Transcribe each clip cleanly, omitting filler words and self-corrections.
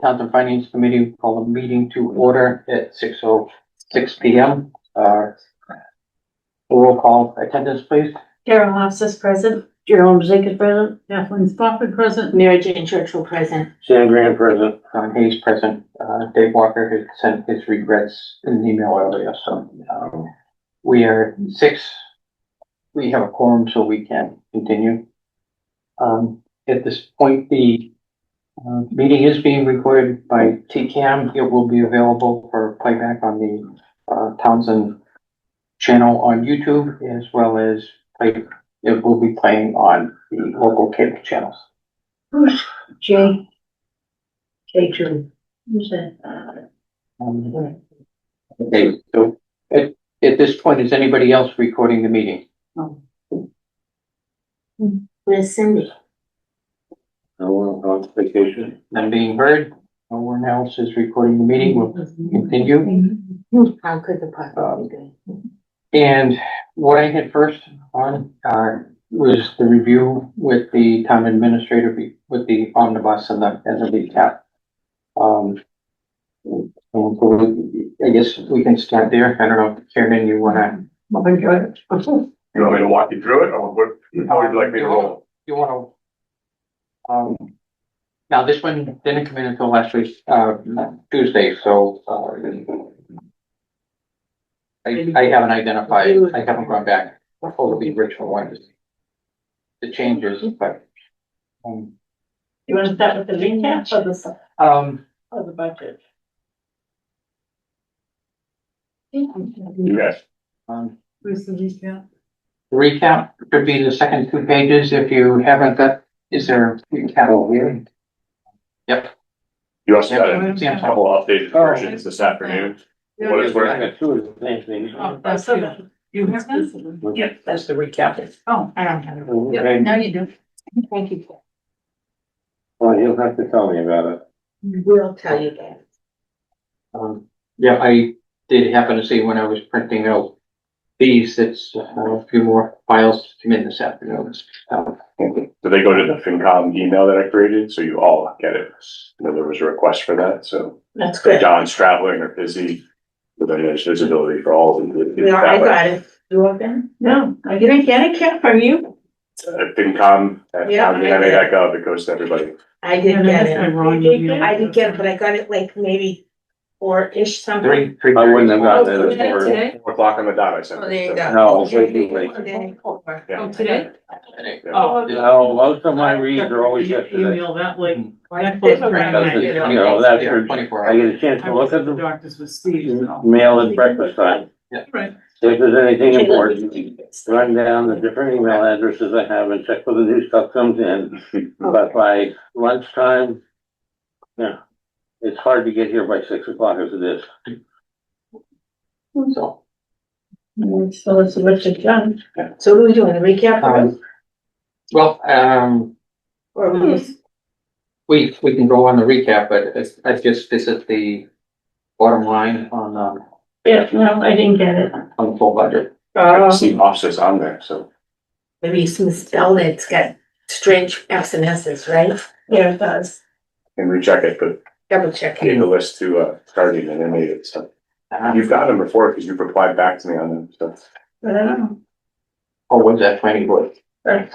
Township and Finance Committee call a meeting to order at 6:06 p.m. Roll call attendance, please. Carol Hofstas present. Jerome Zika present. Kathleen Spofford present. Mary Jane Churchill present. Sam Grant present. John Hayes present. Dave Walker has sent his regrets in an email earlier, so we are six. We have a quorum, so we can continue. At this point, the meeting is being recorded by TCAM. It will be available for playback on the Townsend channel on YouTube, as well as it will be playing on the local cable channels. Who's Jay? K2. Who's that? Okay, so at this point, is anybody else recording the meeting? Oh. Where's Cindy? No one on vacation. None being heard. No one else is recording the meeting. We'll continue. How could the park be good? And what I had first on was the review with the town administrator, with the omnibus and the recap. I guess we can start there. I don't know, Karen, you wanna? I've enjoyed it. You want me to walk you through it, or what, how would you like me to roll? You wanna? Now this one didn't come in until last week, Tuesday, so, I haven't identified, I haven't gone back over the original one, the changes, but, You want to start with the recap or the budget? You guys, Where's the recap? recap should be the second two pages. If you haven't got, is there a recap over here? Yep. you also got Yeah. a couple updated versions this afternoon. What is I where? got two of the same things. Oh, that's good. You have this? Yeah, that's the recap. Oh, I don't have it. Okay. No, you do. Thank you. Well, you'll have to tell me about it. We'll tell you that. Yeah, I did happen to see when I was printing out these, it's a few more files to come in this afternoon. Do they go to the FinCom email that I created, so you all get it? You know, there was a request for that, so That's good. John's traveling or busy, but then there's visibility for all of them. No, I got it. You open? No, I didn't get it, Kat, from you? FinCom at Yeah, I did. townmeeting.gov, it goes to everybody. I didn't get it. I didn't get it, but I got it like maybe 4-ish something. Three. I wouldn't have gotten Oh, it today? for. Today? 4 o'clock on the dot, I sent Oh, it. there you so- go. No, it's way too late. Today. Yeah. Oh, today? Oh. No, most of my reads are always yesterday. Email that way. That's That's you know, that's for, 24 I hours. get a chance I to was look at at the the doctor's with Steve. So. mail at breakfast time. Right. If there's anything important, run down the different email addresses I have and check where the new stuff comes in. But by lunchtime, yeah, it's hard to get here by 6 o'clock as it is. So, So it's what you've done. So what are we doing, a recap? well, Or we just, we can go on the recap, but I just visit the bottom line on yeah, no, I didn't get it. the full budget. I see offsets on there, so. Maybe you misspelled it, it's got strange F's and S's, right? Yeah, it does. Can recheck it, but Double check gave it. the list to Cardi and then made it, so. You've got them before, because you've replied back to me on them, so. But I don't know. Oh, was that planning board? Or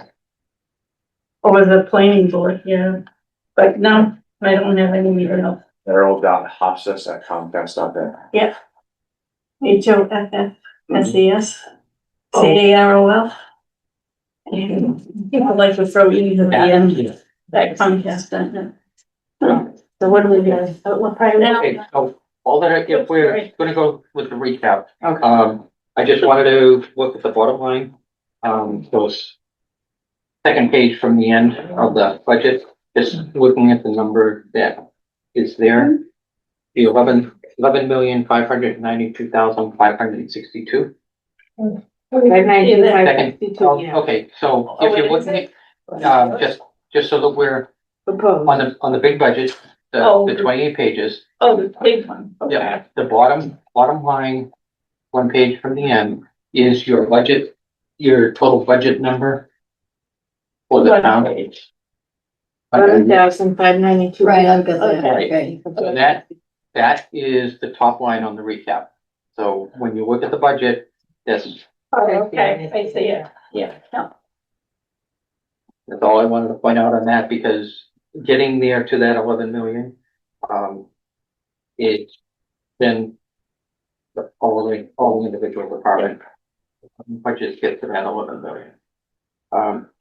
was the planning board, yeah. But no, I don't have any email. Errol.hofstas@comcast.net. HOFFSES, CAROL. People like to throw E's at the end, that Comcast, doesn't it? So what do we do? What part now? Okay, so all that, if we're gonna go with the recap, Okay. I just wanted to look at the bottom line. Those second page from the end of the budget, just looking at the number that is there. The 11,592,562. Second, okay, so if you're looking at, just so that we're Proposed. on the big budget, Oh. the 28 pages. Oh, the big one, okay. Yeah, the bottom line, one page from the end is your budget, your total budget number for the One town. page. $11,592. Right, I've got that. Right. Okay. So that is the top line on the recap. So when you look at the budget, that's Okay, I see it, yeah. That's all I wanted to point out on that, because getting there to that 11 million, it's been all the individual department budgets get to that 11 million.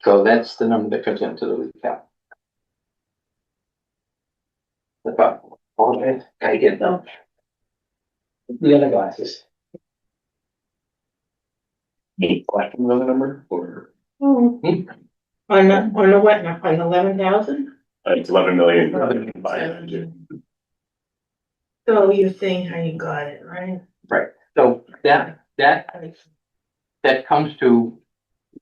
So that's the number that comes into the recap. But all right, gotta get the other glasses. Any questions on the number or? On the what, on 11,000? It's 11 million. So you're saying how you got it, right? So that comes to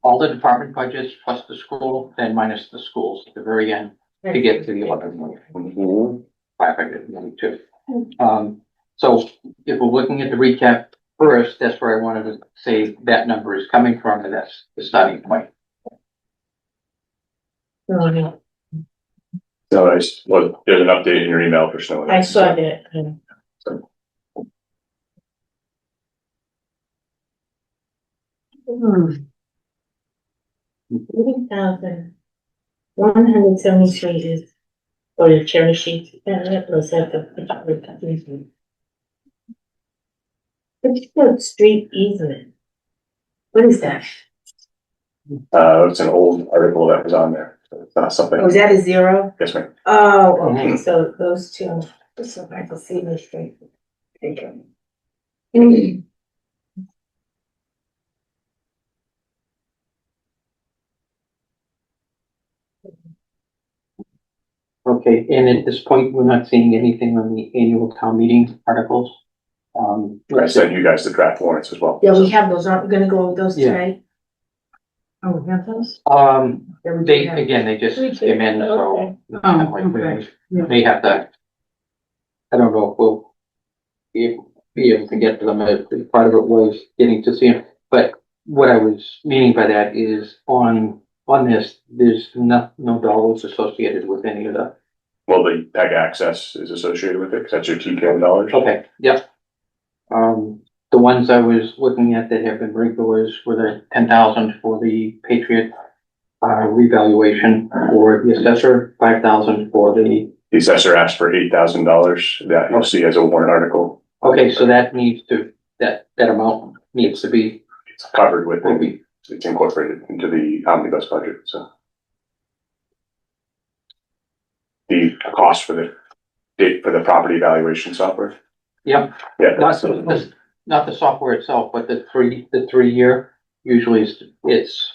all the department budgets plus the school, then minus the schools at the very end to get to the 11 million. Mhm. 592. So if we're looking at the recap first, that's where I wanted to say that number is coming from, and that's the starting point. So So well, there's an update in your email for snow. I saw that. Hmm. 30,173 is for the cherry sheets, was that the? It's called street easement. What is that? It's an old article that was on there. So it's not something. Oh, is that a zero? Yes, ma'am. Oh, okay, so those two, so I can see the street. Thank you. Okay, and at this point, we're not seeing anything on the annual town meeting articles. I sent you guys the draft warrants as well. Yeah, we have those, aren't we gonna go with those Yeah. tonight? Oh, we have those? Yeah, we do They, have- again, they just We do, came in, so. okay. okay. Yeah. They have to, I don't know if we'll be able to get to them, part of it was getting to see them, but what I was meaning by that is on this, there's no dollars associated with any of the. Well, the PEG access is associated with it, because that's your TCAM dollars. Okay, yep. The ones I was looking at that have been regulars were the 10,000 for the Patriot revaluation, for the assessor, 5,000 for the. The assessor asked for $8,000 that you'll see as a warrant article. Okay, so that needs to, that amount needs to be, It's covered with, will be, it's incorporated into the omnibus budget, so. The cost for the property valuation software. yep. Yeah. Not the software itself, but the 3-year, usually it's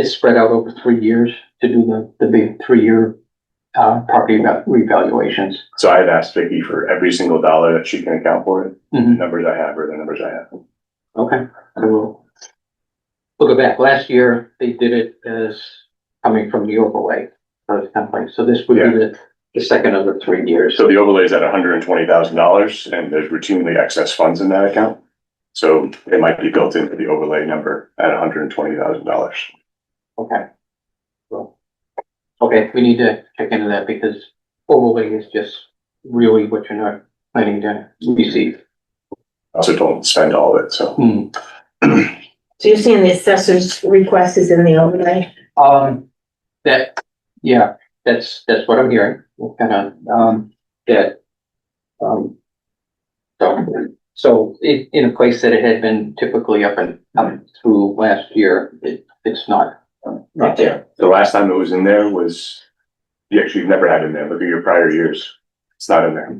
spread out over 3 years to do the big 3-year property revaluations. So I've asked Vicky for every single dollar that she can account for it. The Mhm. numbers I have are the numbers I have. Okay, I will look it back. Last year, they did it as coming from the overlay. So this would be the second of the 3 years. So the overlay is at $120,000 and there's routinely excess funds in that account. So it might be built into the overlay number at $120,000. Okay. Well, okay, we need to check into that because overlay is just really what you're not planning to receive. I also told them to spend all of it, so. So you're saying the assessor's request is in the overlay? That's what I'm hearing, kind of, so in a place that it had been typically up through last year, it's not there. The last time it was in there was, you've never had it in there. Look at your prior years. It's not in there.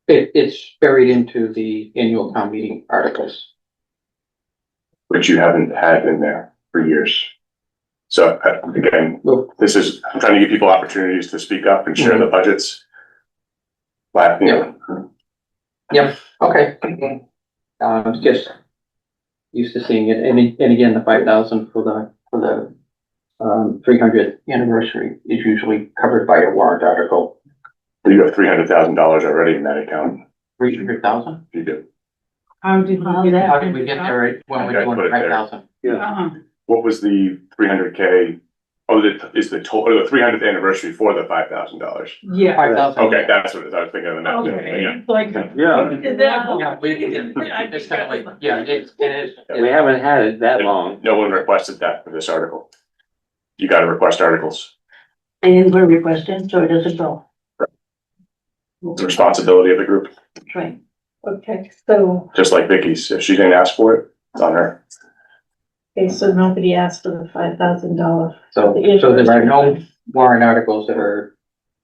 It's buried into the annual town meeting articles. Which you haven't had in there for years. So again, I'm trying to give people opportunities to speak up and share the budgets. Yep, okay. Just used to seeing it, and again, the 5,000 for the 300th anniversary is usually covered by a warrant article. You have $300,000 already in that account. 300,000? You do. How did we get How did we get there when we're doing 5,000? Yeah. what was the 300K? Oh, is the total, the 300th anniversary for the $5,000? Yeah. 5,000. Okay, that's what it is. I was thinking of that. Okay, like. Yeah. Yeah, it's kind of like, yeah, it is. We haven't had it that long. No one requested that for this article. You gotta request articles. I didn't put a request in, so it doesn't go. It's a responsibility of the group, That's right. Okay, so, just like Vicky's. If she didn't ask for it, it's on her. okay, so nobody asked for the $5,000. So there are no warrant articles that are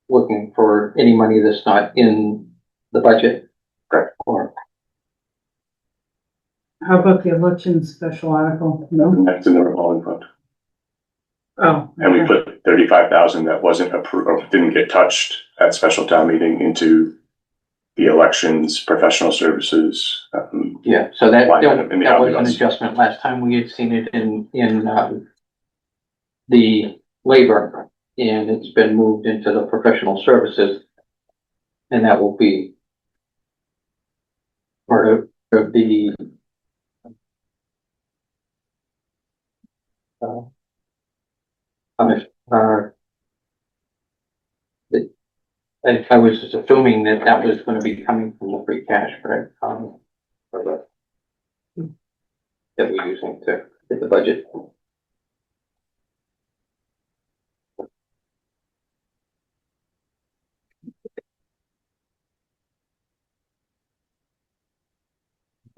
looking for any money that's not in the budget. Correct. Or, How about the election special article? No? And that's in the revolving fund. Oh. And we okay. put 35,000 that wasn't approved or didn't get touched at special town meeting into the elections, professional services. yeah, so that Line item in the was an omnibus. adjustment. Last time we had seen it in the labor, and it's been moved into the professional services. And that will be part of the I was just assuming that that was gonna be coming from the free cash, but that we're using to hit the budget.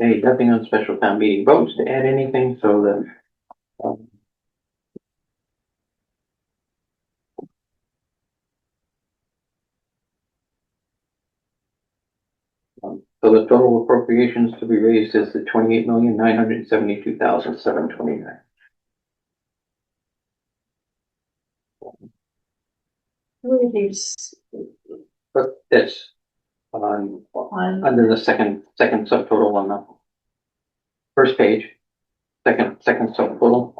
Okay, nothing on special town meeting votes to add anything, so the, so the total appropriations to be raised is the 28,972,729. But that's on, under the second subtotal on the first page, second subtotal.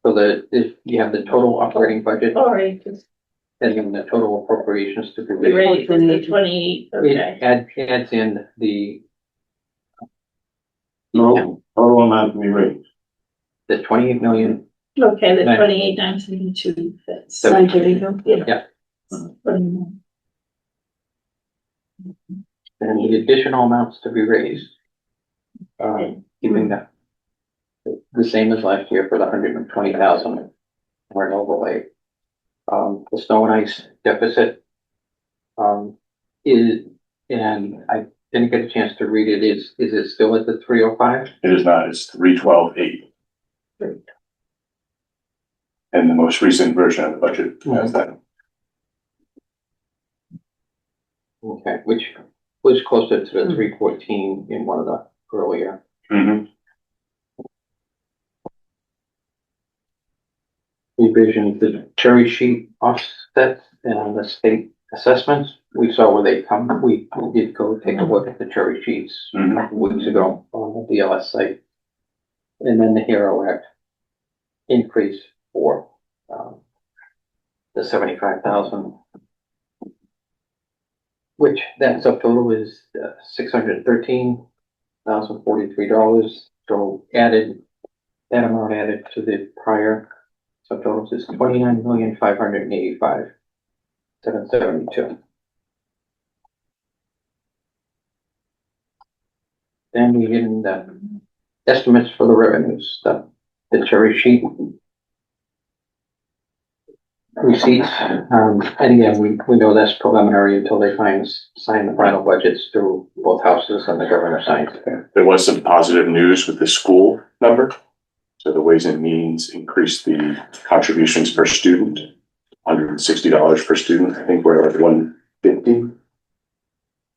So if you have the total operating budget All right, just and then the total appropriations to be be raised. ready for the 28, okay. It adds in the No, total amount to be raised. the 28 million, Okay, the Nine. 28,972 fits. Seven. Yeah. and the additional amounts to be raised. Keeping that the same as last year for the 120,000 for an overlay. The snow and ice deficit is, and I didn't get a chance to read it, is it still at the 305? It is not, it's 312,800. And the most recent version of the budget has that. Okay, which was closer to the 314 in one of the earlier. Revisions, the cherry sheet offsets and the state assessments, we saw where they come, we did go take a look at the cherry sheets a couple weeks ago on the DLS site. And then the HERO Act increase for, the 75,000. Which that subtotal is $613,043, so added, that amount added to the prior subtotals is 29,585,772. Then we get in the estimates for the revenues, the cherry sheet. Receipts, and again, we know that's preliminary until they sign the final budgets through both houses and the governor signs. There was some positive news with the school number. So the Ways and Means increased the contributions per student, $160 per student. I think we're at $150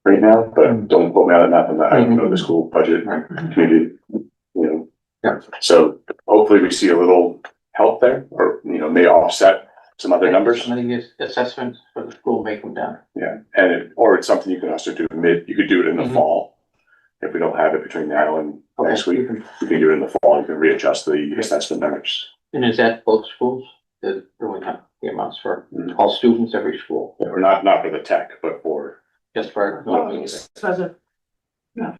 right now, but don't quote me on that. I don't know the school budget community, Yeah. So hopefully we see a little help there, or, may offset some other numbers. Some of the assessments for the school make them down. Yeah, and or it's something you can also do you could do it in the fall. If we don't have it between now and next week, you can do it in the fall. You can readjust the assessment numbers. And is that both schools? They're doing the amounts for all students, every school, Or not for the tech, but for, just for. Not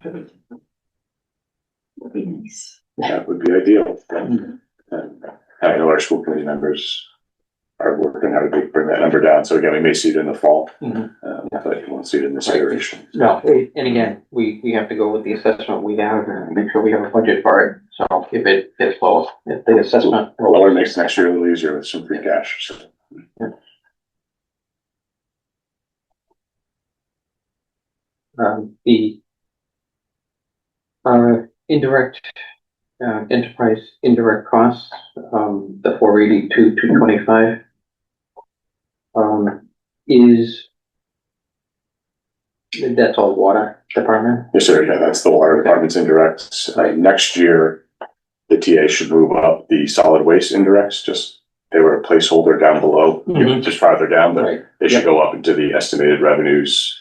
for the. Would be nice. that would be ideal. I know our school committee members are working hard to bring that number down. So again, we may see it in the fall, Mhm. but you won't see it in this Right. iteration. No, and again, we have to go with the assessment we have and make sure we have a budget for it. So if it gets low, if the assessment. Well, lower makes next year a little easier with some free cash, so. The indirect, enterprise indirect costs, the 482, 225. Is, that's all water department? Yes, sir. Yeah, that's the water department's indirects. Next year, the TA should move up the solid waste indirects, just, they were a placeholder down below, Mhm. just farther down, but Right. they should go up into the estimated revenues,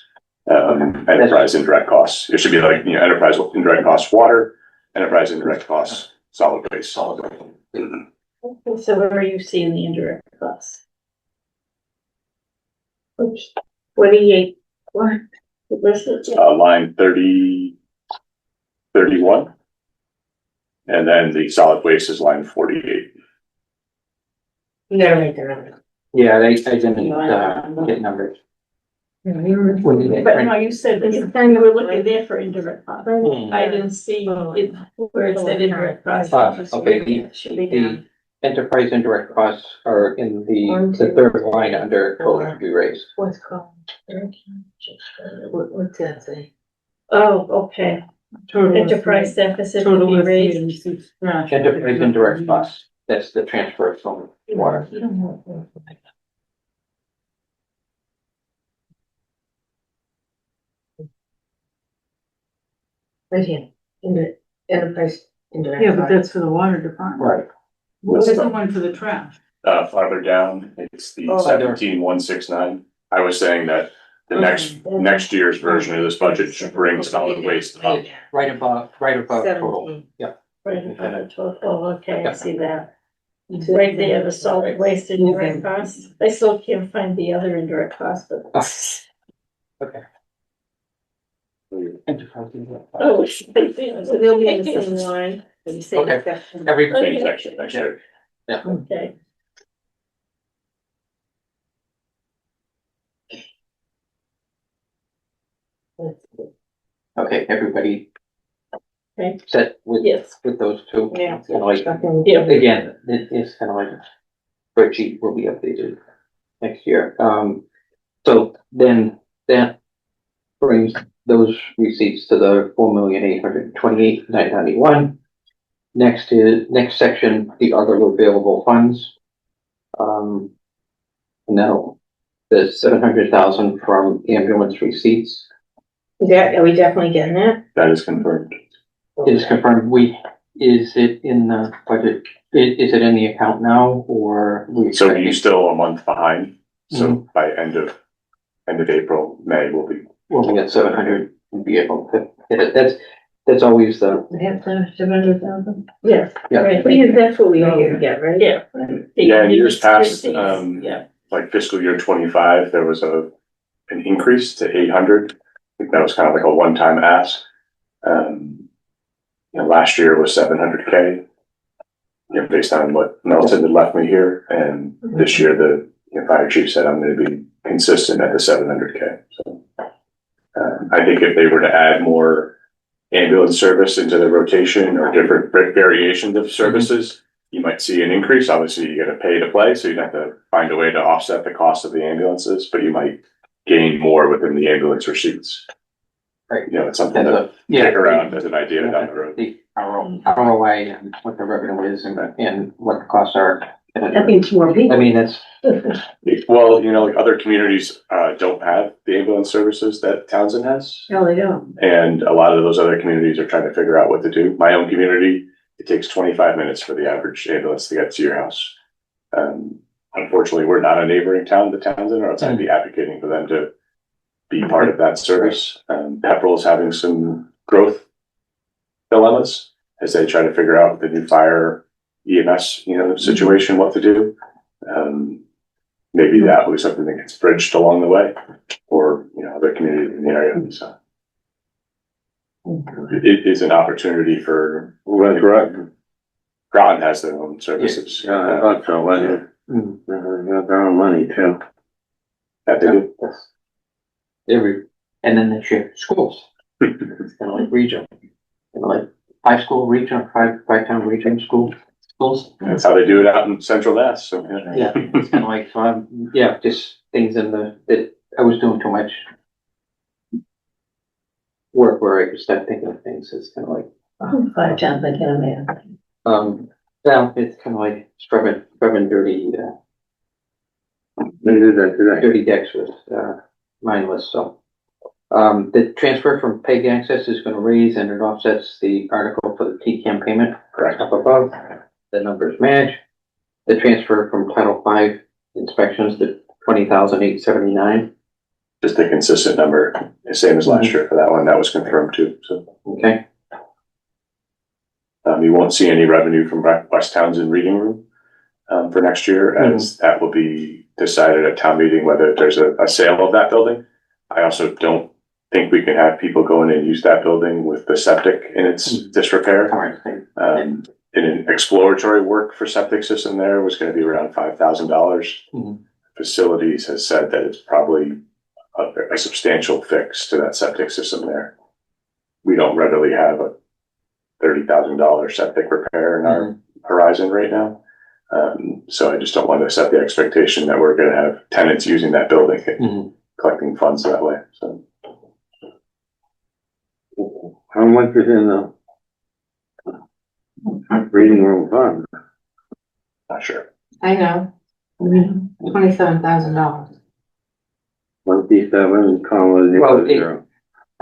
enterprise indirect costs. It should be like, enterprise indirect costs water, enterprise indirect costs solid waste. So where are you seeing the indirect costs? Oops, 28, what? Where's it? Line 31. And then the solid waste is line 48. No, right there. Yeah, I didn't, get numbers. When did they But print? no, you said, you were looking there for indirect costs. Hmm. I didn't see it where it said indirect costs. Okay, the enterprise indirect costs are in the third line under code to be raised. What's called? What's that say? Oh, okay. Enterprise deficit to Total be raised. estimated receipts, trash. Enterprise indirect costs, that's the transfer from water. You don't know. Right here, in the enterprise indirect. Yeah, but that's for the water department. Right. What's the one for the trash? Farther down, it's the Oh, 17,169. I was saying that the next year's version of this budget should bring solid waste up. Right above total. 17. Yeah. Right in front of total, oh, okay, I Yeah. see that. Right there, the solid waste indirect costs. I still can't find the other indirect costs, but. Okay. Enterprise indirect costs. Oh, So they'll be in the same line, the same Okay. section. Every, Same section next year. okay. okay, everybody. Okay. Set with, Yes. with those two. Yeah. It's kinda like, Yeah. again, it's kind of like a spreadsheet will be updated next year. So then that brings those receipts to the 4,828,991. Next section, the other available funds. Now, the 700,000 from ambulance receipts Are we definitely getting that? That is confirmed. is confirmed. Is it in the budget? Is it in the account now or? So you're still a month behind. So by end of April, May will be. When we get 700, we'll be able to hit it. That's always the, We have 700,000? Yeah. yeah. Right. That's what we usually get, right? Yeah. Yeah, in years past, Yeah. like fiscal year 25, there was an increase to 800. I think that was kind of like a one-time ask. Last year was 700K. Based on what Nelson had left me here, and this year the fire chief said I'm going to be consistent at the 700K. So I think if they were to add more ambulance service into the rotation or different variations of services, you might see an increase. Obviously, you get a pay to play, so you'd have to find a way to offset the cost of the ambulances, but you might gain more within the ambulance receipts. Right. It's something That's to kick around as an idea down the road. The ROI and what the revenue is and what the costs are. That means more people. I mean, it's, Well, other communities don't have the ambulance services that Townsend has. No, they don't. And a lot of those other communities are trying to figure out what to do. My own community, it takes 25 minutes for the average ambulance to get to your house. Unfortunately, we're not a neighboring town to Townsend, or else I'd be advocating for them to be part of that service. Pepperell is having some growth dilemmas as they try to figure out the new fire EMS, situation, what to do. Maybe that was something that gets bridged along the way, or, other communities in the area. So it is an opportunity for, Groton has their own services. Yeah, I thought so, but Mm. they got their own money too. That they do. Yes. And then they share schools. It's kind of like regional, like five-town regional schools. That's how they do it out in Central Mass, so, yeah. Yeah, it's kind of like, yeah, just things that I was doing too much work where I could start thinking of things. It's kind of like, 5 towns, I can't imagine. well, it's kind of like scrubbing dirty, They did that today. dirty decks with, mindless, so. The transfer from PEG access is gonna raise and it offsets the article for the TCAM payment. Correct. Up above, the numbers match. The transfer from Title V inspections to 20,879, Just a consistent number, the same as last year for that one, that was confirmed too, so. okay? You won't see any revenue from West Townsend Reading Room, for next year, as that will be decided at town meeting, whether there's a sale of that building. I also don't think we can have people go in and use that building with the septic in its disrepair. All right, In an exploratory work for septic system there was gonna be around $5,000. Mhm. Facilities has said that it's probably a substantial fix to that septic system there. We don't readily have a $30,000 septic repair in our horizon right now. So I just don't want to set the expectation that we're gonna have tenants using that building and Mhm. collecting funds that way, so. How much is in the reading room fund? Not sure. I know, $27,000. 27, comma, Well, 0.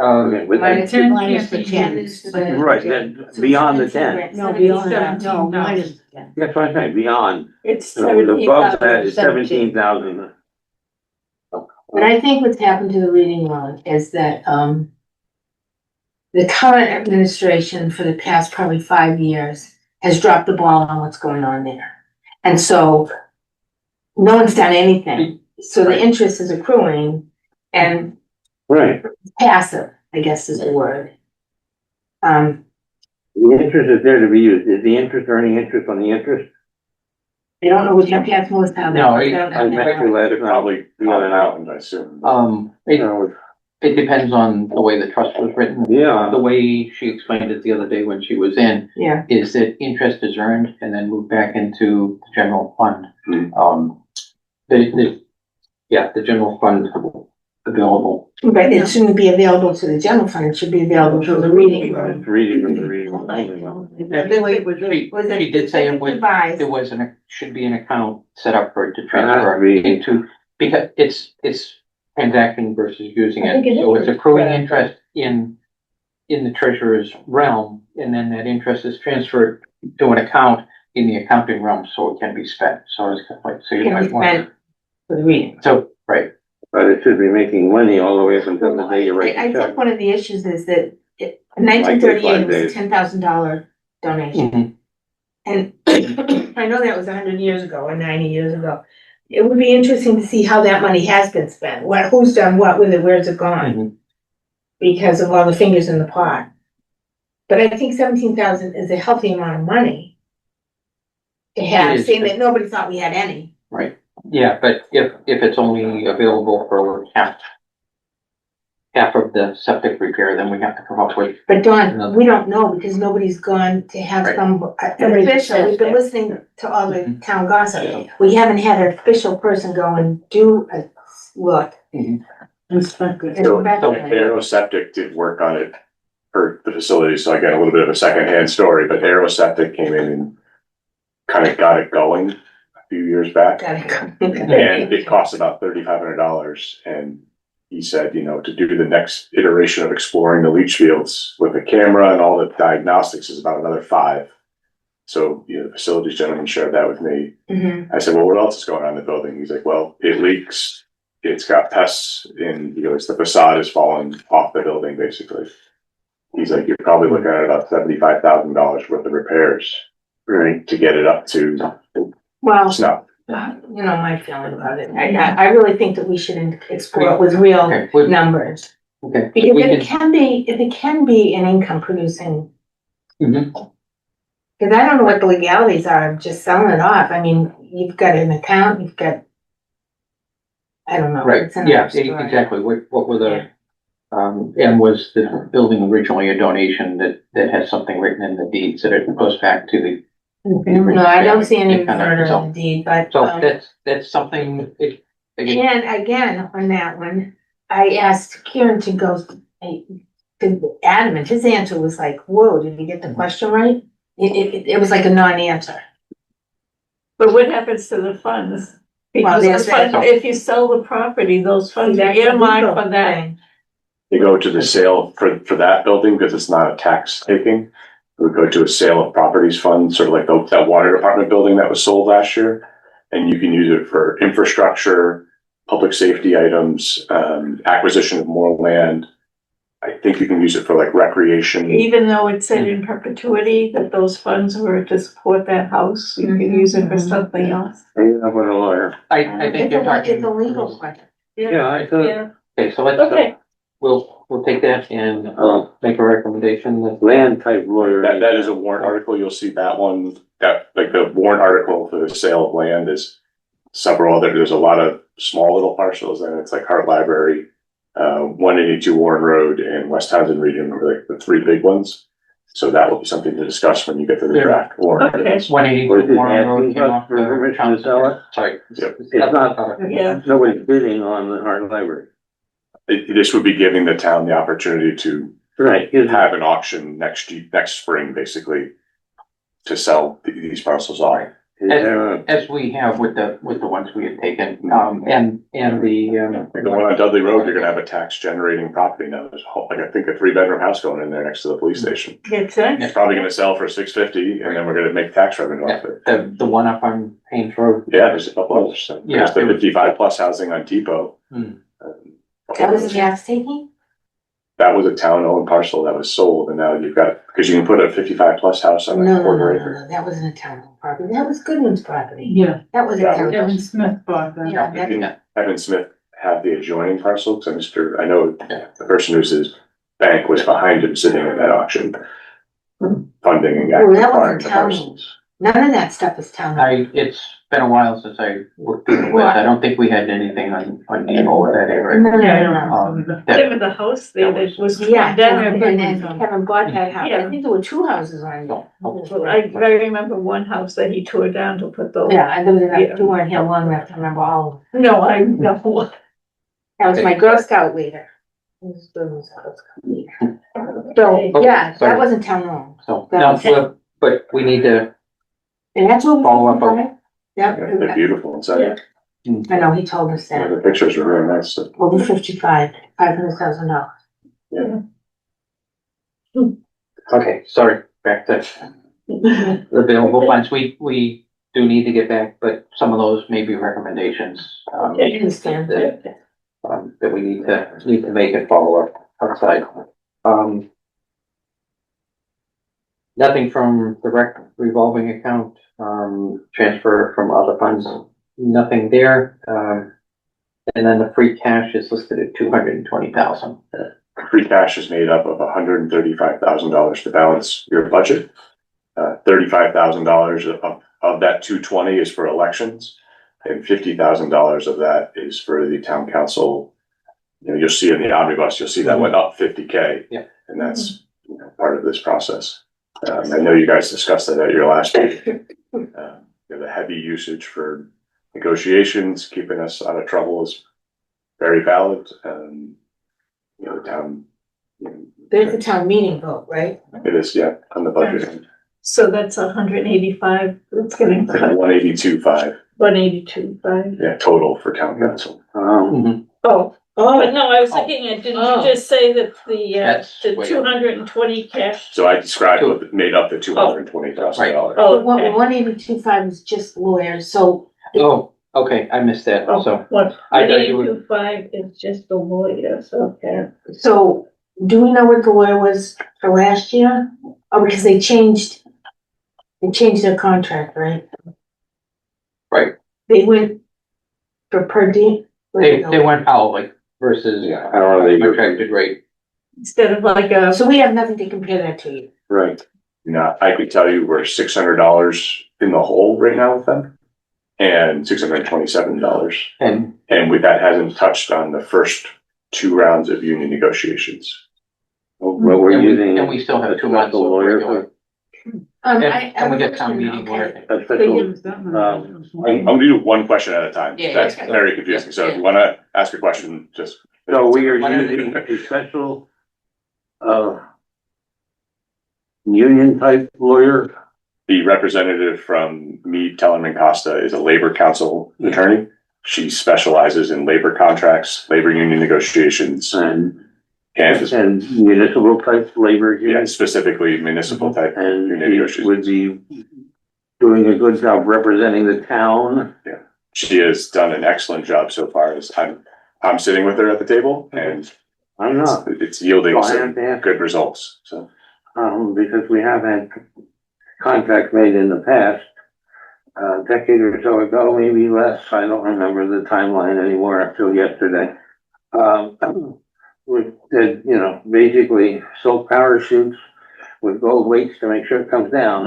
Okay, with Minus that, Minus the 10. right, then beyond the 10. No, beyond that, no, minus the 10. That's what I'm saying, beyond. It's Above that is 17,000. But I think what's happened to the reading room is that, the current administration for the past probably 5 years has dropped the ball on what's going on there. And so no one's done anything. So the interest is accruing and Right, passive, I guess is the word. the interest is there to be used. Is the interest earning interest on the interest? I don't know what your path was, how No, that. I- don't I know. met you last They're night. probably The other night. out, I assume. It depends on the way the trust was written. Yeah, The way she explained it the other day when she was in, Yeah, is that interest is earned and then moved back into the general fund. Hmm. The general fund available. but it shouldn't be available to the general fund, it should be available to the reading room. it's reading room, the reading room. She did say it was, Advised. there was should be an account set up for it to Has to transfer be. into, because it's transacting versus using I think it. it So is. it's accruing interest in the treasurer's realm, and then that interest is transferred to an account in the accounting realm, so it can be spent. So it's kind of like, so you Can be might want spent for the reading. so, right. But it should be making money all the way up until the day you write I the check. think one of the issues is that in 1938, it was a days. $10,000 donation. And I know that was 100 years ago or 90 years ago. It would be interesting to see how that money has been spent, who's done what with it, where's it gone? Mhm. Because of all the fingers in the pot. But I think 17,000 is a healthy amount of money to It have, is. seeing that nobody thought we had any. Right, yeah, but if it's only available for half of the septic repair, then we have to come up with, But Dawn, No. we don't know because nobody's gone to have Right. an official, we've been listening to all the town gossip. We haven't had an official person go and do a look. Inspector. So Inspect it. Aero Septic did work on it for the facility, so I got a little bit of a secondhand story, but Aero Septic came in and kind of got it going a few years back. Gotta And it cost about $3,500, and he said, to do the next iteration of exploring the leach fields with the camera and all the diagnostics is about another $5,000. So, the facilities gentleman shared that with me. Mhm. I said, well, what else is going on in the building? He's like, well, it leaks, it's got pests, and he goes, the facade is falling off the building, basically. He's like, you're probably looking at about $75,000 worth of repairs, right, to get it up to Well, snuff. you know my feeling about it. I really think that we should explore it with real okay, we- numbers. okay. Because We if it can be an income producing Mhm. Cause I don't know what the legalities are of just selling it off. I mean, you've got an account, you've got. I don't know. Right, It's another yeah, story. exactly, what were Yeah. the, and was the building originally a donation that has something written in the deeds that it goes back to the. No, I don't see any It kinda- murder so- in the deed, but, So that's something, again, and again, on that one, I asked Kieran to go, to adamant, his answer was like, whoa, did you get the question right? It was like a non-answer. But what happens to the funds? Well, Because the there's fund, that. if you sell the property, those funds are That's a earmarked legal for that. thing. They go to the sale for that building because it's not a tax taking. It would go to a sale of properties fund, sort of like that water department building that was sold last year. And you can use it for infrastructure, public safety items, acquisition of more land. I think you can use it for like recreation. Even though it said in perpetuity that those funds were to support that house, you can use it for something else. Yeah, I'm a lawyer. I think you're talking. It's a legal question. Yeah, I thought Yeah, Okay, so let's, okay. we'll take that and, make a recommendation that. land type lawyer. That is a warrant article. You'll see that one, that like the warrant article for the sale of land is several other, there's a lot of small little parcels and it's like Hart Library, 182 Warren Road and West Townsend region are like the three big ones. So that will be something to discuss when you get to the Yeah. draft warrant. Okay. It's 180 Was it Warren Road asking came us off for the permission to sell it? Sorry. Yep. It's not, Yeah. nobody's bidding on the Hart Library. This would be giving the town the opportunity to Right. have an auction next spring, basically, to sell these parcels off. Is there a- As we have with the ones we have taken, and the. Like the one on Dudley Road, you're gonna have a tax generating property now. There's a whole, like, I think a 3-bedroom house going in there next to the police station. It's nice. It's probably gonna sell for $650 and then we're gonna make tax revenue off it. The one up on Haynes Road. Yeah, there's a couple others. So Yeah. There's the 55 plus housing on Depot. Hmm. That was a gas taking? That was a town owned parcel that was sold and now you've got, because you can put a 55 plus house on No, a quarter acre. no, that wasn't a town property. That was Goodwin's property. Yeah, That was a Yeah. town. Kevin Smith bought that. Yeah, that- Can Evan Smith have the adjoining parcel? Because I know the person who's his bank was behind him sitting in that auction. Funding and Oh, that acquiring wasn't the town. parcels. None of that stuff is town. It's been a while since I worked with, I don't think we had anything on Depot or that area. No, no, Yeah, I no, don't no. Um, know. There was a house there that was torn Yeah, down. and then Kevin bought that house. I Yeah. think there were two houses on it. I remember one house that he tore down to put those. Yeah, I lived in Yeah. that, you weren't here long enough to remember all of them. No, I know. That was my Girl Scout leader. It was Girl Scout leader. So, yeah, Sorry. that wasn't town owned. So, That no, was it. but we need to, And that's what we. Follow up on- Yeah, they're Yep, beautiful inside. I know, he told us Yeah, that. the pictures are really nice. So, Over 55, $500,000. okay, sorry, back to the available funds. We do need to get back, but some of those may be recommendations. I understand. That we need to make and follow up outside. Nothing from the revolving account, transfer from other funds, nothing there. And then the free cash is listed at 220,000. free cash is made up of $135,000 to balance your budget. $35,000 of that 220 is for elections. And $50,000 of that is for the town council. You know, you'll see in the omnibus, you'll see that went up 50K. Yeah. And that's, part of this process. I know you guys discussed that at your last meeting. The heavy usage for negotiations, keeping us out of trouble is very valid. The town. There's a town meeting vote, right? It is, yeah, on the budget. So that's 185, it's getting 182.5, 182.5. yeah, total for town council. Mhm. Oh, Oh, but no, I was looking at, didn't Oh. you just say that the That's way up. 220 cash? So I described what made up the $220,000. Oh, one, okay. 182.5 is just lawyers, so Oh, okay, I missed that, Oh, so. what, I thought you were- 182.5 is just the lawyers, okay. So, do we know what the lawyer was for last year? Oh, because they changed their contract, right? Right. They went for per diem. They went hourly versus Hourly. contracted rate. Instead of like a, So we have nothing to compare that to. Right. I could tell you we're $600 in the hole right now with them. And $627. And, And that hasn't touched on the first 2 rounds of union negotiations. What we're using. and we still have a 2 months of special lawyer regular. for- And we get town meeting where, a special, I'm gonna do one question at a time. Yeah, That's yeah. very confusing. So if you wanna ask a question, just. So we are using a special, union type lawyer. The representative from Mead, Tellerman Costa is a labor council attorney. She specializes in labor contracts, labor union negotiations, And and municipal type labor yeah, here. specifically municipal type And union he negotiations. would be doing a good job representing the town. She has done an excellent job so far as I'm sitting with her at the table and I'm not, it's yielding so I have some to ask, good results. So because we have had contracts made in the past, a decade or so ago, maybe less, I don't remember the timeline anymore until yesterday. We did, basically silk parachutes with gold weights to make sure it comes down.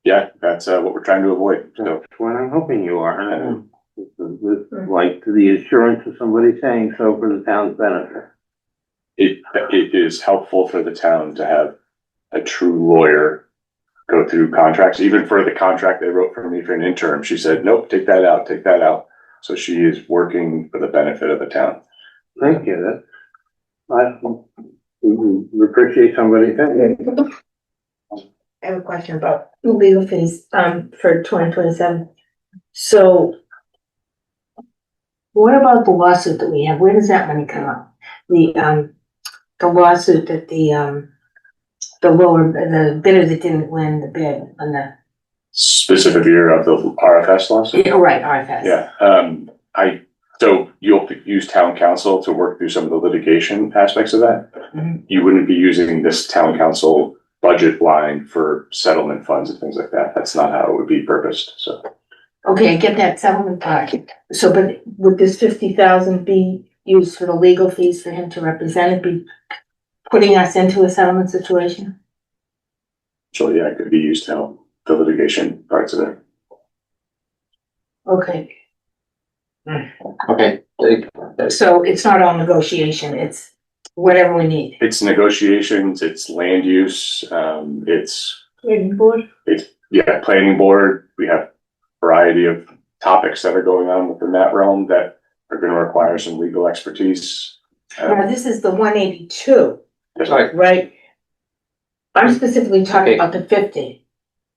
yeah, that's what we're trying to avoid. So That's what I'm hoping you are. Like the assurance of somebody saying so for the town's benefit. it is helpful for the town to have a true lawyer go through contracts, even for the contract they wrote for me for an interim. She said, nope, take that out, take that out. So she is working for the benefit of the town. Thank you. We appreciate somebody saying it. I have a question about legal fees, for 2027. So what about the lawsuit that we have? Where does that money come up? The lawsuit that the bidder that didn't win the bid on the, Specific year of the RFS lawsuit. yeah, right, RFS. Yeah, so you'll use town council to work through some of the litigation aspects of that. Mhm. You wouldn't be using this town council budget line for settlement funds and things like that. That's not how it would be purposed, so. Okay, I get that settlement part. So, but would this 50,000 be used for the legal fees for him to represent it, be putting us into a settlement situation? So yeah, it could be used to help the litigation parts of it. Okay, okay, so it's not all negotiation, it's whatever we need. It's negotiations, it's land use, it's, Board? planning board. We have a variety of topics that are going on within that realm that are gonna require some legal expertise. Now, this is the 182, right, right? I'm specifically talking Okay. about the 50.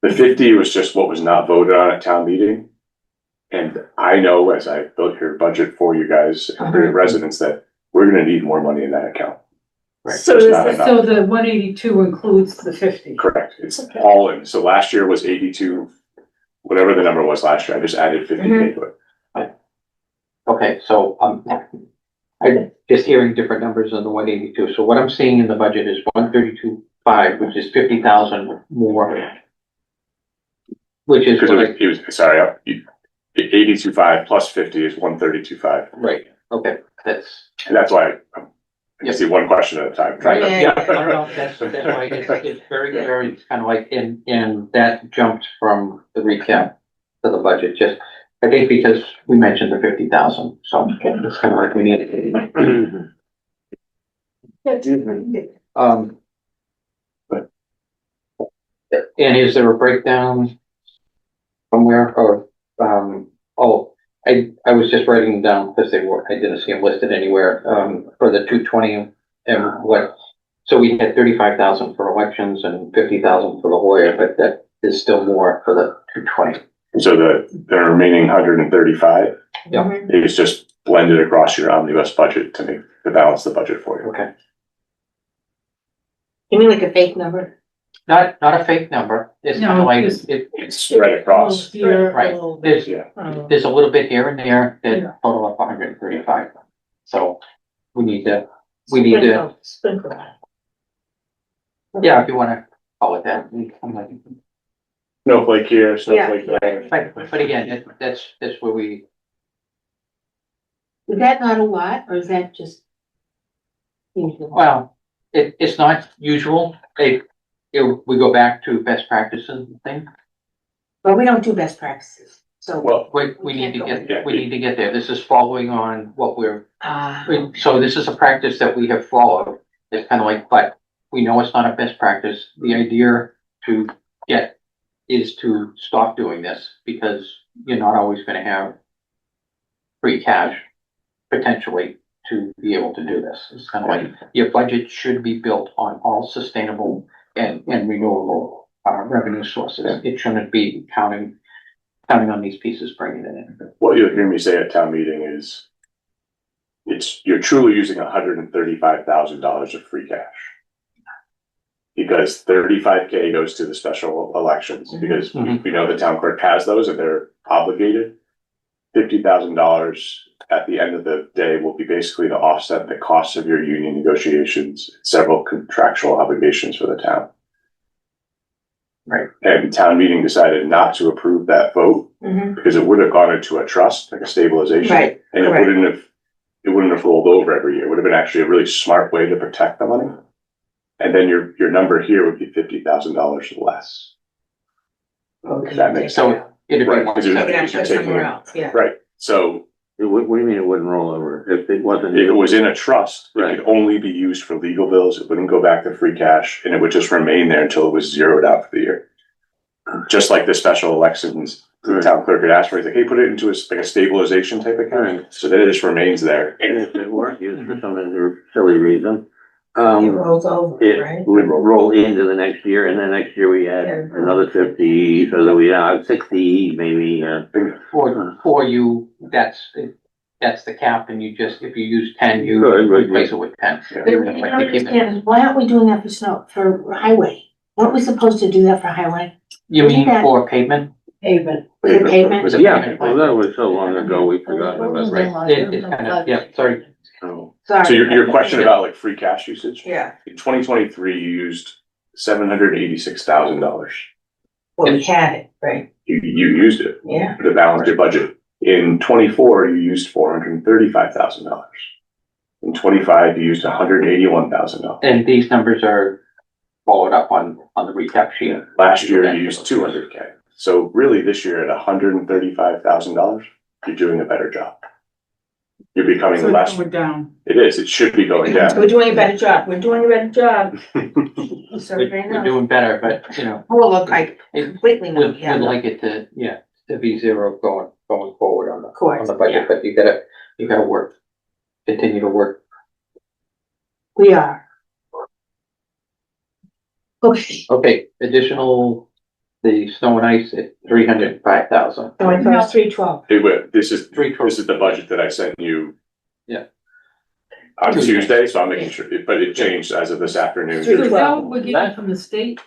The 50 was just what was not voted on at town meeting. And I know as I built your budget for you guys, and for your residents, that we're gonna need more money in that account. Right. So There's is not the, enough. so the 182 includes the 50? Correct, it's all in. So last year was 82, whatever the number was last year, I just added 50K to it. okay, so, I'm just hearing different numbers on the 182. So what I'm seeing in the budget is 132.5, which is 50,000 more. Which is, Because it was, sorry, 82.5 plus 50 is 132.5. right, okay, that's. And that's why I see one question at a time. trying to- Yeah, no, that's why it's very, it's kind of like in that jumped from the recap to the budget, just, I think because we mentioned the 50,000, so it's kind of like we need. But. And is there a breakdown somewhere or, I was just writing them down because I didn't see them listed anywhere, for the 220 and what. So we had 35,000 for elections and 50,000 for the lawyer, but that is still more for the 220. So the remaining 135 Yeah. is just blended across your omnibus budget to balance the budget for you. Okay, You mean like a fake number? not a fake number, it's kind No, of like, it's- It's spread across. Here, Right. a little bit. Yeah, there's a little bit here and there Yeah. that total up 135. So we need to, Sprinkle. yeah, if you wanna call it that. I'm like, snowflake here, snowflake there. but again, that's where we, Is that not a lot, or is that just? Usual? well, it's not usual. we go back to best practices thing. But we don't do best practices, so. Well, We need to Yeah. get, we need to get there. This is following on what Ah, so this is a practice that we have followed. It's kind of like, but we know it's not a best practice. The idea to get is to stop doing this because you're not always gonna have free cash potentially to be able to do this. It's kind of like your budget should be built on all sustainable and renewable revenue sources. It shouldn't be counting on these pieces bringing it in. what you'll hear me say at town meeting is you're truly using $135,000 of free cash. Because 35K goes to the special elections, because we know the town clerk has those and they're obligated. $50,000 at the end of the day will be basically to offset the costs of your union negotiations, several contractual obligations for the town. Right. And town meeting decided not to approve that vote mhm, because it would have gone into a trust, like a stabilization. right, And correct. it wouldn't have rolled over every year. It would have been actually a really smart way to protect the money. And then your number here would be $50,000 less. Okay, that makes So yeah. it'd be Right, one because you're- Take it out, seventy. put somewhere else, yeah. Right, so What do you mean it wouldn't roll over? If it wasn't. if it was in a trust, it Right. could only be used for legal bills. It wouldn't go back to free cash and it would just remain there until it was zeroed out for the year. Just like the special elections, the town clerk had asked for, he's like, hey, put it into like a stabilization type account. So then it just remains there. And if it weren't used for some silly reason, It rolls over, it right? would roll into the next year, and then next year we add Yeah. another 50, so that we have 60, maybe, For you, that's the cap and you just, if you use 10, you Good, right, replace it with 10. But what I don't understand is why aren't we doing that for snow, for highway? Weren't we supposed to do that for highway? You mean Yeah. for pavement? Pavement. Was it pavement? Was it yeah, payment? well, that was so long ago, we forgot about it. Right, it's kind of, yeah, sorry. So, Sorry. So your question about like free cash usage? Yeah, In 2023, you used $786,000. well, we had it, right? You used it Yeah, to balance your budget. In 24, you used $435,000. In 25, you used $181,000. And these numbers are followed up on the recap sheet. Last year, you used 200K. So really this year at $135,000, you're doing a better job. You're becoming So less, we're down. it is, it should be going so down. we're doing a better job, we're doing a better job. So We're very we're nice. doing better, but, you know, Well, look, I it- completely know, we'd yeah, like it to, to be zero going forward on of course, the budget, yeah, but you gotta work, continue to work. we are. Okay, Okay, additional, the snow and ice at 305,000. so I thought it was 312. This is Three This is the budget that I sent you. Yeah. On Tuesday. Tuesday, so I'm making sure, but it changed as of this afternoon. Three. So is that what we're getting from the state?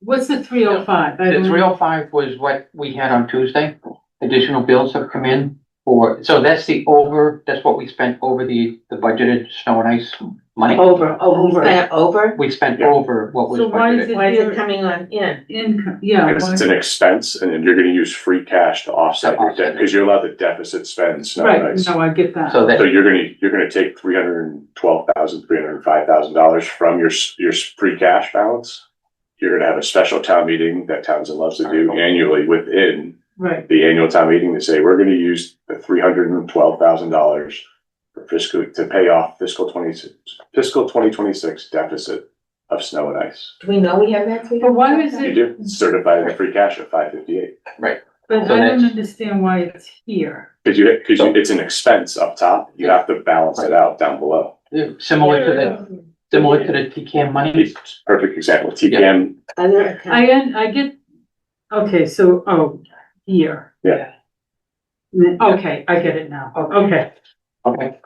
What's the 305? The 305 was what we had on Tuesday. Additional bills have come in so that's that's what we spent over the budgeted snow and ice money. Over, over? We spent Yeah. over what was So why is budgeted. it Why is here it coming on in? income? Yeah. Because why- it's an expense and then you're gonna use free cash to offset your debt, because you're allowed to deficit spend snow and Right, ice. no, I get that. So So that, you're gonna take $305,000 from your free cash balance. You're gonna have a special town meeting that Townsend loves to do annually within Right, the annual town meeting to say, we're gonna use the $312,000 for to pay off fiscal 2026 deficit of snow and ice. Do we know we have that? but why is You it, do, certified free cash at 558. but So I don't that's- understand why it's here. It's an expense up top, you have to balance it out down below. similar to the TCAM money. It's a perfect example, TPM, Other account. I get, okay, so, here. Yeah. Okay, I get it now. Okay, Okay,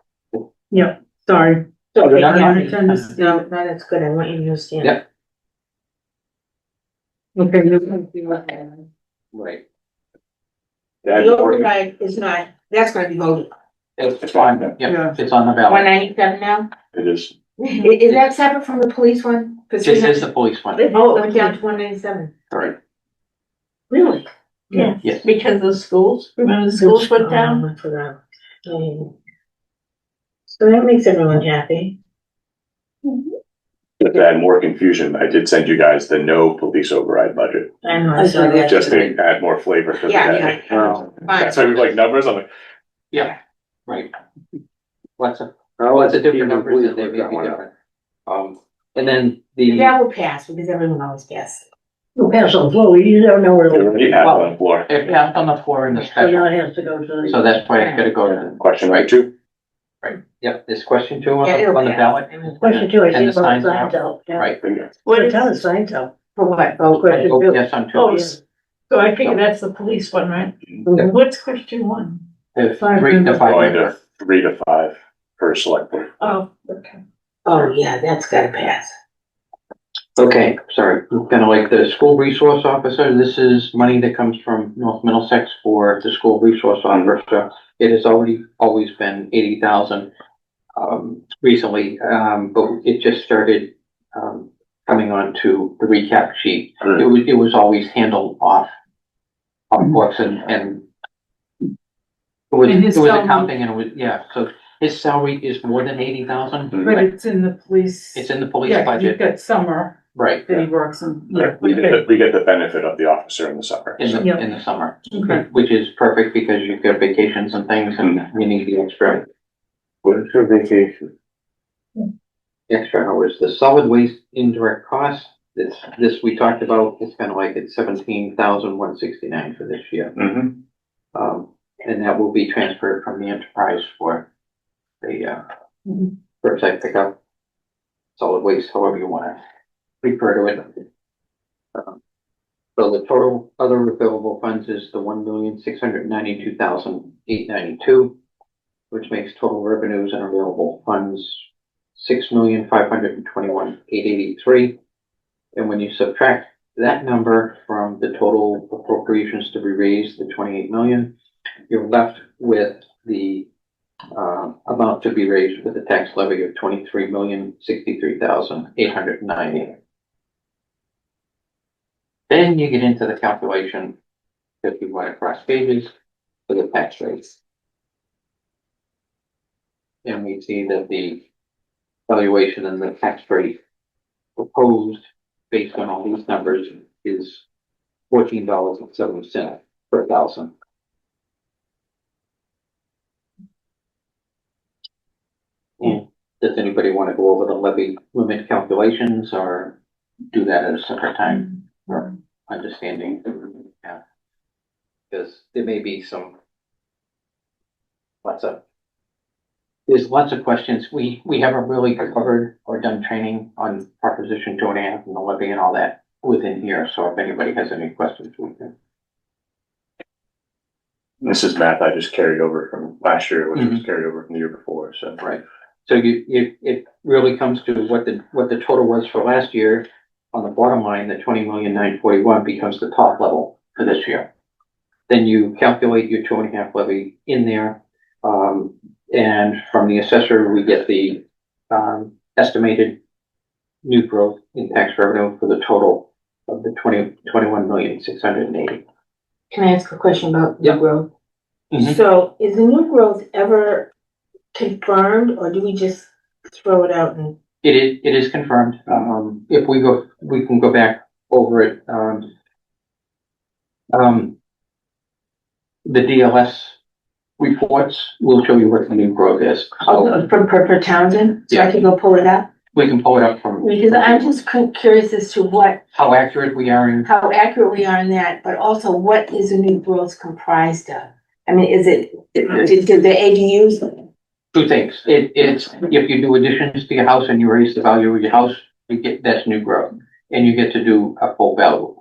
sorry. Okay, no, no, yeah. no, no. No, that's good, I want you to understand. Yeah. Okay. you're gonna see what happens. right. that's The important. override is not, that's gonna be voted. It's fine, Yeah. yeah, it's on the One ballot. 97 now? It is, Is that separate from the police one? This is the police one. Oh, it went down to 197. Correct. Really? Yes. Because the schools, remember the schools went down? I forgot. So that makes everyone happy. To add more confusion, I did send you guys the no police override budget, I know, I saw that. just to add more flavor to the Yeah, day. yeah. That's why we like numbers, I'm like, Yeah, right. Lots of, I'll lots let of the different people numbers please and they work may that be one out. different. And then the, That will pass because everyone always passes. We'll pass on the floor, you don't know where we the, already have it on the floor. it passed on the floor in the so now special, it has to go to the. so that's why it's gotta go to, Question right two? right, yep, this question two on Yeah, it'll on the pass. ballot. Question two, I And see the both signs signs out. out, yeah. Right. What a ton of signs out. For what? Oh, question Oh, two. yes, on Oh, two. so I figure that's the police one, right? Mhm. What's question one? If Five 3 to members. 5 Going members. to 3 to 5 per select board. Oh, okay. Oh, yeah, that's gotta pass. Okay, sorry, kind of like the school resource officer, this is money that comes from North Middlesex for the school resource officer. It has always been 80,000, recently, but it just started, coming on to the recap sheet. It was always handled off books and it was And his salary- accounting and it was, yeah, so his salary is more than 80,000. But it's in the police. It's in the police Yeah, 'cause you've budget, got summer right, that he works in. Yeah, We get, okay. we get the benefit of the officer in the summer. Yeah. in the summer. Okay. Which is perfect because you've got vacations and things and you need the What is your vacation? extra hours. The solid waste indirect cost, this we talked about, it's kind of like it's 17,169 for this year. Mhm. And that will be transferred from the enterprise for the, Mhm. curbside pickup, solid waste, however you want to refer to it. So the total other available funds is the 1,692,892, which makes total revenues and available funds 6,521,883. And when you subtract that number from the total appropriations to be raised, the 28 million, you're left with the amount to be raised with a tax levy of 23,063,890. Then you get into the calculation, if you want to cross pages, for the tax rates. And we see that the valuation and the tax rate proposed based on all these numbers is $14.70 per thousand. And does anybody want to go over the levy limit calculations or do that at a separate time for understanding? Yeah. Because there may be there's lots of questions. We haven't really covered or done training on Proposition 2.5 and the levy and all that within here. So if anybody has any questions, we can. This is math I just carried over from last year, which was carried over from the year before, so. Right. So it really comes to what the total was for last year. On the bottom line, the 20,941,000 becomes the top level for this year. Then you calculate your 2.5 levy in there. And from the assessor, we get the, estimated new growth in tax revenue for the total of the 21,680,000. Can I ask a question about Yeah. new growth? Mhm. So is the new growth ever confirmed or do we just throw it out and? It is confirmed. If we can go back over it. The DLS reports will show you what the new growth is. So From per Townsend? So I Yeah. can go pull it up? we can pull it up from. Because I'm just curious as to How accurate we are in. how accurate we are in that, but also what is the new growth comprised of? I mean, is it, did the ADUs? Two things. It's, if you do additions to your house and you raise the value of your house, that's new growth. And you get to do a full value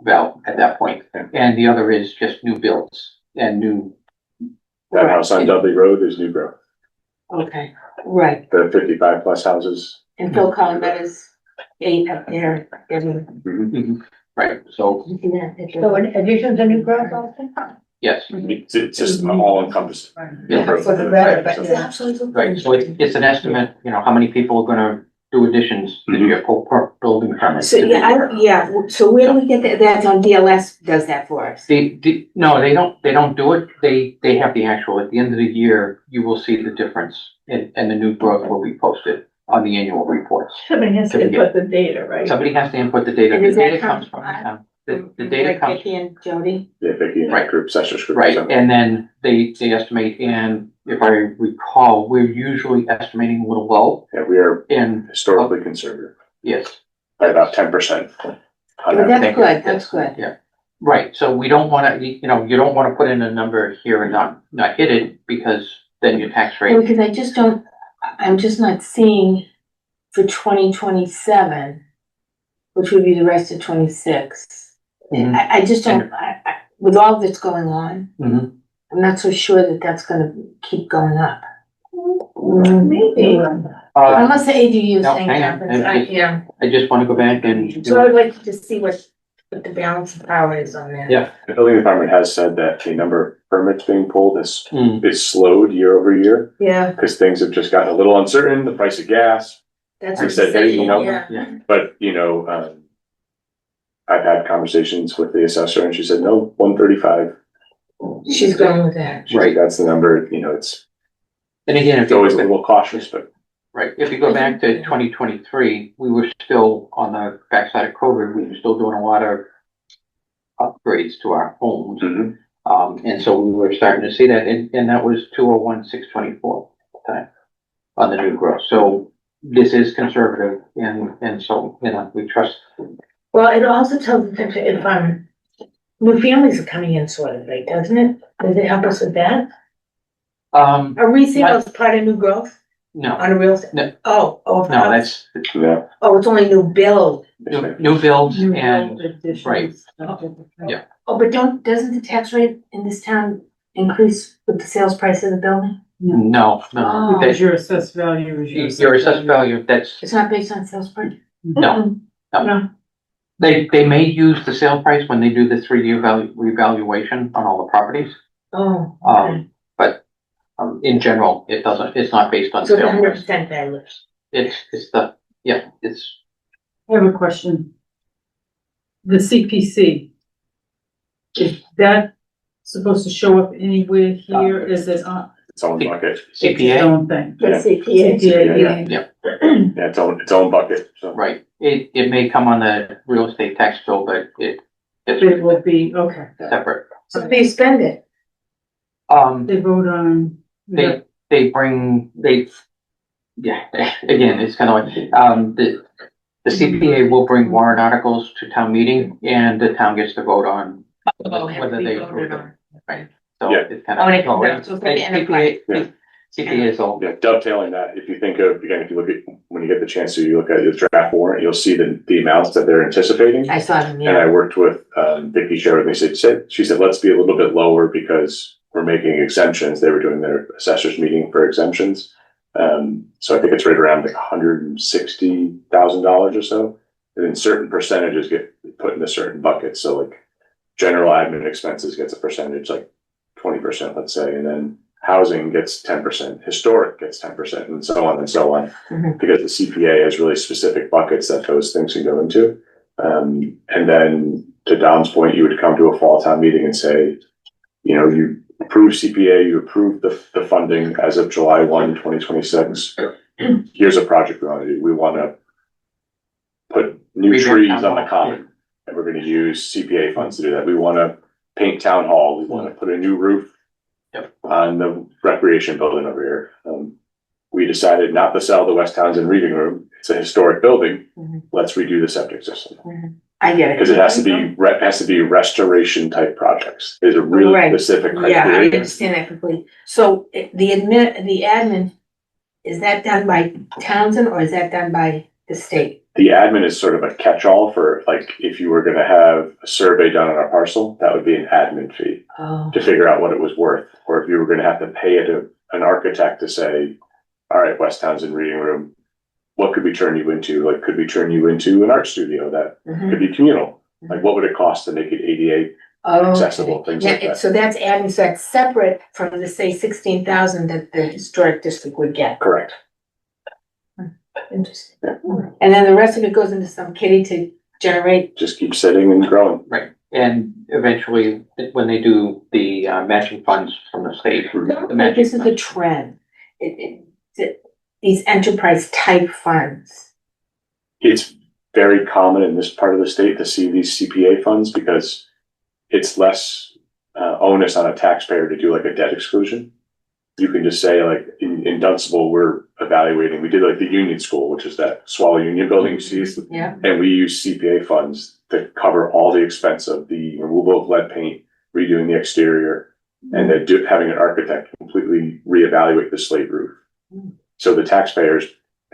at that point. And the other is just new builds and new. That house on Dudley Road is new growth. Okay, right. The 55 plus houses. And Phil Collins, that is 8 up there. Right, so, So in addition to new growth also? yes. It's just all encompassing. Yeah. That's what I'd rather, but it's absolutely. Right, so it's an estimate, how many people are gonna do additions this year, pull building permits. So, so where do we get that? That's on DLS does that for us? No, they don't do it. They have the actual, at the end of the year, you will see the difference and the new growth will be posted on the annual reports. Somebody has to input the data, right? Somebody has to input the data. And The does that data come comes from the town. The data Like comes, Vicky and Jody? Yeah, Vicky and Right. that group, Assessors Group. right, so. and then they estimate, and if I recall, we're usually estimating a little low, Yeah, we are and, historically conservative yes. by about 10%. But that's good, that's good. Yeah, right, so we don't wanna, you know, you don't wanna put in a number here and not hit it, because then your tax rate. Because I just don't, I'm just not seeing for 2027, which would be the rest of 26. Mhm. I just don't, with all that's going on, Mhm. I'm not so sure that that's gonna keep going up. Maybe. Unless the ADU no, thing hang on, happens, yeah. I just wanna go back and. So I'd like to see what the balance of power is on that. Yeah. The building department has said that the number of permits being pulled is Mm, slowed year over year Yeah, because things have just gotten a little uncertain, the price of gas. that's We what said, you hey, you know, yeah. yeah, But, I've had conversations with the assessor and she said, no, 135. She's going with that. She's like, that's the number, it's and again, if always a you, little cautious, but right, if you go back to 2023, we were still on the backside of COVID, we were still doing a lot of upgrades to our homes. mhm. And so we were starting to see that, and that was 201,624 at the time on the new growth. So this is conservative, and so, we trust. Well, it also tells the picture if, new families are coming in sort of, right, doesn't it? Does it help us with that? Um, Are resales part of new growth no, on a real estate? No. Oh, no, that's Yeah. Oh, it's only new build. new builds and, right. Yeah. Oh, but doesn't the tax rate in this town increase with the sales price of the building? no, Oh. Because your assessed value is your assessed value, that's, It's not based on sales price? no. No. They may use the sale price when they do the 3-year revaluation on all the properties. Oh, okay. But, in general, it's not based on So it's sale price. 100% value. It's the, yeah, it's, I have a question. The CPC, is that supposed to show up anywhere here? Is it on Its own bucket. its CPA, own thing? Yeah. CPA. CPA, Yeah, its own bucket, so. right, it may come on the real estate tax bill, but It it's will be, okay. separate. So how do you spend it? They vote on. They bring, yeah, again, it's kind of like, the CPA will bring warrant articles to town meeting, and the town gets to vote on whether they approve them, right? So Yeah. it's kind Oh, of. and it comes out, so it's like the enterprise. CPA is all, Yeah, dovetailing that, if you think of, again, if you look at, when you get the chance to, you look at the draft warrant, you'll see the amounts that they're anticipating. I saw them, And I yeah. worked with, Vicky Sherwood, they she said, let's be a little bit lower because we're making exemptions. They were doing their assessors meeting for exemptions. So I think it's right around like $160,000 or so. And then certain percentages get put into certain buckets. So like general admin expenses gets a percentage, like 20%, let's say, and then housing gets 10%, historic gets 10%, and so on and so on. Mhm. Because the CPA has really specific buckets that those things can go into. And then to Dom's point, you would come to a fall town meeting and say, you approve CPA, you approve the funding as of July 1, 2026. Here's a project we want to do. We want to put new Revamp trees town on the hall, common, and we're going to use CPA funds to do that. We want to paint town hall. We want to put a new roof Yep. on the recreation building over here. We decided not to sell the West Townsend Reading Room. It's a historic building. Mhm. Let's redo the septic system. I get it. Because it has to be restoration type projects. There's a really Right. specific Yeah, I criteria. understand that completely. So the admin, is that done by Townsend or is that done by the state? The admin is sort of a catch-all for, like, if you were gonna have a survey done on a parcel, that would be an admin fee Oh, to figure out what it was worth. Or if you were gonna have to pay it to an architect to say, all right, West Townsend Reading Room, what could we turn you into? Like, could we turn you into an art studio that mhm. could be communal? Like, what would it cost to make it ADA Oh, accessible, okay. things Yeah, like that? so that's admin, so that's separate from the, say, 16,000 that the historic district would get. Correct. Interesting. Yeah. And then the rest of it goes into some kitty to generate. Just keep sitting and growing. right, and eventually, when they do the, matching funds from the state. the matching This is a funds- trend. these enterprise type funds? It's very common in this part of the state to see these CPA funds because it's less onus on a taxpayer to do like a debt exclusion. You can just say like in Dunstable, we're evaluating, we did like the Union School, which is that Swallow Union building you see. Yeah. And we use CPA funds to cover all the expense of the removal of lead paint, redoing the exterior, and then having an architect completely reevaluate the slate roof. So the taxpayers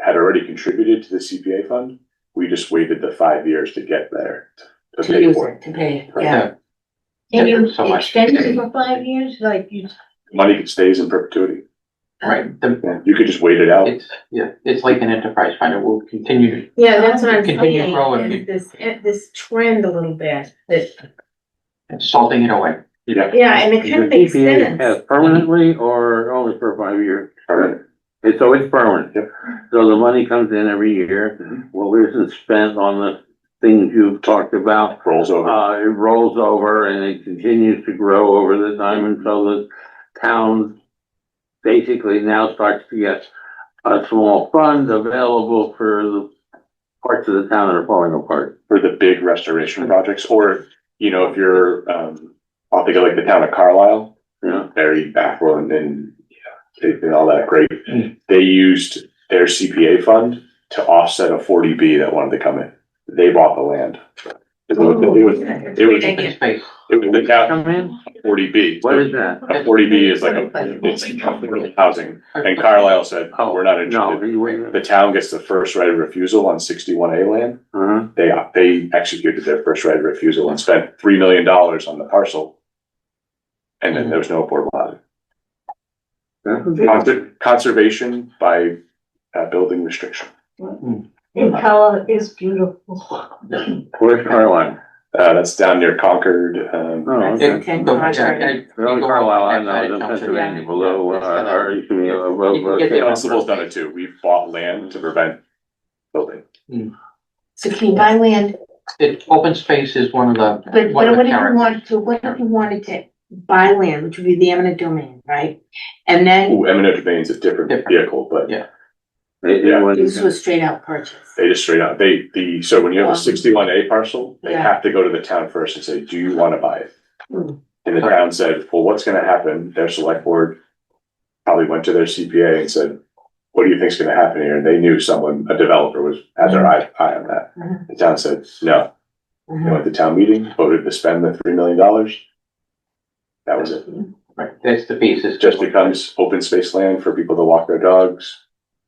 had already contributed to the CPA fund. We just waited the 5 years to get there to To pay use for it, it. to pay, Right. yeah. Can you So much. extend it for 5 years, like you? Money stays in perpetuity. Right, Yeah, you could just wait it out. it's like an enterprise fund, it will continue to, Yeah, that's what I'm Continue saying, growing. is this trend a little bit, that, salting it away. Yeah. yeah, and it kind of makes EPA has sense. permanently or only for 5 years? Permanent. So it's permanent. Yep. So the money comes in every year. Well, isn't spent on the things you've talked about. Rolls over. It rolls over and it continues to grow over the time until the town basically now starts to get a small fund available for the parts of the town that are falling apart. For the big restoration projects, or, you know, if you're, I'll think of like the town of Carlisle, Yeah. very backward and they've been all that great. They used their CPA fund to offset a 40B that wanted to come in. They bought the land. It was Open space. the town Come in? 40B. What is that? A 40B is like it's affordable housing. And Carlisle said, Oh, we're not No, interested. you wait. The town gets the first right of refusal on 61A land. Uh-huh. They executed their first right of refusal and spent $3 million on the parcel. And then there was no affordable housing. Conservation by building restriction. Color is beautiful. Where's Carlisle? That's down near Concord. Oh, Okay. okay. Yeah, Carlisle, I know, it's in Pennsylvania, below, or you can be above. You can get the- Dunstable's done it too. We've bought land to prevent building. So can you buy land, Open space is one of the. but one of what the if you characters. wanted to, what if you wanted to buy land, which would be the eminent domain, right? And then Ooh, eminent domain's a different vehicle, but Yeah. this was straight out purchase. they just straight out, so when you have a 61A parcel, they Yeah. have to go to the town first and say, do you want to buy it? Hmm. And the town said, well, what's gonna happen? Their select board probably went to their CPA and said, what do you think's gonna happen here? And they knew someone, a developer had their eye on that. Mhm. The town said, no. They went to town meeting, voted to spend the $3 million. That was it. Right, that's the piece, It just becomes open space land for people to walk their dogs,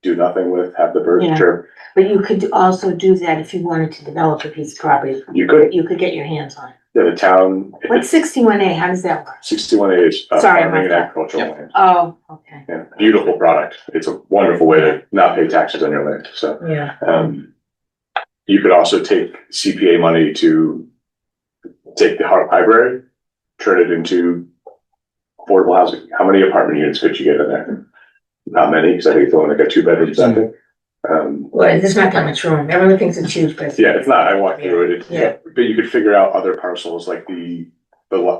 do nothing with, have the birds Yeah. chirp. But you could also do that if you wanted to develop a piece of property, You could, you could get your hands on it. yeah, the town, What's 61A, how does that work? 61A is Sorry, farming and my fault. agricultural land. Oh, okay, Yeah, beautiful product. It's a wonderful way to not pay taxes on your land, so. yeah. You could also take CPA money to take the Hart Library, turn it into affordable housing. How many apartment units could you get in there? Not many, because I think it's only like a 2-bedroom second. Well, there's not that much room, everyone thinks it's huge, but. Yeah, it's not, I walked through it. Yeah. But you could figure out other parcels like the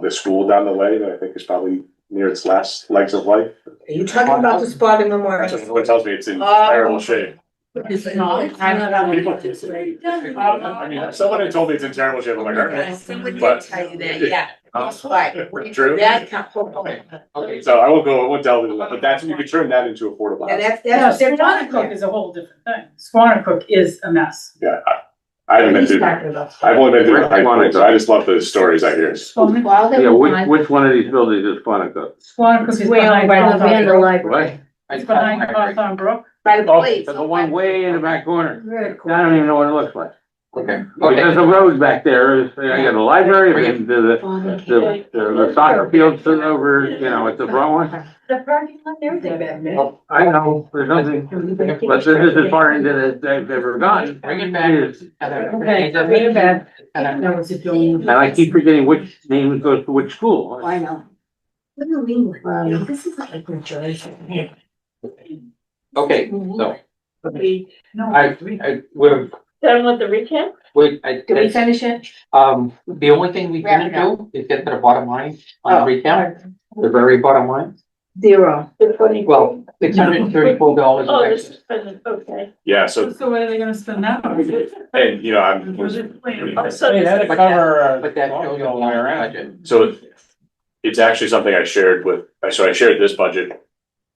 school down the way that I think is probably near its last legs of life. Are you talking about the Spartan Memorial? That's what someone tells me it's in Oh. terrible shape. It's not. I mean, someone had told me it's in terrible shape, I'm like, all right. Someone did But- tell you that, yeah. That's right. True. That can't, hold on. Okay, So I won't delve into that, but you could turn that into affordable Yeah, housing. Yeah, that's what they're talking Squanicook about. is a whole different thing. Squanicook is a mess. Yeah, I haven't been He's through, talking about. I've only been through the high school, so I just love the stories I hear. While they Yeah, were which, on- which one of these buildings is Quantico? Squanicook is Way over behind by the Hawthorne Vandal Brook. Library. It's behind Hawthorne Brook. By the Oh, place. the one way in the back corner. Very cool. I don't even know what it looks like. okay. Because the road back there is, I got a library, and the soccer field sitting over, you know, at the front one. The parking lot, everything back there. I know, there's nothing, but this is as far into that they've ever gotten. Bring it back. Okay, bring it back. That was a building. And I keep forgetting which name goes to which school. I know. What do you mean? This is like New Jersey. Okay, so, No. we're, Done with the recap? Did we finish it? the only thing we Wrap didn't it up. do is get to the bottom line on Oh. the recap, the very bottom line. 0. The 20. Well, $634 Oh, of this excess. is, okay. Yeah, so, So what are they gonna spend that on? and you know, I'm, Was it planned? Oh, so They had to But cover, But that shows a all the way around. budget. so it's actually something I shared with, so I shared this budget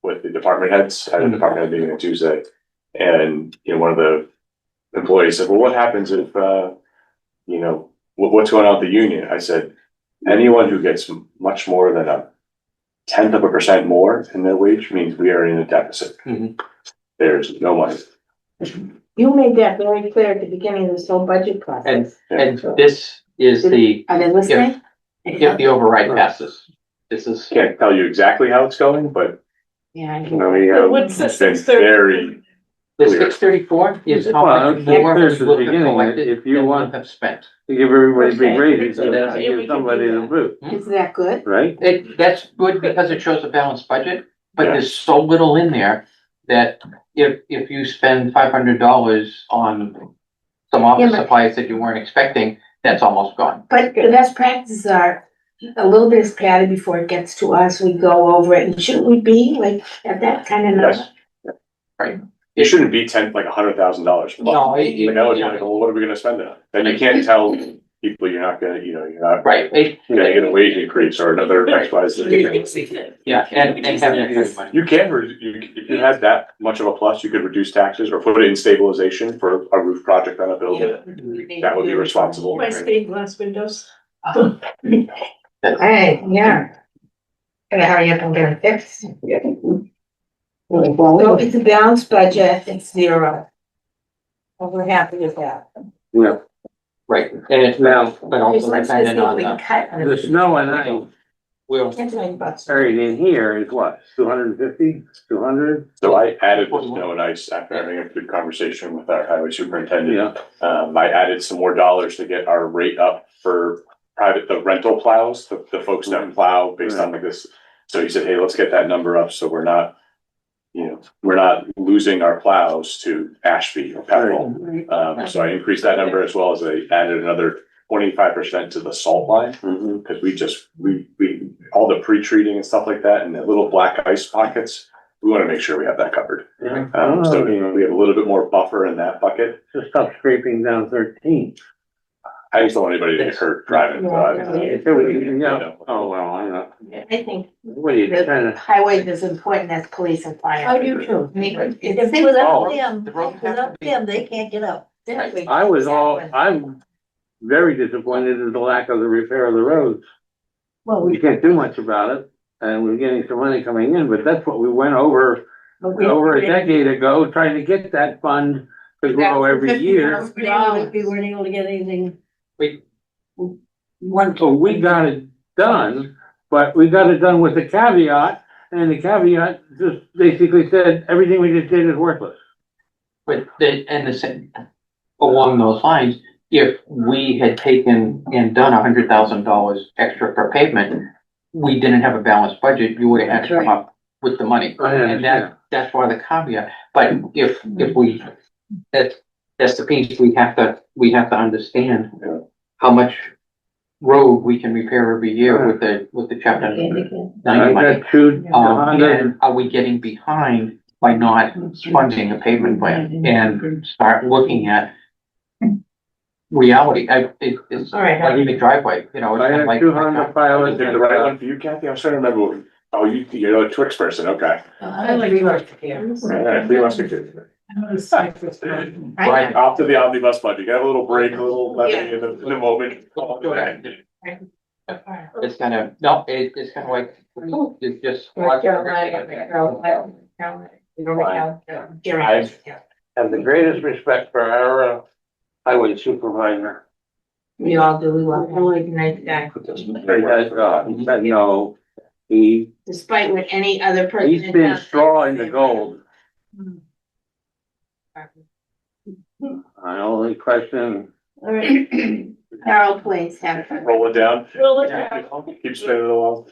with the department heads, had a department head meeting on Tuesday. And, you know, one of the employees said, well, what happens if, you know, what's going on with the union? I said, anyone who gets much more than 0.1% more in their wage means we are in a deficit. Mhm. There's no money. You made that very clear at the beginning of this whole budget process. And this is the, Are they listening? if the override passes, this is, Can't tell you exactly how it's going, but Yeah. I you hear know, you. we So have what's the it's been 630? very, the Clear. 634 is how Well, much that's more clear we to the will have beginning, collected if you than we'll want- have spent. to give everybody big Okay. raises, So you that's- have to yeah, we give can somebody do the that. boot, Isn't that good? right? That's good because it shows a balanced budget, but Yeah. there's so little in there that if you spend $500 on some Yeah, office but- supplies that you weren't expecting, that's almost gone. But the best practices are, a little bit is padded before it gets to us, we go over it, and shouldn't we be like at that kind of number? yes. It shouldn't be like $100,000. No, Like, that would be like, well, what are we gonna spend it on? Then you can't tell people you're not gonna, you know, you're not Right, gonna get a wage increase or another X, Y, Z. yeah, and having extra money. You can, if you had that much of a plus, you could reduce taxes or put it in stabilization for a roof project on a building. That would be responsible. My stained glass windows. Hey, yeah. Gotta hurry up and get it fixed. So it's a balanced budget, it's zero. And we're happy with that. Yeah, Right, and it's Now, but also Let's just see dependent if on we can the, cut on the it. snow and ice will, $10 buried in here is what, 250, 200? So I added the snow and ice after having a good conversation with our highway superintendent. Yeah, I added some more dollars to get our rate up for the rental plows, the folks that plow based on like this. So he said, hey, let's get that number up so we're not, you know, we're not losing our plows to Ashby or petrol. So I increased that number as well as I added another 25% to the salt line. mhm. Cause we all the pre-treating and stuff like that and the little black ice pockets, we wanna make sure we have that covered. So we have a little bit more buffer in that bucket. Just stop scraping down 13. I just don't want anybody to get hurt driving. Yeah, oh, well, I know. I think What are you trying the to? highway is important as police and fire. I do too. I mean, If it's without Oh. them, The road has to without be- them, they can't get up. Exactly. I'm very disappointed in the lack of the repair of the roads. Well, We can't do much about it, and we're getting some money coming in, but that's what we went over a decade ago, trying to get that fund to grow every year. We weren't able to get anything. We- One. So we got it done, but we got it done with a caveat, and the caveat just basically said, everything we just did is worthless. but the same, along those lines, if we had taken and done $100,000 extra for pavement, we didn't have a balanced budget, you would have had to come up with the money. I And understand. that's why the caveat, but if we, that's the piece we have to understand. Yeah. How much road we can repair every year with the chapter I 90 money. got two, And are we getting behind by not funding a pavement plan and start looking at reality? It's All right. like even driveway, you know, it's I kind of had like. 200 pilots. Is it the right one for you, Kathy? I'm trying to remember. Oh, you're a Twix person, okay. I like musketeers. Alright, we must be good. Right. Off to the omnibus budget, get a little break, a little levity in the moment. It's kind of, no, it's kind of like, it's just. I have the greatest respect for our highway supervisor. We all do, we love him, he's a nice guy, He said no, he, despite what any other person. he's in been town straw thinks. in the gold. I only question, All right. Harold, please, have it. Roll it down, Well, let's keep spinning it along.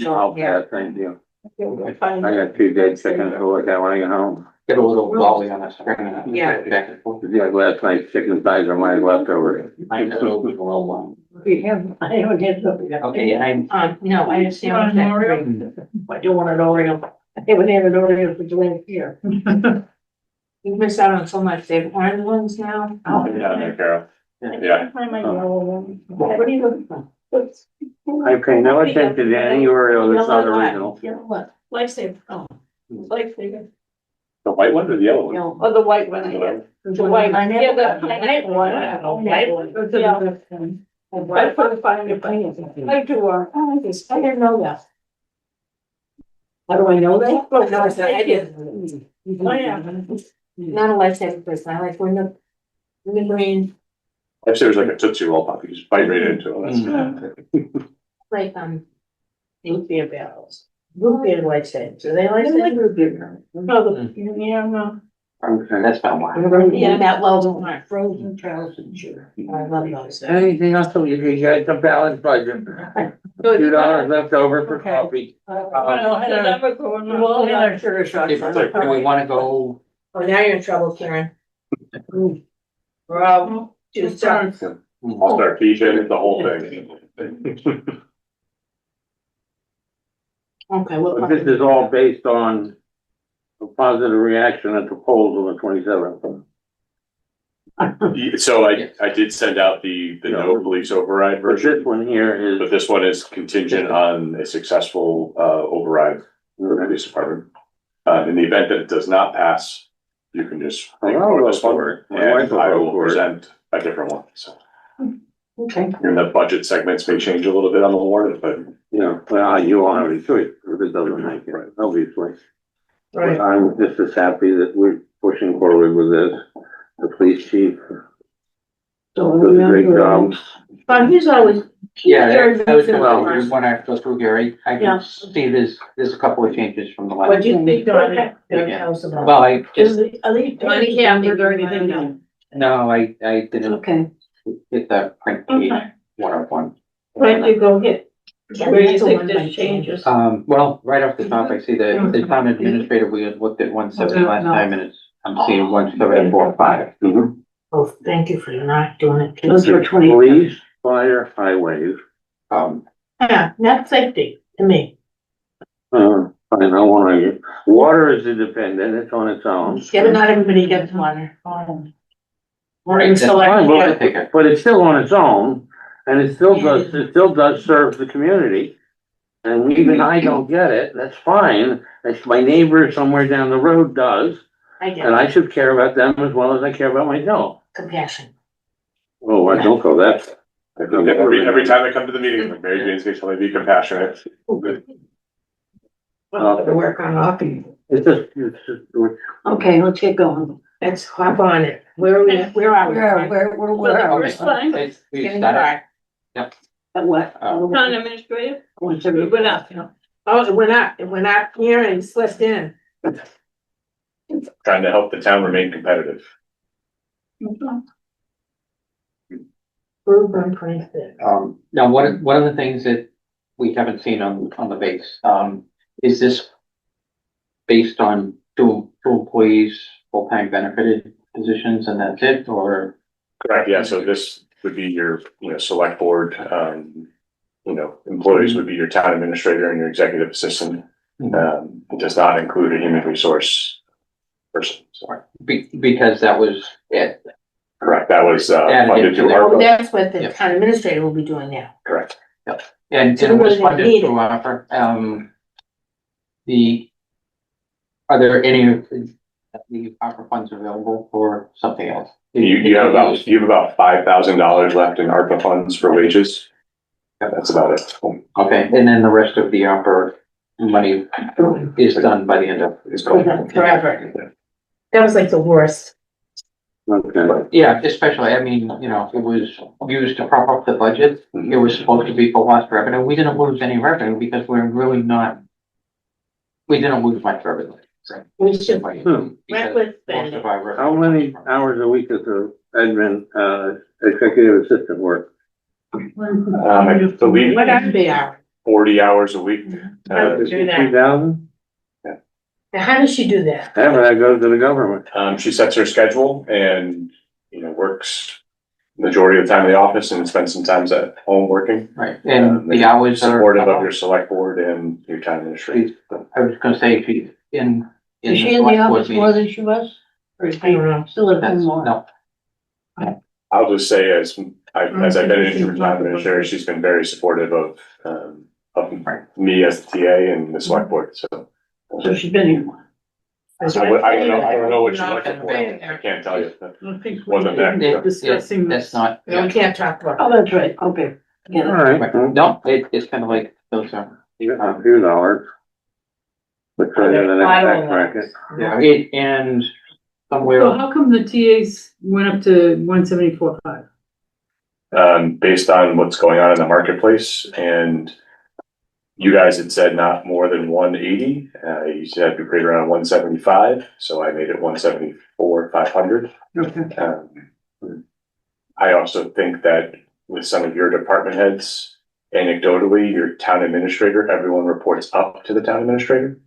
I'll pass, thank you. I got 2 dead chickens to look at when I get home. Get a little volley on a string and Yeah. back and forth. Yeah, last night's chicken thighs are my leftover. I know. We have, I haven't had something. Okay, I'm. No, I understand. what that- I do want an Oreo. They would have it over for July here. You missed out on so much. They have orange ones now. Oh, Yeah, there, Carol. I Yeah. can't find my yellow one. What are you looking for? I pay no attention to any Oreo that's not original. Yellow what? Lifesaver, oh, Lifesaver, The white one or the yellow one? No. oh, the white one, yeah. The white, I never yeah, the got white one. White one. Yeah. I couldn't find it. I do, I didn't know that. How do I know that? Oh, no, I didn't. Oh, yeah. Not a lifesaver person. I like when the green, If there was like a Tootsie Roll pop, you just bite right into it. like, Root beer barrels. Root beer lifesavers. Do they like that? Root beer. Oh, the, yeah, no. Okay. That's been a while. yeah, that low one. Frozen Charleston sugar. I love those. Anything else, you got the balanced budget, $2 left over for coffee. I had a number going We all on. had our sugar shots. If, do we wanna go, Oh, now you're in trouble, Karen. We're all Two stars. I'll start teaching the whole thing. Okay, well. But this is all based on a positive reaction at the polls on the 27th. So I did send out the no police override But this version, one here but is, this one is contingent on a successful override from the police department. In the event that it does not pass, you can just I'll ignore vote this for one, it. My wife and will I vote will for it. present a different one, so. Okay. And the budget segments may change a little bit on the warrant, but you know, well, you won't have any choice if it doesn't make it, obviously. But I'm just as happy that we're pushing forward with this. The police chief does a great job. But he's always. yeah, Very that was, good. well, we wanna go through Gary, I Yeah. can see there's a couple of changes from the last. What'd you think, Donnie? Yeah. Tell us about. Well, I just, Are they? Donnie can't think or anything, no. no, I didn't Okay. hit that print page Okay. 101. Where'd you go hit? Yeah, Where do you that's a think one this by changes? Well, right off the top, I see the town administrator, we had looked at 170 last time, and I'm seeing 174.5. Oh, thank you for not doing it. Those were 20. Police, fire, highways, Yeah, that's safety to me. I don't wanna, water is independent, it's on its own. Yeah, but not everybody gets water. Right, that's fine, well, I take it. But it's still on its own, and it still does serve the community. And even I don't get it, that's fine, if my neighbor somewhere down the road does, I get and it. I should care about them as well as I care about myself. Compassion. Oh, I don't go that far. every time I come to the meeting, like Mary Jane's gonna tell me to be compassionate. Well, to work on hockey. It's just, Okay, let's get going. Let's hop on it. Where are we? Where are we? Where are we? First time, It's- we Getting started- hard. At what? town administrator, One we went up, you know. Oh, it went up here and slipped in. Trying to help the town remain competitive. Group on 26. Now, one of the things that we haven't seen on the base, is this based on two employees, full-time benefited positions, and that's it, or? Correct, yeah, so this would be your, select board, employees would be your town administrator and your executive assistant. It does not include a human resource person, sorry. Because that was it. Correct, that was, Added funded into through there. Oh, ARPA, that's what the Yep. town administrator will be doing now. correct. And So it was we funded need through ARPA. Are there any of the ARPA funds available for something else? You have about $5,000 left in ARPA funds for wages. Yeah, that's about it. Okay, and then the rest of the ARPA money is done by the end of. It's going. Forever. That was like the worst. okay. Yeah, especially, I mean, it was used to prop up the budget. It was supposed to be for lost revenue. We didn't lose any revenue because we're really not. We didn't lose much revenue. So, We should because reckless most spending. of our How revenue many comes from- hours a week does the admin, executive assistant work? I believe What are they are? 40 hours a week. Do that. 2,000? Now, how does she do that? That goes to the government. She sets her schedule and, works majority of the time in the office and spend some times at home working. Right, and the hours are. Supportive of your select board and your town administrator. I was gonna say, she's in. Is she in the select board office more meetings. than she was? Or is I don't know. she still at That's, home more? no, I'll just say as I've been an interim town administrator, she's been very supportive of me as the TA and the select board, so. So she's been here more. I don't know what she's looking for. I can't tell you. I think Wasn't we there, were so. discussing that's this. not, No, we can't talk about Oh, that's right, okay. Get All it. right, right. No, it's kind of like those are. you got a few dollars. Let's try to the next tax bracket. Yeah, it, and somewhere. So how come the TAs went up to 174.5? Based on what's going on in the marketplace and you guys had said not more than 180. You said it'd be right around 175, so I made it 174,500. Okay. I also think that with some of your department heads, anecdotally, your town administrator, everyone reports up to the town administrator.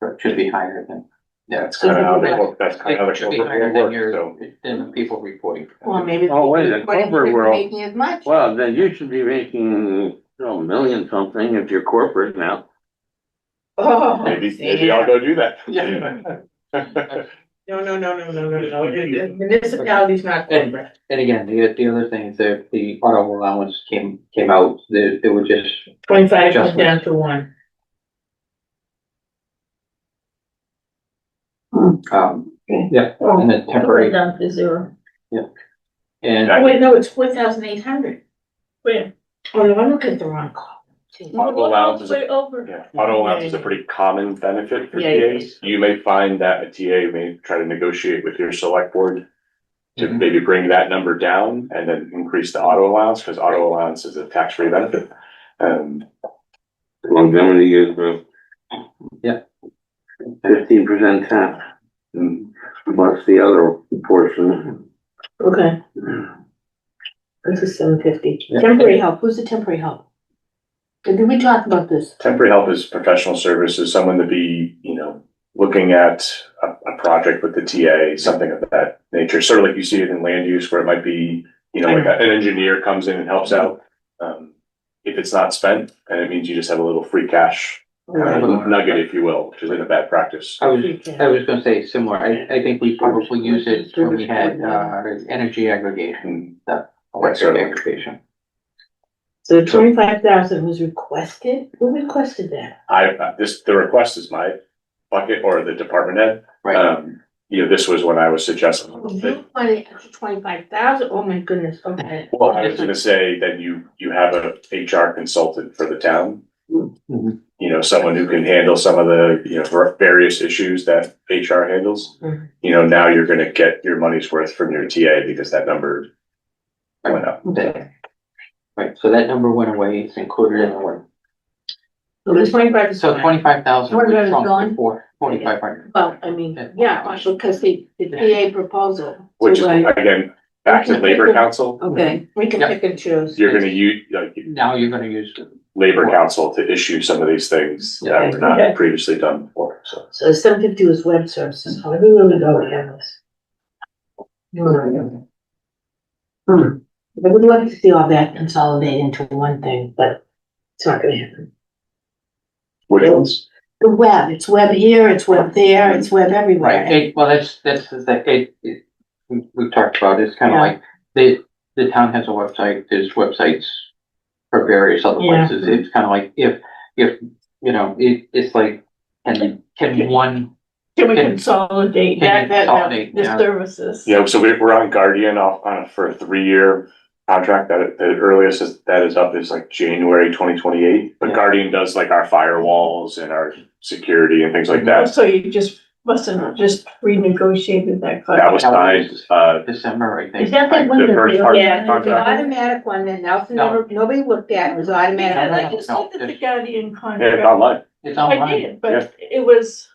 It should be higher than. That's kind of how that's kind of how It the should be corporate higher world than works, so. than the people reporting. Well, maybe. Oh, wait, in What if corporate you're world- Making as much. Well, then you should be making, a million something if you're corporate now. Oh, Maybe I'll go do that. Yeah. No. Municipality's not corporate. And again, the other thing is that the auto allowance came out, there were just, 25 comes down to 1. yeah, and then temporary, Down to zero. and. Oh, wait, no, it's 4,800. Where? Oh, no, I'm looking at the wrong column. Auto allowance is a Way over. Yeah, auto allowance is a pretty common benefit for Yeah, TAs. You may find that a TA may try to negotiate with your select board to Mhm. maybe bring that number down and then increase the auto allowance, because auto allowance is a tax-free benefit. Longevity is, Yeah. 15% tax, plus the other portion. Okay. This is 750. Yeah. Temporary help, who's the temporary help? Did we talk about this? Temporary help is professional services, someone to be, looking at a project with the TA, something of that nature, sort of like you see it in land use where it might be, like an engineer comes in and helps out. If it's not spent, and it means you just have a little free cash nugget, if you will, which isn't a bad practice. I was gonna say similar, I think we probably use it when we had, energy aggregation, electric aggregation. So 25,000 was requested? Who requested that? The request is my bucket or the department head. Right, This was when I was suggesting. You wanted 25,000? Oh my goodness, okay. Well, I was gonna say that you have a HR consultant for the town. Mhm. Someone who can handle some of the, various issues that HR handles. Mhm. Now you're gonna get your money's worth from your TA because that number went up. right, so that number went away, it's included in the one. So the 25 is So fine. 25,000 What was about it shrunk gone? to 4,500. Well, I mean, yeah, because the TA proposal. Which is, Right. again, back to Labor Council, Okay, We can Yep. pick and choose. you're gonna use, Now you're gonna use, Labor Council to issue some of these things that were Okay. not previously done before, so. So 750 was web services. How do we really go with this? I would love to see all that consolidate into one thing, but it's not gonna happen. Which ones? The web, it's web here, it's web there, it's web everywhere. right, well, that's the, we talked about, it's kind of Yeah. like, the town has a website, there's websites for various other Yeah. places, it's kind of like, if, it's like, can one, Can we Can- consolidate can that, consolidate, the yeah. services? Yeah, so we're on Guardian for a 3-year contract that the earliest that is up is like January 2028. But Yeah. Guardian does like our firewalls and our security and things like that. So you just mustn't just renegotiated that That was contract. signed, December, I think. is that the one the that first they? part- Yeah, it was an Contract. automatic one that Nelson No. never, nobody looked at, it was automatic. No, no, I no. just looked at the Guardian yeah, it's contract. online. It's I online. did, but it was,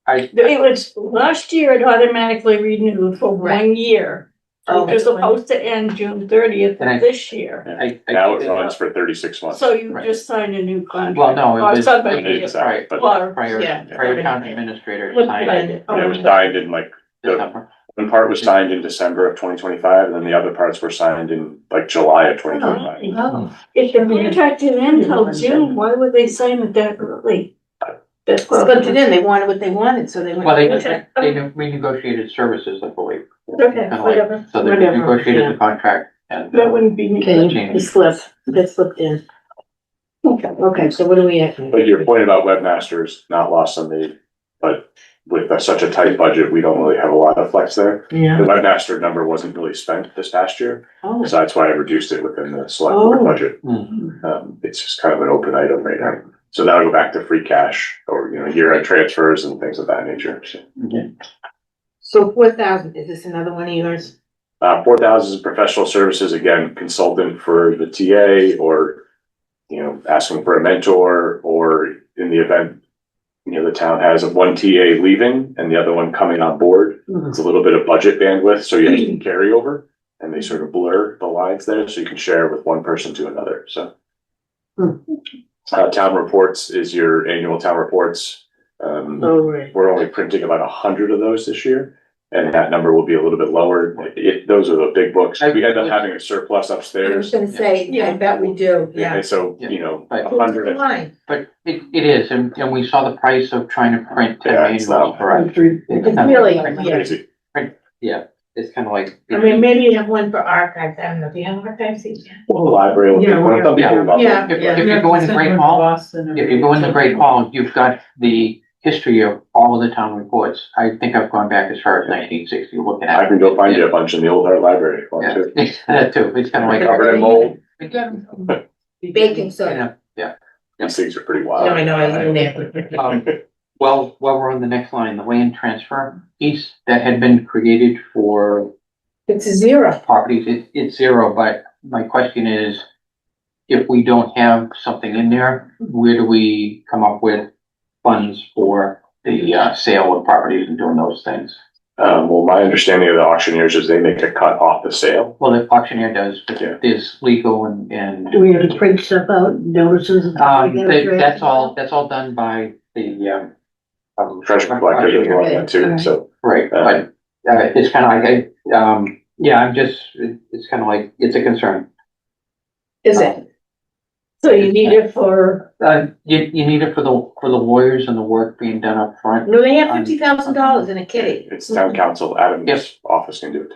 it was, last year it automatically renewed for Right. 1 year. Oh, It was supposed to end June 30th And I- of this year. Now it think- runs for 36 months. So you Right. just signed a new contract. Well, no, Or it was, somebody it was just- prior, but- Or- prior, Yeah. prior town administrator Looked signed like it it. And it was signed in like December. One part was signed in December of 2025, and then the other parts were signed in like July of 2025. Oh, If the contract didn't end till June, why would they sign it that early? That's what. But then they wanted what they wanted, so they went. Well, they Okay. renegotiated services, I believe. Okay, Kinda like- whatever. So they Whatever, negotiated yeah. the contract and. That wouldn't be me. Okay, it slipped, that slipped in. Okay, so what are we at? But your point about webmasters, not lost on me, but with such a tight budget, we don't really have a lot of flex there. The Yeah. webmaster number wasn't really spent this past year, Oh, so that's why I reduced it within the select board Oh. budget. Hmm. It's just kind of an open item right now. So that'll go back to free cash or, year-end transfers and things of that nature. So, So 4,000, is this another one of yours? 4,000 is professional services, again, consultant for the TA or, asking for a mentor, or in the event, the town has one TA leaving and the other one coming on board. It's a little bit of budget bandwidth, so you have some carryover and they sort of blur the lines there, so you can share with one person to another, so. Town reports is your annual town reports. oh, right. We're only printing about 100 of those this year, and that number will be a little bit lower. Those are the big books. We end up having a surplus I was upstairs, gonna say, I bet we do, yeah. and so, But 100. Fine. but it is, and we saw the price of trying to print 10 Yeah, it's manuals not- for us. It's really, yeah. Crazy. Yeah, it's kind of like. I mean, maybe you have one for archives, I don't know, do you have archives? Well, the library will be Yeah, one of them. yeah. Yeah. If you go in the Great Hall, if you go in the Great Hall, you've got the history of all of the town reports. I think I've gone back as far as 1960, looking at. I can go find you a bunch in the old art library. if you want Yeah, to. that too, it's kind of like. Covered in mold. Baking soda. Yeah. These things are pretty No, wild. I know, I was in there. Well, while we're on the next line, the land transfer piece that had been created for It's a zero. properties, it's zero, but my question is, if we don't have something in there, where do we come up with funds for the sale of properties and doing those things? Well, my understanding of the auctioneers is they make a cut off the sale. Well, the auctioneer does, but Yeah. there's legal and, Do we have to print stuff out, notices and stuff like that? that's all done by the, Treasure collector is auctioneer. one of them too, so. Right, but, it's kind of like, yeah, it's kind of like, it's a concern. Is it? So you need it for, You need it for the lawyers and the work being done up front. No, they have $50,000 in a kitty. It's town council, Adam's Yes. office can do it.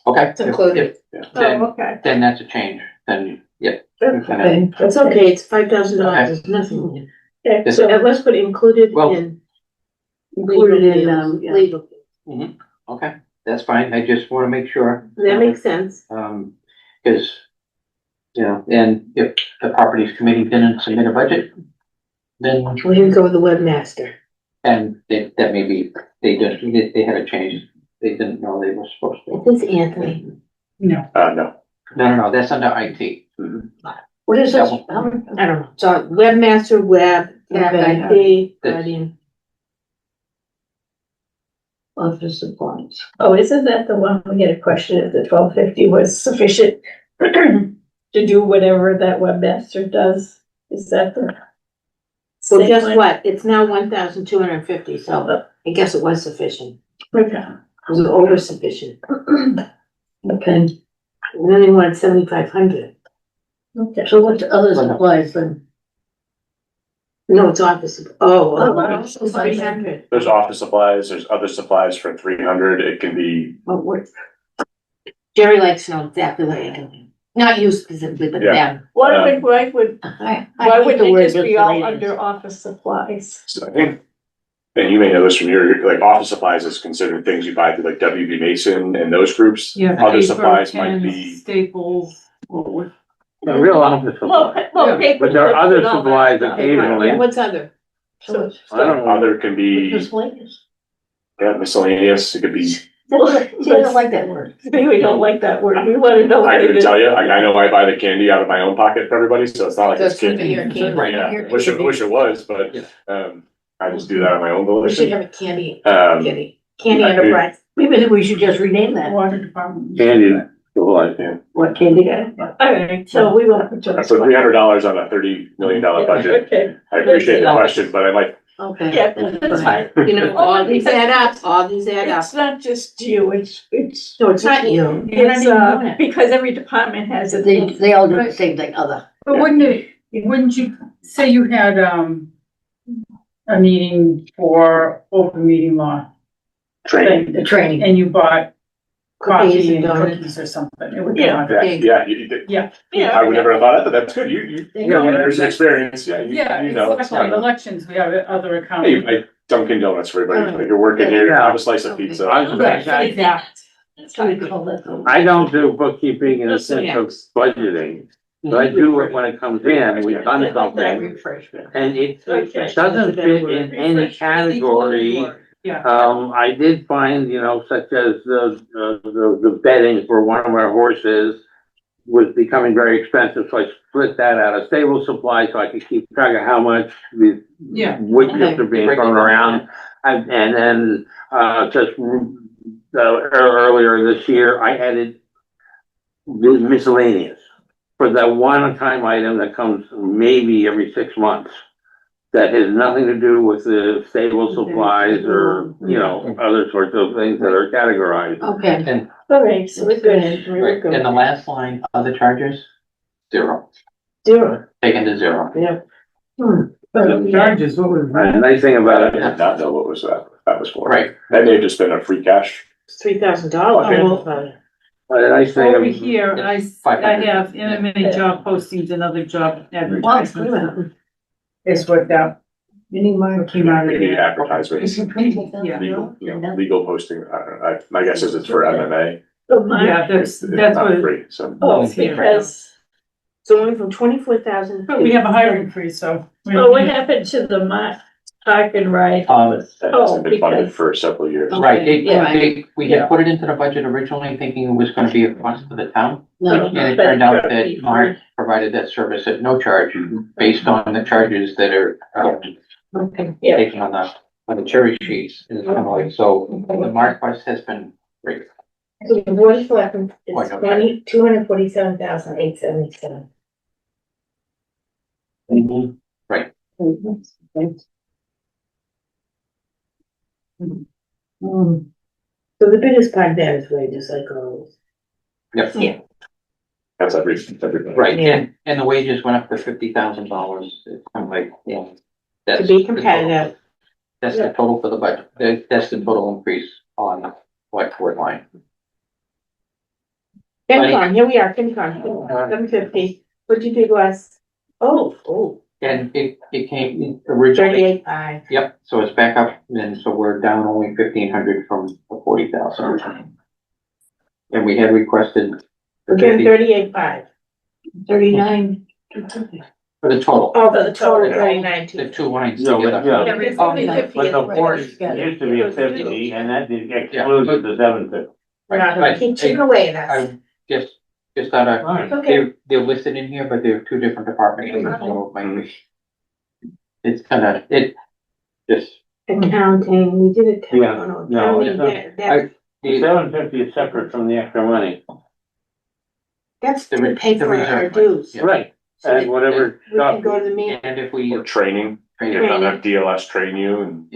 Okay. It's included. Then, oh, okay. then that's a change, then, yeah. Okay. That's okay, it's $5,000, there's nothing. Okay, So so, let's put included Well- in. included in, yeah. Legal. Okay, that's fine, I just wanna make sure. That makes sense. Cause, and if the properties committee didn't submit a budget, then, We can go with the webmaster. and that may be, they they had a change, they didn't know they were supposed to. Is this Anthony? No. No. No, that's under IT. What is this? I don't know. So webmaster, web, tab IT, guardian. Office supplies. Oh, isn't that the one we had a question if the 1250 was sufficient to do whatever that webmaster does? Is that the? So same guess one? what? It's now 1,250, so I guess it was sufficient. Okay. It was over sufficient. Okay. And then they wanted 7,500. Okay. So what's other supplies then? No, it's office. Oh, It's 300. There's office supplies, there's other supplies for 300, it can be, What? Jerry likes to know exactly what you're doing. Not you specifically, but Yeah. them. why would I why hate would the it word just be all miscellaneous. under office supplies? so I think, and you may know this from your, like, office supplies is considered things you buy through like WB Mason and those groups. Yeah. Other paper, supplies might pens, be, Staples. What? The real office supplies. But there are other supplies occasionally. What's other? So, I don't know. other can be, Miscellaneous. yeah, miscellaneous, it could be, She doesn't like that word. we don't like that word, we wanna know I what it can is. tell you, I know I buy the candy out of my own pocket for everybody, so it's not like it's Just keep it candy. your candy. Yeah, Your wish it was, but, Yeah. I just do that on my own We should volition. have a candy, Um, candy I do. enterprise. Maybe think we should just rename that. Water department. Candy, well, yeah. What candy guy? Alright, so we won't. So $300 on a $30 million budget. Okay. I appreciate the question, but I might, Okay. Yeah, that's fine. You know, all these add up, all these add up. It's not just you, it's. No, it's not you. You're not It's, even doing it. because every department has it. They all do the same thing, other. But wouldn't you say you had, a meeting for open meeting law? Training. thing, The training. And you bought Cookies coffee and and donuts. cookies or something, it would go Yeah. on. Yeah, you did. Yeah. I would never have thought of that. That's good. You, Yeah. there's experience. Yeah, Yeah, you know. it's exactly, fine. elections, we have other accounts. Hey, you buy Dunkin' Donuts for everybody. If you're working here, Yeah. have a slice of pizza. I don't do bookkeeping in the sense of budgeting, but I do it when it comes in, we've done something, and it doesn't fit in any category. Yeah, I did find, you know, such as the bedding for one of our horses was becoming very expensive, so I split that out of stable supply so I could keep track of how much the Yeah. wood chips are being thrown around. And then, just earlier this year, I added the miscellaneous for that one-time item that comes maybe every 6 months. That has nothing to do with the stable supplies or, you know, other sorts of things that are categorized. Okay. And, All right, so we're good. right, and the last line of the charges, zero, Zero. taken to zero. the charges, what was The that? nice thing about I it, did not know what was that was for. Right. That may have just been a free cash. $3,000. the nice thing. Over here, I 500. have MMA job postings and other job Well, advertisements. Is what that came out of Maybe it. advertisements, Yeah. legal posting. I don't know. My guess is it's for MMA. So mine, Yeah, It's that's not what, free, so. oh, it's here. because, So only from 24,000. but we have a hiring freeze, so. we oh, don't what need- happened to the park and ride? Um, That Oh, hasn't been funded because, for several years. Right, Yeah. we Yeah. had put it into the budget originally thinking it was gonna be a cost to the town. No, And it turned out that Mark provided that service at no charge based on the charges that are, okay. yeah, taken on the cherry sheets. And it's kind of like, so the Mark price has been great. So the board of selectmen Why is not? 247,877. Right. So the biggest part of that is wages, like always. Yep. That's everything. Right, Yeah. and the wages went up to $50,000. It's kind of like, yeah. that's To be the total. competitive. That's the total for the budget. That's the total increase on the select board line. FinCon, here we are, FinCon, 750. What'd you do last? Oh, And it came originally, 38.5. yep, so it's back up, and so we're down only 1,500 from the 40,000. And we had requested We're getting 38.5. 39. for the total, Oh, for the total Yeah. 39. the two lines No, but, together. yeah. yeah, it's only Oh, 50. But the is force what used to be a 50 and that excludes the 750. We're not gonna Right, keep right. chipping away at us. I just thought Right. they're listed in here, but they're two different departments. So it's kind of, it just, Accounting, we did it. Yeah, no, Accounting, The 750 is separate from the extra money. that's the to re- pay the for our reserve fund, dues. yeah. Right, So and whatever we stuff. can go to the meeting. and if we Or training, train you it, know, have DLS train you and.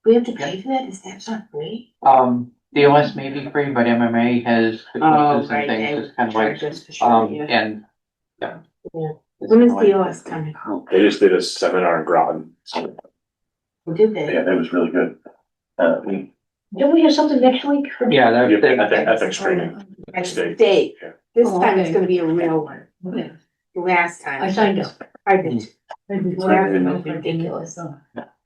We have to pay for that? Is that not free? DLS may be free, but MMA has the courses and things, it's kind of like, charge us for sure, yeah. and, yeah. Yeah. It's When is kinda like- DLS coming? They just did a seminar in Groton. So, Did they? yeah, that was really good. Don't we have something next week? Yeah, that, Yeah, that- ethics training. Next State. state. Yeah. This Oh, time it's okay. gonna be a real one. Okay. Last time. I signed up. I did. I did Last time too. was ridiculous.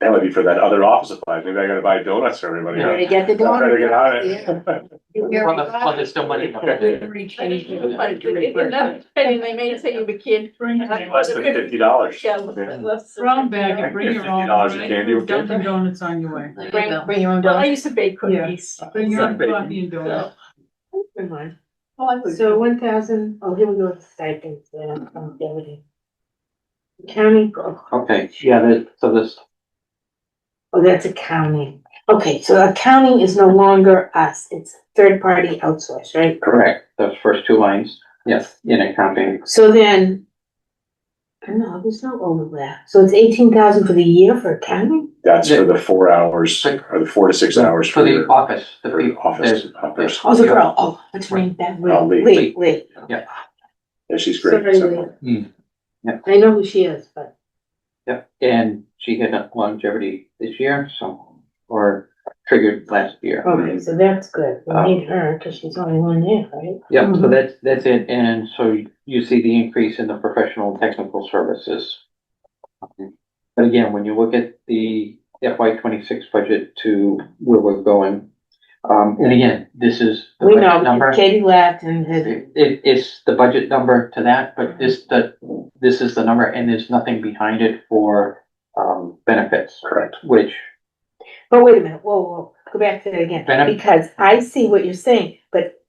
That would be for that other office supplies. Maybe I gotta buy donuts for everybody. Better get the I'll try to get out of donuts. it. well, there's still money. Already changed it. And they may say you a kid. Less than $50. Yeah, less than- Brown bag and bring your own. $50 of candy, okay? Dunkin' Donuts on your way. There you Bring, go. bring your own donuts. I used to bake Yeah. cookies. Bring your own coffee and donuts. Good one. Oh, I would. So 1,000, oh, here we go with stipends, everything. County, Okay, yeah, so this, oh, that's accounting. Okay, so accounting is no longer us, it's third party outsource, right? correct, those first two lines, yes, in accounting, So then, No, there's no overlap. So it's 18,000 for the year for accounting? That's for the 4 hours, or the 4 to 6 hours For the your- office, the for people, office, there's, office. Oh, the girl, oh, what's her name, Beth? Lee. Lee. Yeah, she's great. Sorry, so. Lee. Yeah. I know who she is, but. yeah, and she had longevity this year, so, or triggered last year. Okay, so that's good. We need her, cause she's the only one there, right? Yeah, so that's it, and so you see the increase in the professional and technical services. But again, when you look at the FY 26 budget to where we're going, and again, this is the We budget know, number. Katie laughed and had, It's the budget number to that, but this is the number, and there's nothing behind it for, benefits, Correct. which, but wait a minute, whoa, go back to that again. Benef- Because I see what you're saying, but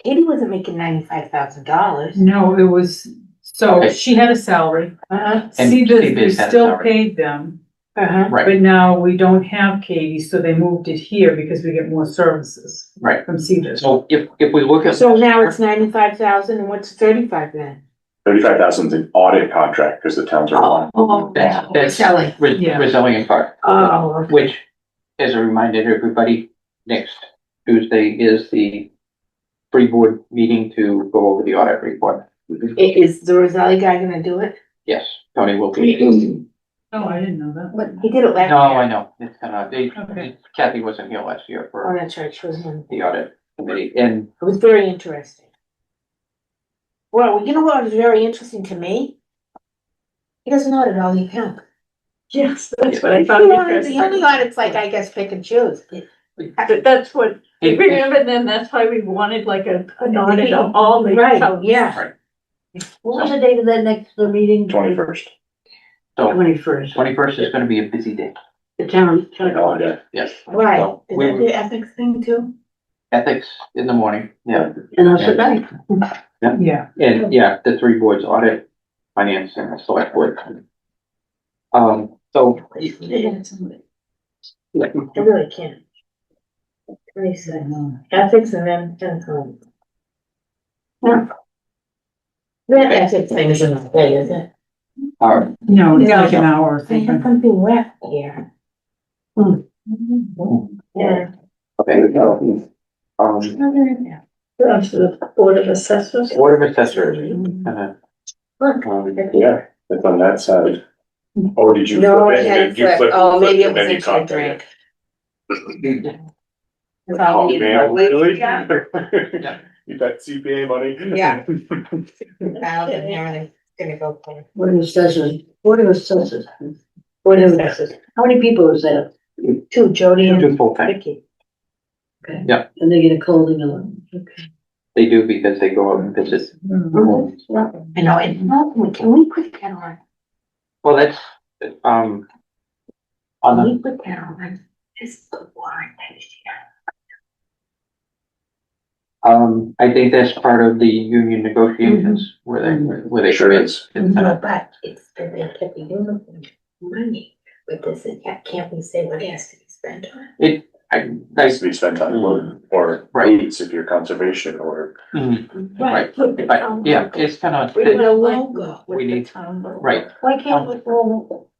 Katie wasn't making $95,000. No, it was, so Okay. she had a salary. Uh-huh, And See, we CBIZ had a still salary. paid them, uh-huh. right, but now we don't have Katie, so they moved it here because we get more services right. from CBIZ. So if we look at. So now it's 95,000 and what's 35 then? 35,000 is an audit contract because the towns are. That's Shelley. Yeah. resilient part. Oh, okay. Which, as a reminder to everybody, next Tuesday is the pre-board meeting to go over the audit report. Is the Roselli guy gonna do it? Yes, Tony will be. Oh, I didn't know that. He did it last No, year. I know, it's gonna, Okay. Kathy wasn't here last year Oh, for that's right, she was in. the audit committee, and It was very interesting. Well, you know what was very interesting to me? He doesn't audit all the accounts. Yes, that's what I The found only interesting. audit's like, I guess, pick and choose. But that's what, remember then, that's why we wanted like an audit of all the Right, accounts. yeah. What was the date of that next, the meeting? 21st. so 21st, 21st is gonna be a busy day, the town. Oh, yeah. yes. Right, So is we that were- the ethics thing too? Ethics in the morning, yeah, And us at night. Yeah, and yeah, the three boards, audit, finance, and the select board. So. I really can't. 26, ethics and then, yeah. That ethics thing isn't a day, is it? no, it's like an hour or They have something. something wet here. Yeah. Okay. That's the Board of Assessors. Board of Assessors. Yeah, it's on that side. Or did you No, flip I it? hadn't Did you flipped. flip- Oh, maybe flip it was and then you into a caught drink. That's Oh, all we need. man, really? Yeah. You got CPA money? Yeah. 2,000 here, and it's gonna go for. What are the assessors? What are the assessors? Board of Assessors. How many people is that? Two, Jody and Do full time, Vicky. And they get a clothing allowance. Okay. they do because they go out and visit. I know, and can we put that on? Well, that's, on Can the, we put that on? Just the warrant next year. I think that's part of the union negotiations where they. Sure is. No, but it's, they kept the uniform money, but this is, can't we say what has to be spent on? It, Nice to be spent on wood or Right. boots if you're conservation or. right, but yeah, it's kind of. With the logo. We need, right, Why can't we, well,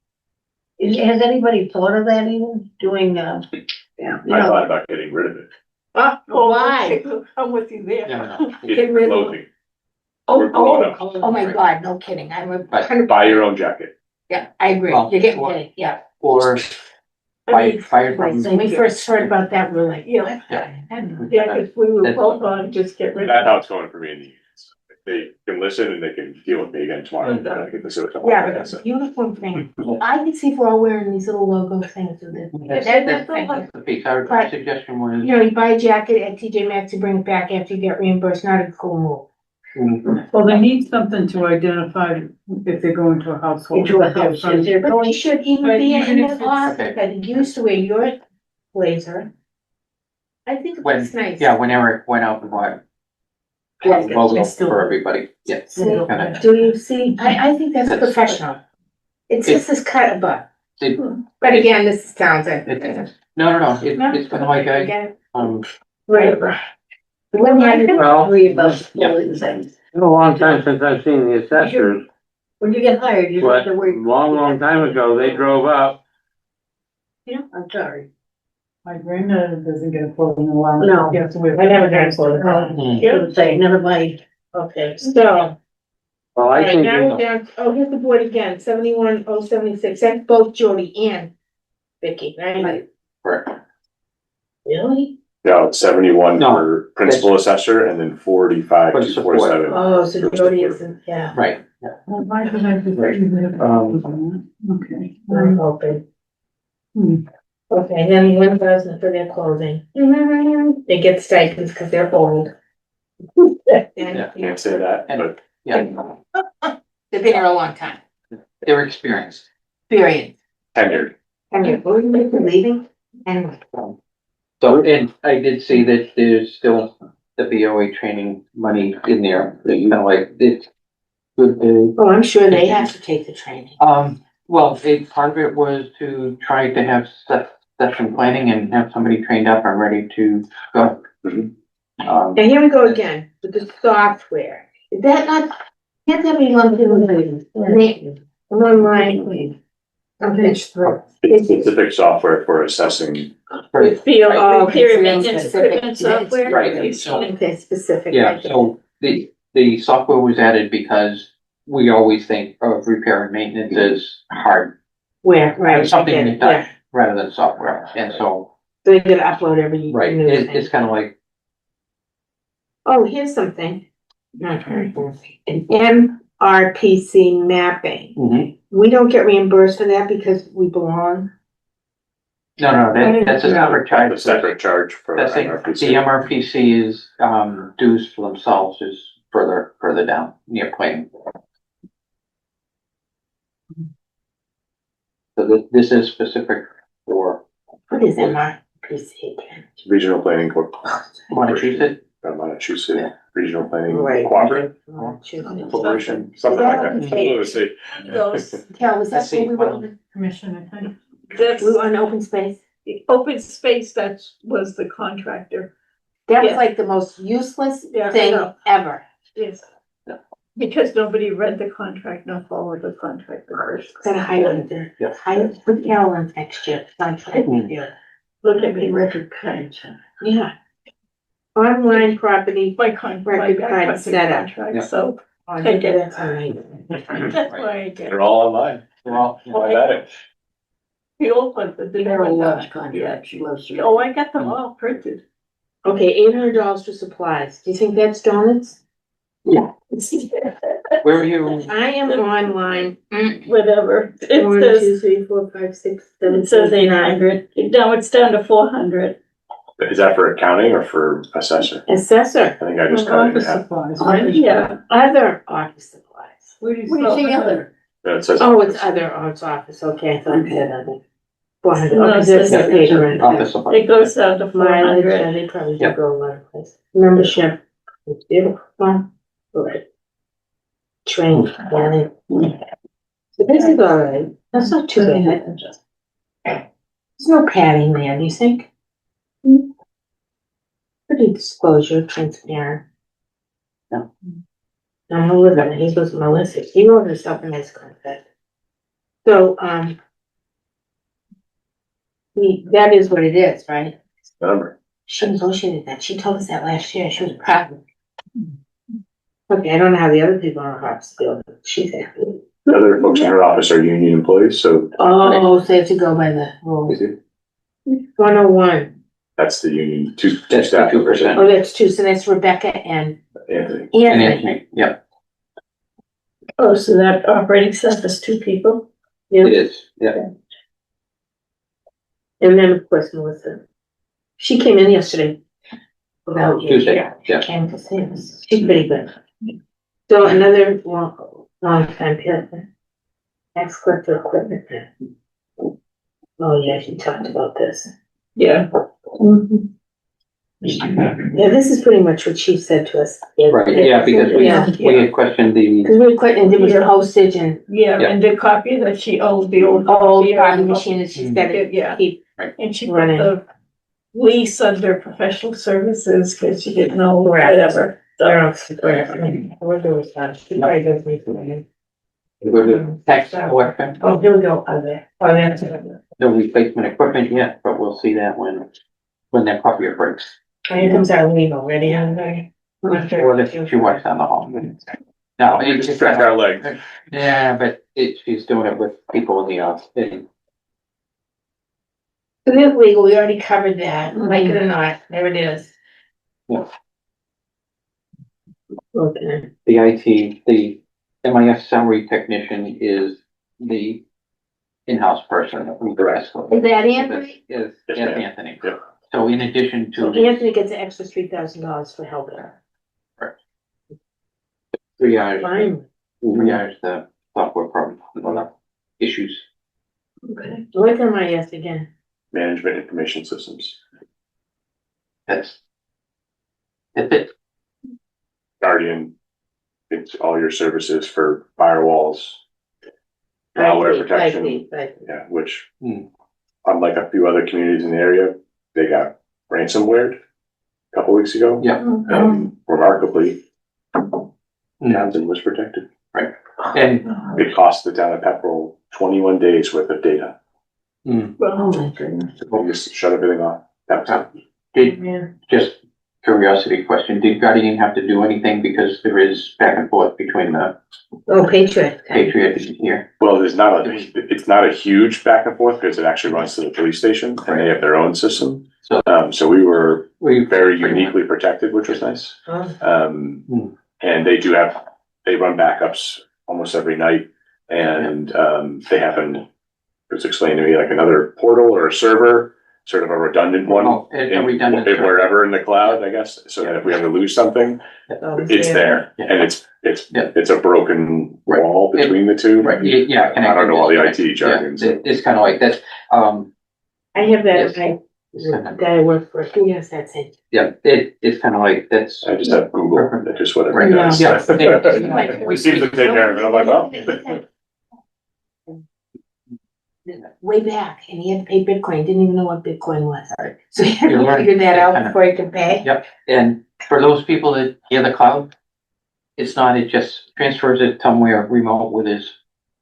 has anybody thought of that even, doing, I you know, thought about getting rid of it. Why? I'm with you there. no. Get rid of Clothing. Oh, We're growing up. oh my God, no kidding, I'm a Right. 100%. Buy your own jacket. Yeah, I agree, Well, you're getting well- paid, yeah. Or fire When from, we first heard about that, we were like, Yeah. Yeah. Yeah, cause we were That's- both on, just get rid That's of how it's going for me in the unions. If they can listen and they can deal with me again tomorrow, then I can listen to Yeah, them. but the uniform thing, I can see if we're all wearing these little logo things with it. that's the piece, our Right. suggestion was. You know, you buy a jacket at TJ Maxx, you bring it back after you get reimbursed, not a cool move. Well, they need something to identify if they go into a household. into a house, if they're But going, they should even But be in even if the it's- office, Okay. that you used to wear your blazer. I think When, it's nice. yeah, when Eric went out and bought. Yeah, Logo it's still- for everybody, yes. See, kinda. do you see, I think that's That's- professional. It's just this cut above, It- but again, this is Townsend. No, it's kind of like I a, get it. Right. When I did- Well, agree about Yeah. all these things. it's been a long time since I've seen the assessors. When you get hired, you don't have But to wait. long time ago, they drove up. I'm sorry. My granddaughter doesn't get a clothing allowance. No. She has to wait. I never got a quote. I would say, never mind. Okay, so, Well, I alright, think, now we're down, here's the board again, 71,076. That's both Jody and Vicky, right? Correct. Really? Yeah, it's 71 No, for principal assessor and then 45 For to support. 47. Oh, so Jody isn't, yeah. Right, yeah. Well, why did I do that? Okay. I'm hoping. Hmm. Okay, then 1,000 for their clothing. They get stipends because they're old. Yeah. Can't say that, but Yeah, They've been here a long time, they're experienced. period. tenured. And you're leaving? Anyway. So, and I did see that there's still the BOA training money in there, that you know, like, it's good to. Oh, I'm sure they have to take the training. Well, part of it was to try to have session planning and have somebody trained up and ready to go. Mhm. Now, here we go again, with the software. Is that not, can't that be lumped in with the, I'm online. On page 3. It's specific software for assessing. With field, Oh, with peer okay, so maintenance that's specific. equipment software. Right, so- Okay, specific. Yeah, so the software was added because we always think of repair and maintenance as hard, Where, right. something I get to it, touch yeah. rather than software, and so, So you gotta upload every. right, new it's thing. kind of like, Oh, here's something. Not very fancy. An MRPC mapping. mhm. We don't get reimbursed for that because we belong. No, that's a separate A charge. separate charge for That's it, the MRPC. MRPC is, dues for themselves is further down near planning. So this is specific for What is MRPC again? Regional Planning Montechusett. Montechusett Regional Planning Right. Cooperative Massachusetts. Corporation, something like that. Okay. Let's see. Those, Carol, was that Let's see, what we were, hold on. Commission, I think. that's, we were on open space? the open space, that was the contractor, That was Yeah. like the most useless Yeah, I thing know. ever. yes. Because nobody read the contract, nor followed the contract first. Gotta highlight there. Yeah. Highlight, put Carol on next year. Contract review. Look at me, Record cards. Yeah. Online property. my contract, my Record back card was a setup. Yeah. contract, so Oh, I get it. that's all right. that's why I get it. They're all online. Well, The old one, but the new Carol one, loves contracts, she loves. to- oh, I got them all printed. Okay, $800 for supplies. Do you think that's donuts? where are you? I am online. Whatever, One, it two, says, three, 4, 5, 6, 7. it says 800, now it's down to 400. Is that for accounting or for assessor? Assessor. I think I just cut it in Office half. supplies. Yeah, Other office supplies. Where do you What do you see other? Yeah, it says. Oh, it's other, oh, it's office, okay, I thought it said other. 400, No, okay, it there's says the paper in Office it. supply. it goes down to Mileage, 400. yeah, they probably do Yeah. go a lot of places. Membership. It's beautiful, fun. Right. Training, yeah. So this is all right, that's not too bad. There's no padding there, do you think? Pretty disclosure, transparent. No. I'm Melissa, he goes Melissa, he wrote herself a nice contract. So, that is what it is, right? Number. She negotiated that, she told us that last year, she was proud. Okay, I don't know how the other people in her office feel, but she's happy. The other folks in her office are union employees, so Oh, so they have to go by the rules. 101. that's the union, two That's the staff 2%. Oh, that's two, so that's Rebecca and Anthony. And Anthony. Anthony, yeah, Oh, so that operating staff is 2 people? it is, yeah. And then, of course, Melissa. She came in yesterday. Without you. Tuesday, yeah. Came to see us. She's pretty good. So another long time person. Tax collector equipment. Oh, yeah, she talked about this. Yeah. Yeah, this is pretty much what she said to us. Right, yeah, because Yeah. we had questioned the, Because we were quite, and there was postage and Yeah, Yeah. and the copy that she owed, the old. old copy, copy machine that she's got to Yeah, keep. and she put Running. the lease under professional services, cause she didn't know Correct. whatever. I So, don't know, I wonder what's that. She probably does me for me. Go to tax collector, Oh, here we go, there. Oh, that's. no replacement equipment yet, but we'll see that when that copier breaks. Here comes our legal, ready, Andre? Or if she works down the hall. No, We just stretch our legs. Yeah, but she's doing it with people in the office. So this legal, we already covered that, like it or not, there it is. Okay. The IT, the MIS salary technician is the in-house person. Correct. Is that Anthony? Is Yes, ma'am. Anthony. Yeah. So in addition So to Anthony gets an extra $3,000 for helping. triage, Fine. triage the software problem, issues. Okay. What am I asked again? Management information systems, That's it. Guardian, it's all your services for firewalls, malware protection. Yeah, which, Hmm. unlike a few other communities in the area, they got ransomware a couple weeks ago. Yeah. Remarkably, Hmm. Townsend was protected. And It cost the town of Pepperell 21 days worth of data. Oh, my goodness. We just shut everything off. That was it. did, Yeah. just curiosity question, did Guardian have to do anything because there is back and forth between the Oh, Patriot. Patriot and here? Well, it's not a huge back and forth because it actually runs to the police station and they have their own system. So- So we were We very uniquely protected, which was nice. Oh, And they run backups almost every night and, they happen, it was explained to me like another portal or a server, sort of a redundant one. Oh, a redundant server. Wherever in the cloud, I guess, so that if we ever lose something, it's there, Yeah. and Yeah. it's a broken Right. wall between the two. Right, yeah. I don't know all the IT Yeah, jargon, so. It's kind of like that, I have Yes. that, that I work for, yes, that's it. yeah, it's kind of like, that's. I just have Google, that's just what it Right. does. Yeah. It seems to take care of it, I'm like, well. Way back, and he had to pay Bitcoin, didn't even know what Bitcoin was. Right. So he had You to learn. figure that Yeah, out kinda. before he could pay. Yep, and for those people that hear the cloud, it's not, it just transfers it somewhere remote with his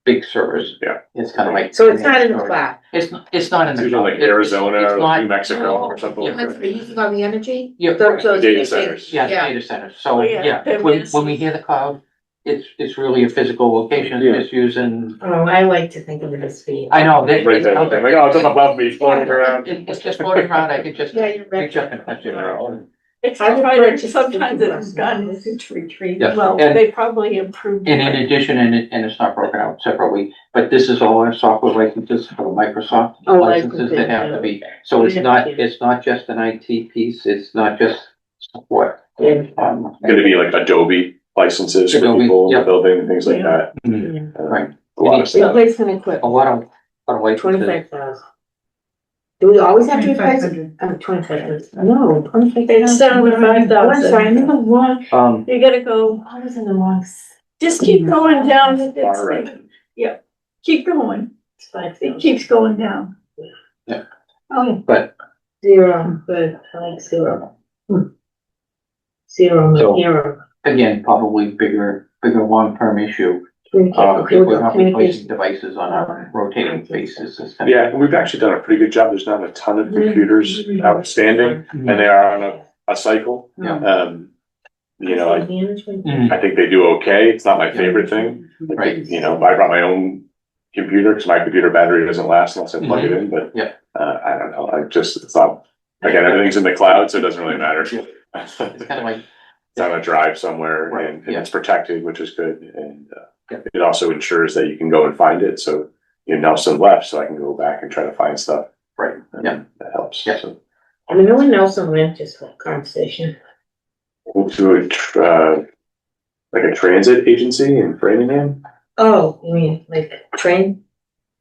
big servers. Yeah. It's kind of like. So it's not in the cloud. It's not in It's the usually cloud. like It's Arizona or not- New Mexico or something. Yeah. They're using all the energy? Yeah, So Data centers. yeah, Yeah. data centers, so, Oh, yeah, yeah, they're when massive. we hear the cloud, it's really a physical location, Yeah. it's using, Oh, I like to think of it as being. I know, that. Right there, I'm like, oh, it's up above me, floating around. It's just floating around, I could just Yeah, you're right. reach up and touch it. It's I would harder, purchase sometimes the it's gone into retreat, Yeah, well, and- they probably improved. And in addition, and it's not broken out separately, but this is all our software licenses for Microsoft Oh, licenses that have to be, so it's not just an IT piece, it's not just support. Yeah. Gonna be like Adobe licenses for Adobe, people in the yeah. building and things like that. Mm, Right. A lot of stuff. Replacement A equipment, lot of licenses, 25,000. do we always have to replace it? 2,500. 25,000. No, 25,000. It's down to 5,000. Oh, I'm sorry, I'm in the wrong. You gotta go, I was in the wrong. just keep going down, Far right. keep going, It's 5,000. it keeps going down. Yeah. Oh, but, Zero, good, I like zero. Zero, So- zero. again, probably bigger long-term issue, Here if we we're go, not communication. replacing devices on a rotating basis, it's kind of. Yeah, and we've actually done a pretty good job, there's not a ton of computers outstanding, and they are on a cycle. Yeah. You know, Management. Mm, I think they do okay, it's not my favorite thing. Right. You know, I brought my own computer, because my computer battery doesn't last unless I plug it in, but. Yeah. I don't know, it's not, again, everything's in the cloud, so it doesn't really matter. It's kind of like, It's on a drive somewhere Right, and yeah. it's protected, which is good, and Yeah. it also ensures that you can go and find it, so. You know, Nelson left, so I can go back and try to find stuff. right, and yeah. That helps. Yeah. So, I mean, no one knows some went just for conversation. went to like a transit agency in Framingham, Oh, you mean like train?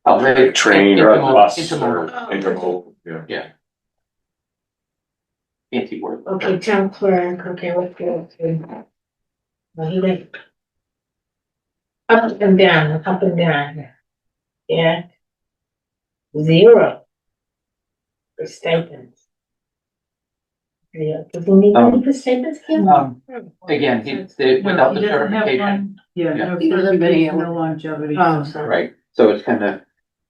Oh, they- like train or a intermodal- bus intermodal. or intermodal, yeah. Fancy word. Okay, town clerk, okay, what's the? Well, he went. Up and down, up and down. Yeah. Zero. For stipends. Yeah, do we need any for statements again? Again, No, without he the doesn't have certification, one. Yeah, no He doesn't have any- certification, no longevity. Oh, sorry. right, so it's kinda,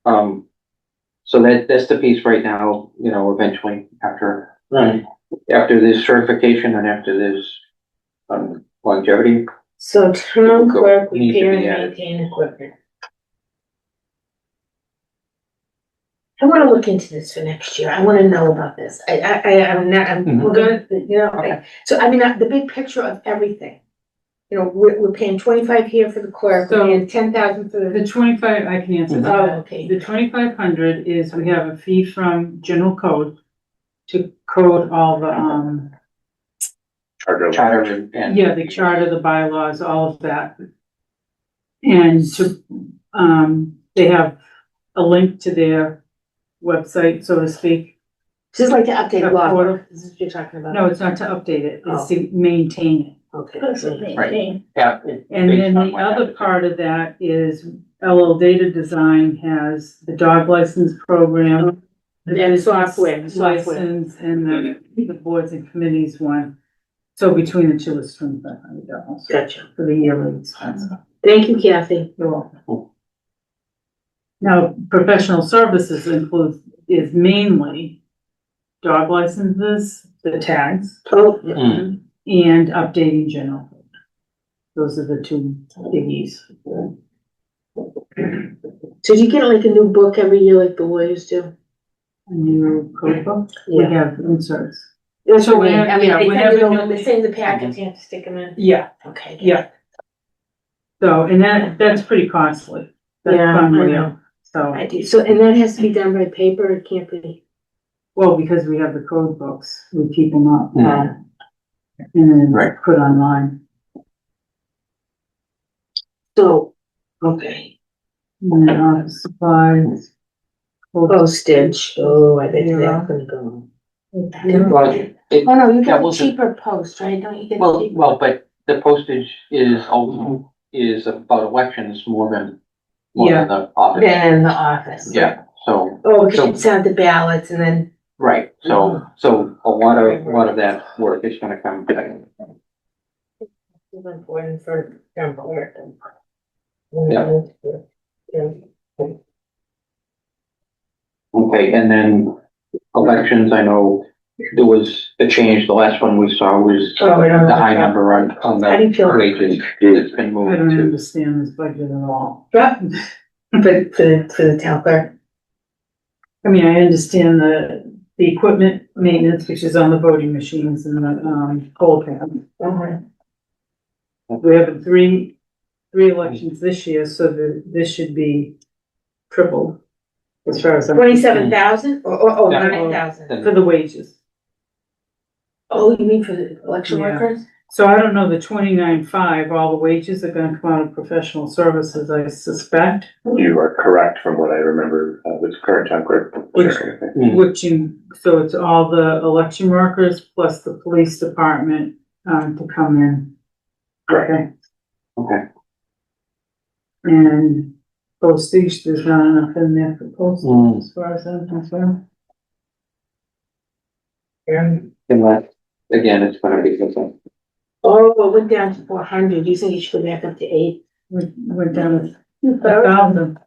so that's the piece right now, you know, eventually after. Right. After this certification and after this, longevity, So town Go- clerk, needs to repair be and added. maintain equipment. I wanna look into this for next year, I wanna know about this, I'm not, we're gonna, you know, Okay. so I mean, the big picture of everything. You know, we're paying 25 here for the clerk, we're So- paying 10,000 for the, The 25, I can answer oh, that. okay. The 2,500 is we have a fee from general code to code all the, charter and. yeah, the charter, the bylaws, all of that. And to, they have a link to their website, so to speak. Just like to update A law, portal. this is what you're talking about? No, it's not to update it, it's to maintain Okay. Right. Yeah. it. And then the other part of that is LL Data Design has the dog license program. The And business software. License and the boards and committees one. So between the two is $2,500 Gotcha. for the yearly expense. Thank you, Kathy. You're welcome. Now, professional services is mainly dog licenses, the tags, Oh, Mm. and updating general. Those are the two biggies. so do you get like a new book every year like the lawyers do? A new code book, we have inserts. That's So what I mean, whenever- I mean, yeah, they send whenever it over, you- they send the packets, you have to stick them in. Yeah, Okay. yeah. So, and that's pretty costly. That's Yeah, I unreal. know. So, I do, so, and that has to be done by paper, it can't be, well, because we have the code books, we keep them up. Mm. And then Right. put online. so, okay. And then office supplies. Postage, oh, I bet you Yeah. that's gonna go. Well, it, Oh, no, you That get a wasn't- cheaper post, right, don't you get a well, cheaper? but the postage is about elections more than the office. Than in the office. Yeah, so, Oh, because So- you send the ballots and then, right, so a lot of that work is gonna come back. it's important for town clerk. Yeah. Yeah. Okay, and then elections, I know there was a change, the last one we saw was Oh, I don't know. the high number on How do you feel? the wages, it's been I moved don't to. understand this budget at all. Yeah. For the town clerk. I mean, I understand the equipment maintenance, which is on the voting machines and the, poll pad. We have three elections this year, so this should be tripled as far as I'm. 27,000 or Yeah. 9,000? For the wages. Oh, you mean for the election Yeah. workers? So I don't know, the 29.5, all the wages are gonna come out of professional services, I suspect, You are correct from what I remember, the current town clerk. Mm. so it's all the election workers plus the police department, to come in. Correct. Okay. Okay, And postage, there's not enough in there for postage, Mm. as far as I'm concerned. and that, again, it's gonna be something. Oh, it went down to 400, you think it should go back up to 8? Went down to 1,000.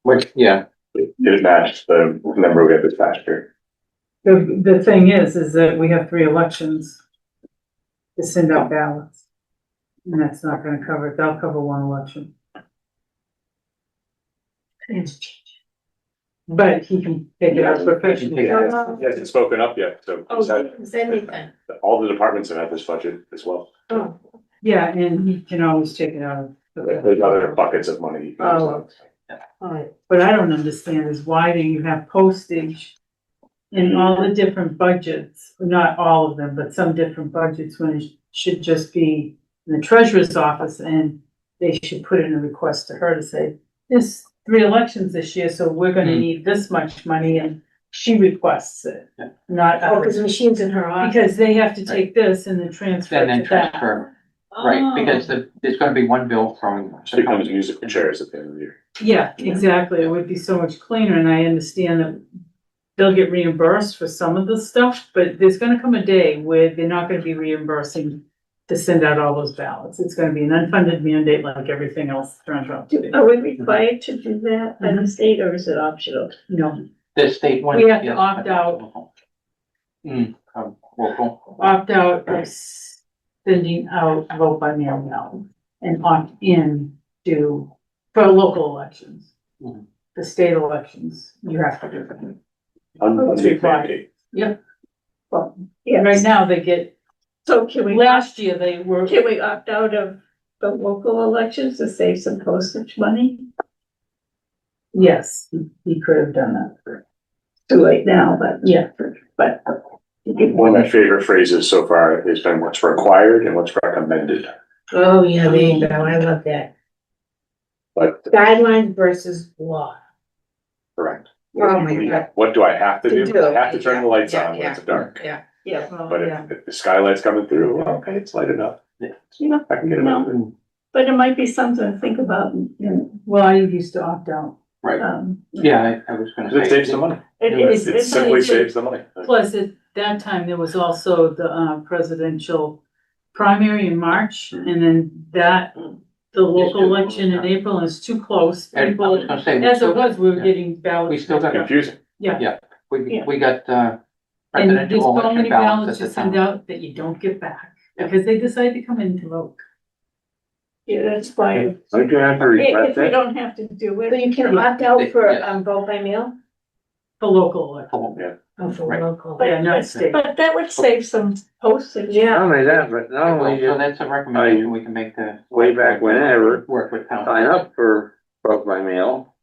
Which, yeah, It matched the number we had this past year. The thing is that we have 3 elections to send out ballots. And that's not gonna cover it, they'll cover 1 election. But he can take it out professionally. He hasn't spoken up yet, so Oh, he's you had- didn't say anything. all the departments have had this budget as well. Oh, Yeah, and he can always take it out. There's other buckets of money. you can use. all right. What I don't understand is why do you have postage in all the different budgets, not all of them, but some different budgets when it should just be in the treasurer's office and they should put in a request to her to say, there's 3 elections this year, so we're gonna Hmm. need this much money and she requests it, not Oh, because others. the machine's in her office. Because they have to take this and then transfer and it then to that. transfer, right, because there's gonna be one bill from. It becomes musical chairs at the end of the year. Yeah, exactly. It would be so much cleaner and I understand they'll get reimbursed for some of the stuff, but there's gonna come a day where they're not gonna be reimbursing to send out all those ballots. It's gonna be an unfunded mandate like everything else turns out to be. Are we required to do that by the state or is it optional? No, The state one. We have to yes. opt out. Local. opt out of sending out vote by mail now and opt in to, for local elections. Mhm. The state elections, you have to do that. Unfunded mandate. Well, Yes. right now they get, So can we, last year they were, can we opt out of the local elections to save some postage money? yes, he could have done that. Too late now, but Yeah, but. One of my favorite phrases so far has been what's required and what's recommended. Oh, yeah, there you go, I love that. But Guidelines versus law. correct. Oh, my God. What do I have to To do? do. I have to turn the lights Yeah, on when yeah, it's dark. Yeah. Yeah. well, But yeah. if the skylight's coming through, well, okay, it's light enough. Yeah, I can get it no. open. but it might be something to think about, Well, I used to opt out. Right, yeah, I was gonna say. Because it saves the money. It simply it's- saves the money. Plus, at that time, there was also the presidential primary in March, and then the local election in April, and it's too close. And I was People, gonna say, as it was, we were getting we ballots. still got, Confusing. we got, And there's presidential so election many ballots ballots at you the send time. out that you don't get back, because they decide to come in to vote. Yeah, that's why, Don't you have to request if we it? don't have to do So it, you can opt out for, Yeah. vote by mail? For local election. Yeah. Oh, for Right. local. Yeah, not state. but that would save some postage. Not only that, but not only So did that's a recommendation we can make to. way back whenever, Work with town. sign up for vote by mail.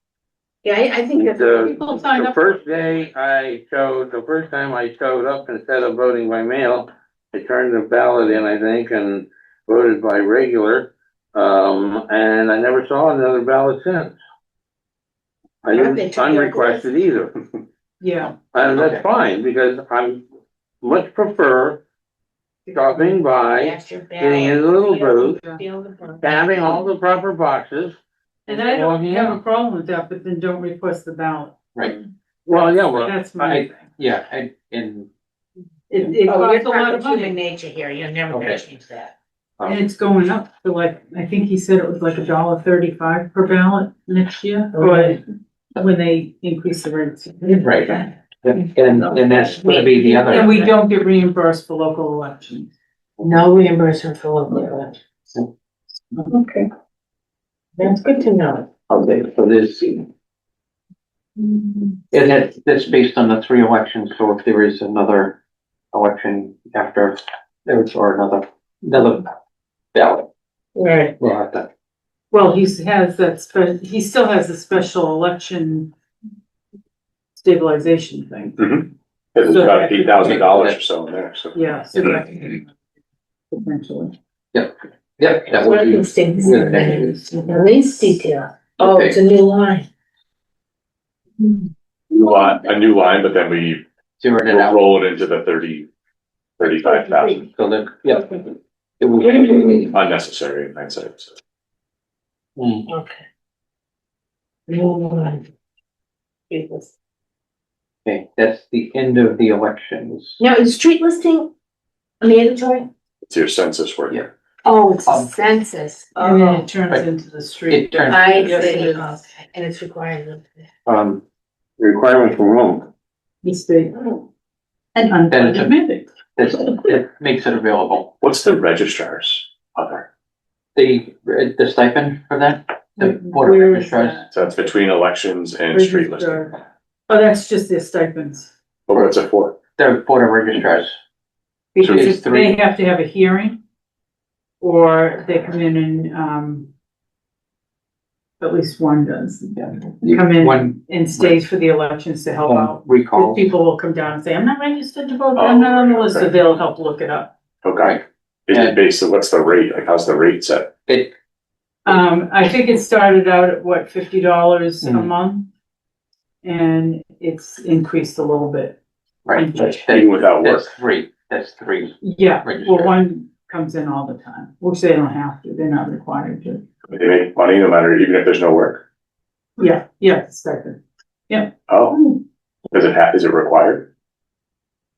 Yeah, I think that's. People sign The up. first the first time I showed up, instead of voting by mail, I turned the ballot in, I think, and voted by regular. And I never saw another ballot since. I They didn't took your unrequested either. Yeah, And Okay. that's fine, because I much prefer stopping by, Cast your ballot. getting in the little booth, Feel the ballot. having all the proper boxes. and I don't walking have a out. problem with that, but then don't request the ballot. Right, Well, yeah, well, That's my thing. yeah, and It Oh, costs a you're lot talking of money. human nature here, you're never gonna Okay. change that. And it's going up to like, I think he said it was like $1.35 per ballot next year, or when they increase the rates. right, and that's gonna be the other. And we don't get reimbursed for local elections. No reimbursement for local elections. Okay. That's good to know. Okay, so this. And that's based on the 3 elections, so if there is another election after, or another ballot, Right. we'll have to. Well, he has that, he still has a special election stabilization thing. It's about $8,000 or so in there, so. Yeah, so that potentially. Yep, that would be. The least detail. Oh, it's a new line. A new line, but then we Zeroed it will out, roll it into the 35,000. so that, yeah. It will be. Unnecessary in hindsight, so. Hmm. Okay. New line. Okay, that's the end of the elections. Now, is street listing mandatory? It's your census work. Yeah. Oh, it's a census. And then it Oh, turns Right. into the street. It turns. I Yes, it see. is. Okay. And it's required. requirement from Rome. The state. Oh. And unfunded mandate. It makes it available. What's the registrar's other? The stipend for that, the board Where of is registrars, that? So it's between elections and street listing. Registrar. Oh, that's just their stipends. But what's it for? the board of registrars. Because it's if three. they have to have a hearing, or they come in and, at least one does, come in One and stays for the elections to help out. recall. People will come down and say, I'm not registered to vote, I'm not on the list, so okay. they'll help look it up. Okay. Is it based on, what's the rate? Like, how's the rate set? It, I think it started out at what, $50 a Mhm. month? And it's increased a little bit. right, Even without work? that's three. Yeah, Registered. well, one comes in all the time, which they don't have to, they're not required to. They make money no matter, even if there's no work? Yeah, it's stipend. Oh, Is it required?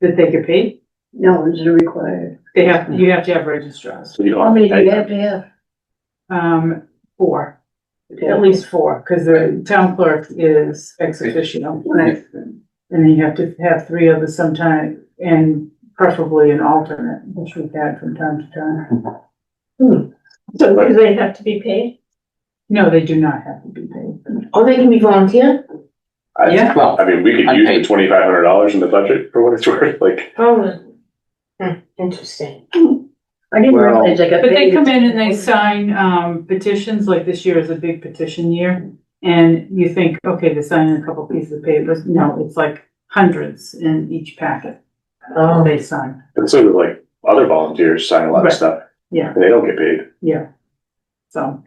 That they get paid. No, it's required. You have to have registrars. So you don't How have to many do pay. you have to have? 4, at least 4, because the town clerk is ex officio. Right. And then you have to have 3 others sometime, and preferably an alternate, which we've had from time to time. So do they have to be paid? No, they do not have to be paid. Oh, they can be volunteer? Yeah. Well, I mean, we could use the Unpaid. $2,500 in the budget for what it's worth, like, Oh, interesting. I didn't Well, realize I got But they paid. come in and they sign petitions, like this year is a big petition year. And you think, okay, they're signing a couple pieces of paper. No, it's like hundreds in each packet Oh, they sign. and so do like other volunteers sign a lot of Right. stuff. Yeah. And they don't get paid. Yeah. So,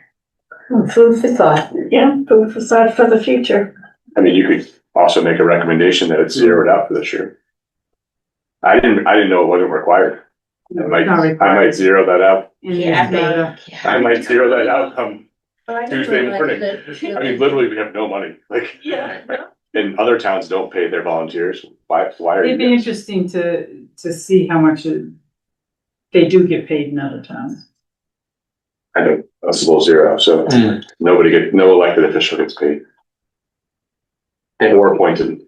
food for thought. Yeah, food for thought for the future. I mean, you could also make a recommendation that it's zeroed out for this year. I didn't know it wasn't required. no, I it's might, not I required. might zero that out. And Yeah, it's not a- I might zero that out come But I didn't Tuesday realize morning. that- I mean, literally, we have no money, like, Yeah. and other towns don't pay their volunteers. Why are It'd be you? interesting to see how much they do get paid in other towns. I know, that's a little zero, so Mm. no elected official gets paid. Or appointed.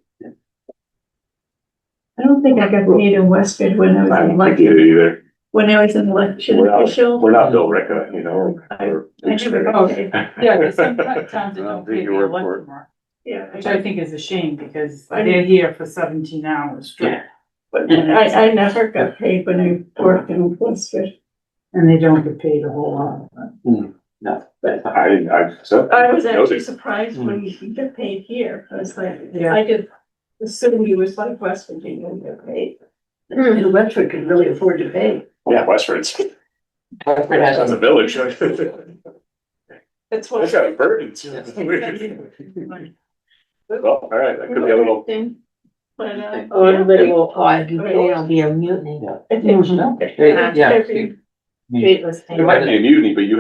I don't think I got paid in Westford when I was I an don't think you election, do either. when I was an election We're not- official. We're not Bill Ricca, you know. I or- never got Oh, paid. Yeah, there's some towns that I don't don't pay think the you work for elected it. mark, Yeah, which I think is a shame because I they're here for 17 hours straight. Yeah. but I never got paid when I worked in Westford. And they don't get paid a whole lot. So. I was actually Noted. surprised when you get paid here. I was like, Yeah. I did assume you was like West Virginia and get paid. And Westford could really afford to pay. Yeah, Westford's, Westford has that's a a, village. That's That's what. got a burden. Well, all right, that could be a little, But, Oh, everybody will, yeah. it'll be a mutiny. Yeah. I think so. yeah. Every- Stateless it might be a mutiny, but you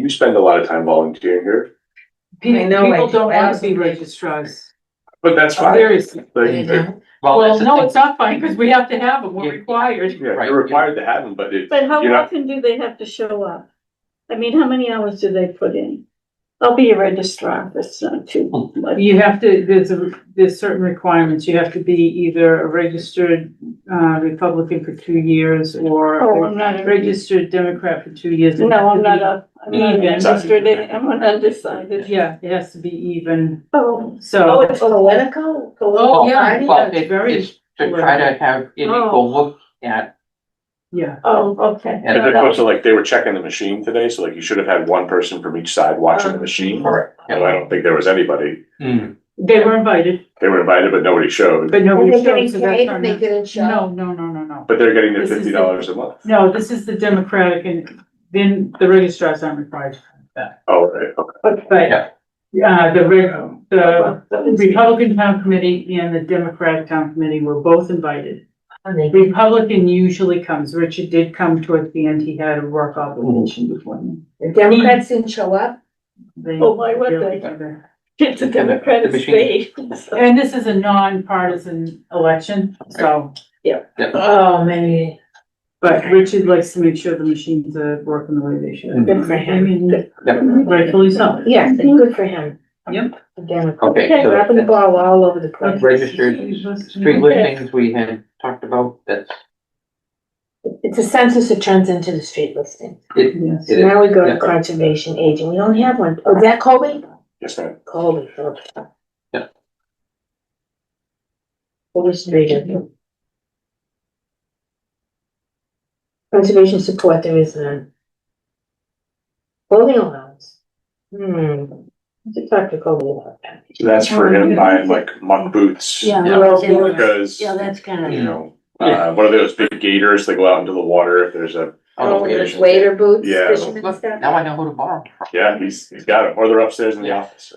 spend a lot of time volunteering here, I know, People I- don't I want also to be think- registrars. but that's fine. Seriously. They Like, don't. Well, that's the no, thing. it's not fine because we have to have them. We're Yeah. required. Yeah, Right. you're required to have them, but it, But how you're not, often do they have to show up? I mean, how many hours do they put in? I'll be a registrar, that's not too much. You have to, there's certain requirements. You have to be either a registered Republican for 2 years or Oh, I'm not a a registered Democrat for 2 years. No, I'm not I'm not Even. registered, I'm an undecided. Yeah, it has to be even. Oh, So. it's political? Oh, yeah, Well, yeah, it's very, it's to try to have an equal look at, yeah. oh, okay. And as opposed to like, they were checking the machine today, so like you should have had one person from each side watching the machine. Correct. And I don't think there was anybody. They were invited, They were invited, but nobody showed. but Are nobody they showed, getting so that's paid our when they didn't show? No. But they're getting their This is $50 a month. No, this is the Democratic and then the registrars aren't required to have that. Oh, right, okay. But, the Republican Town Committee and the Democratic Town Committee were both invited. Republican usually comes. Richard did come towards the end. He had a work obligation before him. The Democrats didn't show up? They Oh, why would really they? do. It's a Democratic The machine. state. And this is a non-partisan election, so, Oh, maybe. but Richard likes to make sure the machines are working the way they should. Good for him. I mean, rightfully so. Yes, good for him. Yep. The Democrats. Okay, so- Dropping the ball all over the place. registered street listings we had talked about, that's, It's a census that turns into the street listing. Yes. So now we go Yeah. to conservation agent. We don't have one. Oh, is that Colby? Yes, ma'am. Colby. Yeah. What was the conservation support, there is none. Clothing allowance. To talk to Colby about that. So that's for him buying like muck boots. Yeah, Well, Because, yeah, that's kind you of, know, what are those big gators that go out into the water if there's a, Oh, okay. those wader boots, Yeah. fisherman Look, stuff. now I know who to borrow. yeah, he's got them, or they're upstairs in the Yeah. office.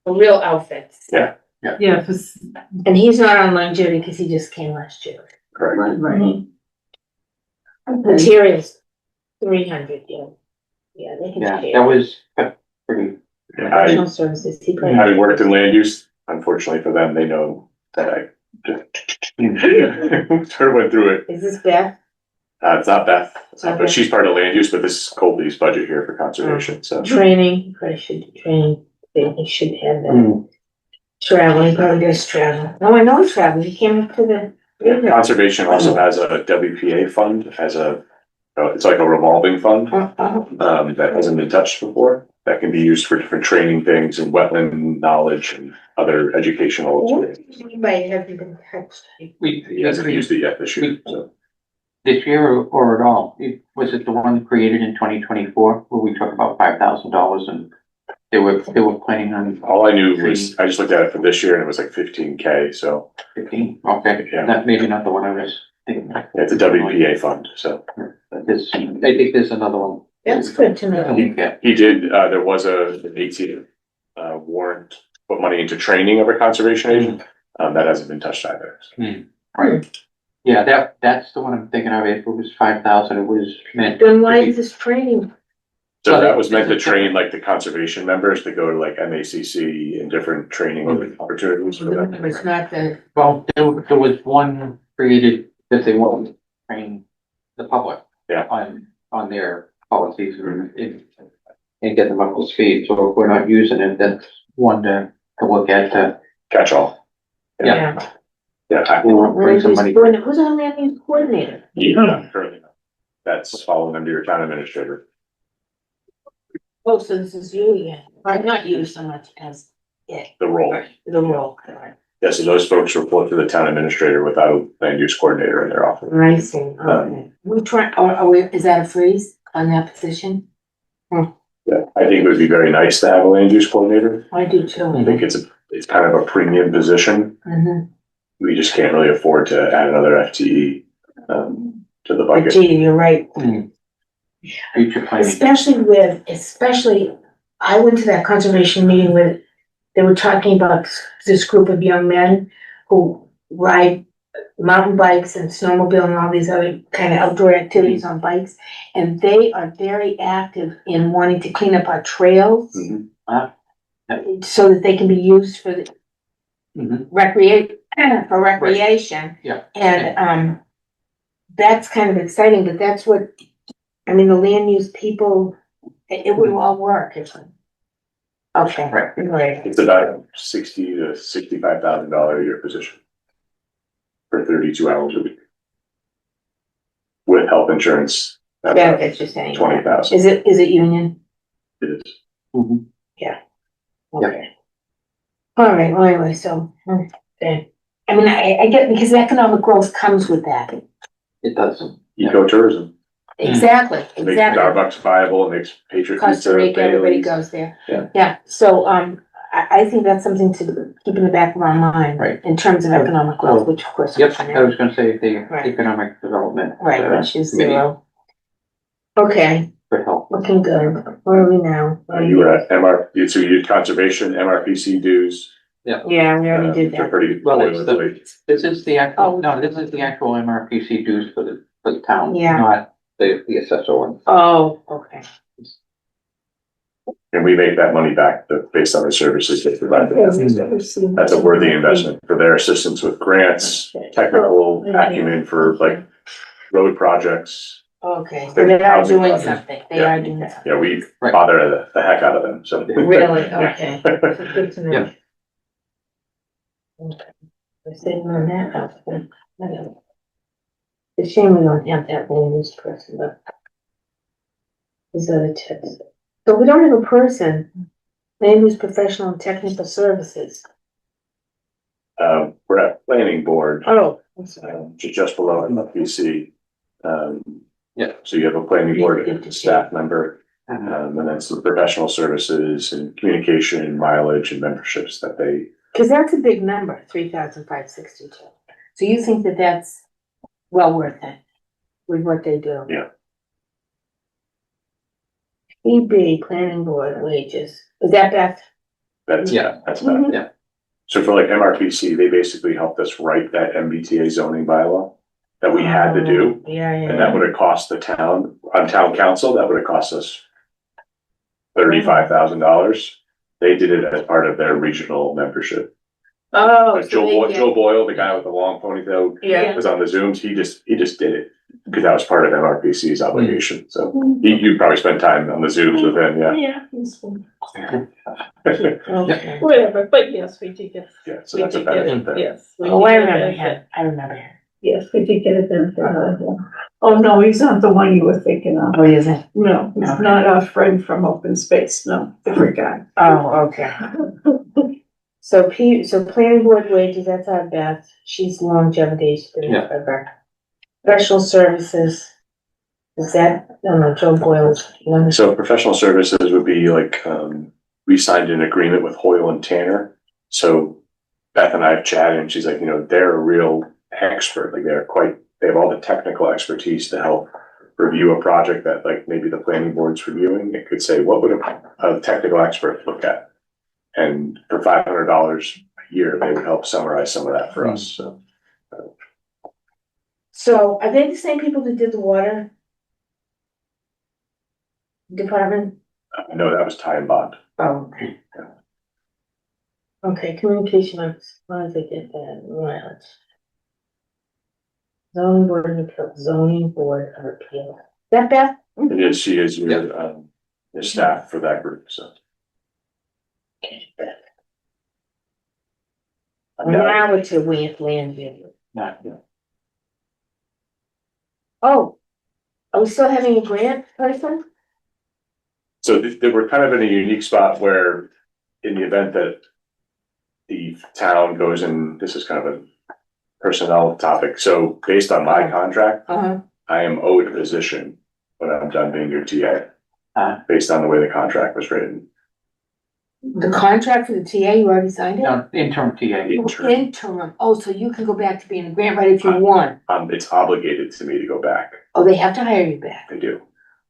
Real outfits. Yeah. Yeah, 'cause- And he's not on longevity because he just came last year. Correct. right. Materials, 300, yeah. Yeah, they can Yeah, share. that was pretty Professional services, he probably. Having worked in land use, unfortunately for them, they know that I sort of went through it. Is this Beth? It's not Beth, not but Beth. she's part of land use, but this is Colby's budget here for conservation, so. Training, he probably should do training, he should have that. Mm. Travel, he probably does travel. No, I know he travels, he came up to the. Conservation also has a WPA fund, it's like a revolving fund, that hasn't been touched before. That can be used for different training things and wetland knowledge and other educational. Anybody hasn't been touched. He hasn't used it yet this year, so. This year or at all? Was it the one created in 2024 where we took about $5,000 and they were planning on All I knew was, I just looked at it for this year and it was like 15K, so 15? Okay, Yeah. that maybe not the one I was thinking. it's a WPA fund, so. I think there's another one. That's good to know. Yeah. He did, there was an AT warrant, put money into training of a conservation agent, that hasn't been touched either. So. Right. Yeah, that's the one I'm thinking of. If it was 5,000, it was meant. Then why is this training? So that was meant to train like the conservation members to go to like MACC and different training opportunities for them. It's not the, Well, there was one created that they wanted to train the public. Yeah. On their policies and get them up to speed. So if we're not using it, that's one to look at. Catch all. Yeah. Yeah, We won't bring some money. Who's our land use coordinator? currently. That's falling under your town administrator. Oh, so this is you again, or not you so much as it, The role. the role. Yeah, so those folks report to the town administrator without a land use coordinator in their office. I see, okay. We try, is that a freeze on that position? Yeah, I think it would be very nice to have a land use coordinator. I do too. I think it's kind of a premium position. Mhm. We just can't really afford to add another FTE, to the But budget. gee, you're right. Future planning. Especially, I went to that conservation meeting where they were talking about this group of young men who ride mountain bikes and snowmobile and all these other kind of outdoor activities on bikes. And they are very active in wanting to clean up our trails Mhm. so that they can be used for the Mhm. recreation. Yeah. And, that's kind of exciting, but that's what, I mean, the land use people, it would all work if. Okay. Right. It's about $60,000 to $65,000 a year position. For 32 hours a week. With health insurance. That's Yeah, that's just saying. 20,000. Is it union? It is. Mhm. Okay. All right, well, anyway, so, okay. I mean, I get, because economic growth comes with that. It doesn't. Ecotourism. Exactly, Makes exactly. Starbucks viable, it makes Patriot Costa Pizza, Rica, everybody Bailey's. goes there. Yeah. Yeah, so, I think that's something to keep in the back of our mind. Right. In terms of economic growth, which of course. Yep, I was gonna say the Right. economic development. Right, which is committee 0. Okay, Could help. looking good. Where are we now? You were at so you did conservation, MRPC dues. Yeah, we already did They're that. pretty Well, it's the- boilerplate. This is the Oh. actual, no, this is the actual MRPC dues for the town, Yeah. not the assessor one. Oh, okay. And we make that money back based on the services they provide. That's a worthy investment for their assistance with grants, technical acumen for like road projects. Okay, so they are doing something, they Yeah. are doing something. Yeah, we Right. bother the heck out of them, so. Really, Yeah. okay, so good to know. Yeah. Okay. We're sitting on that house, then. It's a shame we don't have that land use person, but. These other tips. So we don't have a person, land use professional and technical services. We're at planning board, Oh, I'm sorry. just below MRPC. Yeah. So you have a planning board Good to see. staff member, Mhm. and then some professional services and communication, mileage and memberships that they. Cause that's a big number, 3,562. So you think that that's well worth it with what they do? Yeah. EB, planning board wages, is that Beth? That's, Yeah. that's about it. Yeah. So for like MRPC, they basically helped us write that MBTA zoning bylaw that we had to do. Yeah, yeah. And that would have cost the town, on town council, that would have cost us $35,000. They did it as part of their regional membership. Oh, so Joe they Boyle, get- Joe Boyle, the guy with the long ponytail, Yeah. was on the Zooms. He just did it because that was part of MRPC's obligation. So you probably spent time on the Zooms with him, yeah. Yeah, it's fine. Okay. Whatever, but yes, we did get. Yeah, so We that's a did get benefit it, there. yes. we Oh, did I get remember benefit. him. I remember him. Yes, we did get a benefit out of him. Oh, no, he's not the one you were thinking of. Oh, is it? No, he's Okay. not our friend from Open Space, no, different guy. Oh, okay. So planning board wages, that's our Beth. She's longevity, she's been Yeah. forever. Professional services. Is that, no, Joe Boyle's. So professional services would be like, we signed an agreement with Hoyle and Tanner. So Beth and I have chatted and she's like, they're a real expert, like they have all the technical expertise to help review a project that like maybe the planning board's reviewing. It could say, what would a technical expert look at? And for $500 a year, they would help summarize some of that for us, so. So are they the same people that did the water department? No, that was Ty and Bond. Oh, okay. Okay, communication, as long as they get that, right. Zoning board of appeal. That Beth? And yes, she is your staff for that group, so. Now it's a land use. Not, Oh, are we still having a grant person? So we're kind of in a unique spot where in the event that the town goes in, this is kind of a personnel topic. So based on my contract, Uh-huh. I am owed a position when I'm done being your TA. Based on the way the contract was written. The contract for the TA, you already signed it? no, interim TA. Interim, oh, so you can go back to being a grant writer if you want. It's obligated to me to go back. Oh, they have to hire you back. They do.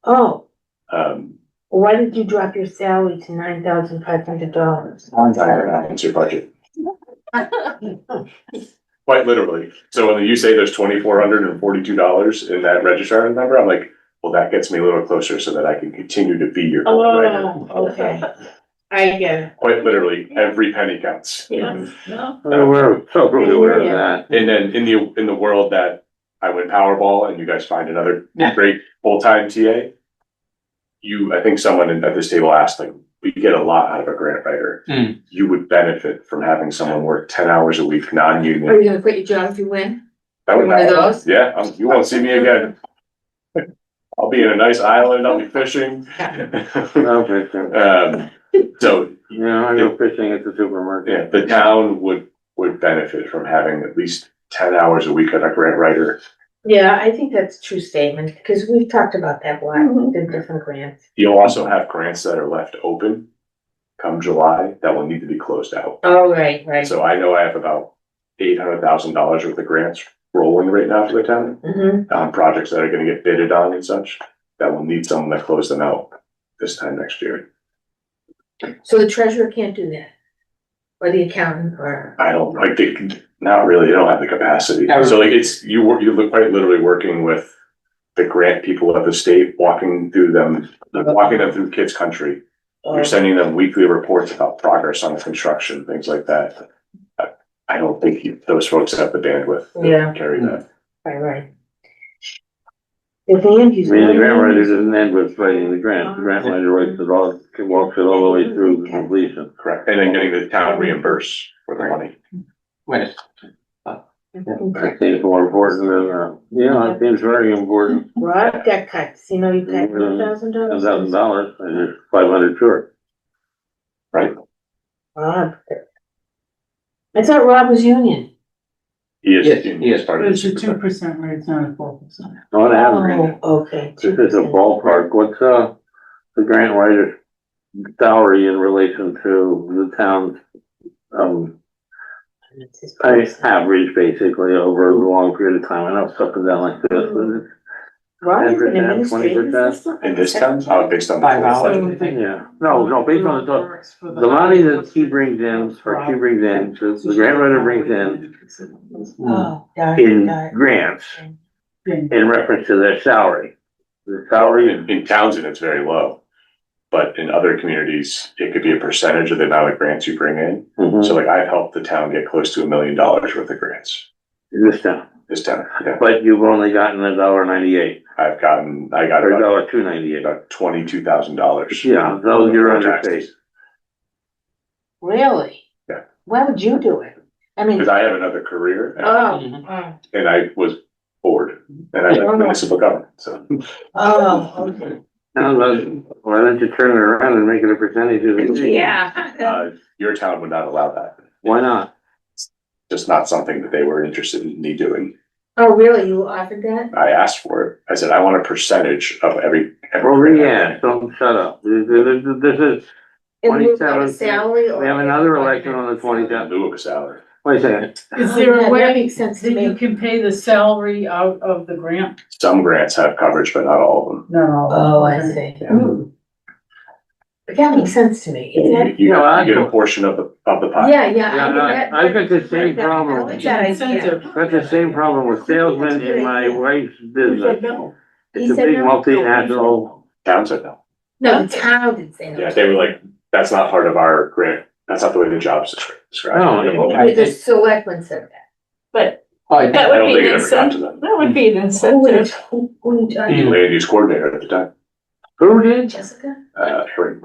Oh, Um, why did you drop your salary to $9,500? It's your budget. Quite literally. So when you say there's $2,442 in that register number, I'm like, well, that gets me a little closer so that I can continue to be your writer. Oh, okay. I get it. Quite literally, every penny counts. Yeah, no, We're so pretty aware of that. And then in the world that I win Powerball and you guys find another great full-time TA, I think someone at this table asked, like, we get a lot out of a grant writer. Mm. You would benefit from having someone work 10 hours a week, Are non-union. you gonna quit your job if you win? That would one of happen. those? Yeah, you won't see me again. I'll be in a nice island, I'll be fishing. No fishing. So, Yeah, I go fishing at the supermarket. yeah, the town would benefit from having at least 10 hours a week on a grant writer. Yeah, I think that's a true statement, because we've talked about that a lot, the different grants. You'll also have grants that are left open come July that will need to be closed out. Oh, right. So I know I have about $800,000 worth of grants rolling right now for the town, Mm-hmm. projects that are gonna get bidded on and such, that will need someone to close them out this time next year. So the treasurer can't do that? Or the accountant, or? I don't, like, not really, they don't have the capacity. So like, you look quite literally working with the grant people of the state, walking them through kids' country. You're sending them weekly reports about progress on the construction, things like that. I don't think those folks have the bandwidth Yeah. to carry that. Right. The land use. I mean, the grant writer doesn't end with writing the grant. The grant writer writes it all, walks it all the way through the completion. Correct. And then getting the town reimbursed for the money. When it's, That seems more important than, yeah, it seems very important. Rob got cuts, you got $10,000. $10,000 and you're 500 short. Right. Rob. I thought Rob was union. He is, Yes, he is part But of it's a this. 2% rate, it's not a 4%. On average, Oh, okay. this is a 2%. ballpark. What's, the grant writer's salary in relation to the town's, That's his I price. average basically over a long period of time. I know it's up and down like this, but it's, Rob is an 10%, administrative 20%. assistant? In this town, based on. 5 hours. yeah. No, based on the money that he brings in, or she brings in, the grant writer brings in Oh, got in it. grants in reference to their salary. The salary, In Townsend, it's very low, but in other communities, it could be a percentage of the amount of grants you bring in. Mhm. So like I've helped the town get close to $1 million worth of grants This town, this town. Yeah. but you've only gotten $1.98, I got or about $2.98. $22,000. Yeah, so you're underpaid. Really? Yeah. Why would you do it? I mean, Because I have another career oh, and I was bored and I like municipal government, so. okay. Now, why don't you turn it around and make it a percentage of the fee? Yeah. Your town would not allow that. Why not? Just not something that they were interested in me doing. Oh, really? You offered that? I asked for it. I said, I want a percentage of every. Well, yeah, don't shut up. This is, In lieu of a 27. salary or? we have another election on the In 27th. lieu of a salary. Wait a second. Is there Yeah, a that way makes sense to that you me. can pay the salary out of the grant? Some grants have coverage, but not all of them. No. Oh, I see. But that makes sense to me. Is that? You No, get a portion of the pie. Yeah, Yeah, I've got the same I problem. like that idea. Incentive. I've got the same problem with salesmen in my wife's Who business. said no? It's He a said big no? multinational. Town said no. No, the town did say no. Yeah, they were like, that's not part of our grant. That's not the way the job's described. No, I The selectmen said that. But Oh, I think that don't would think be it an ever got to incentive, them. that would be an Who incentive. you talking The land use coordinator at the time, Who did? Jessica? Herring.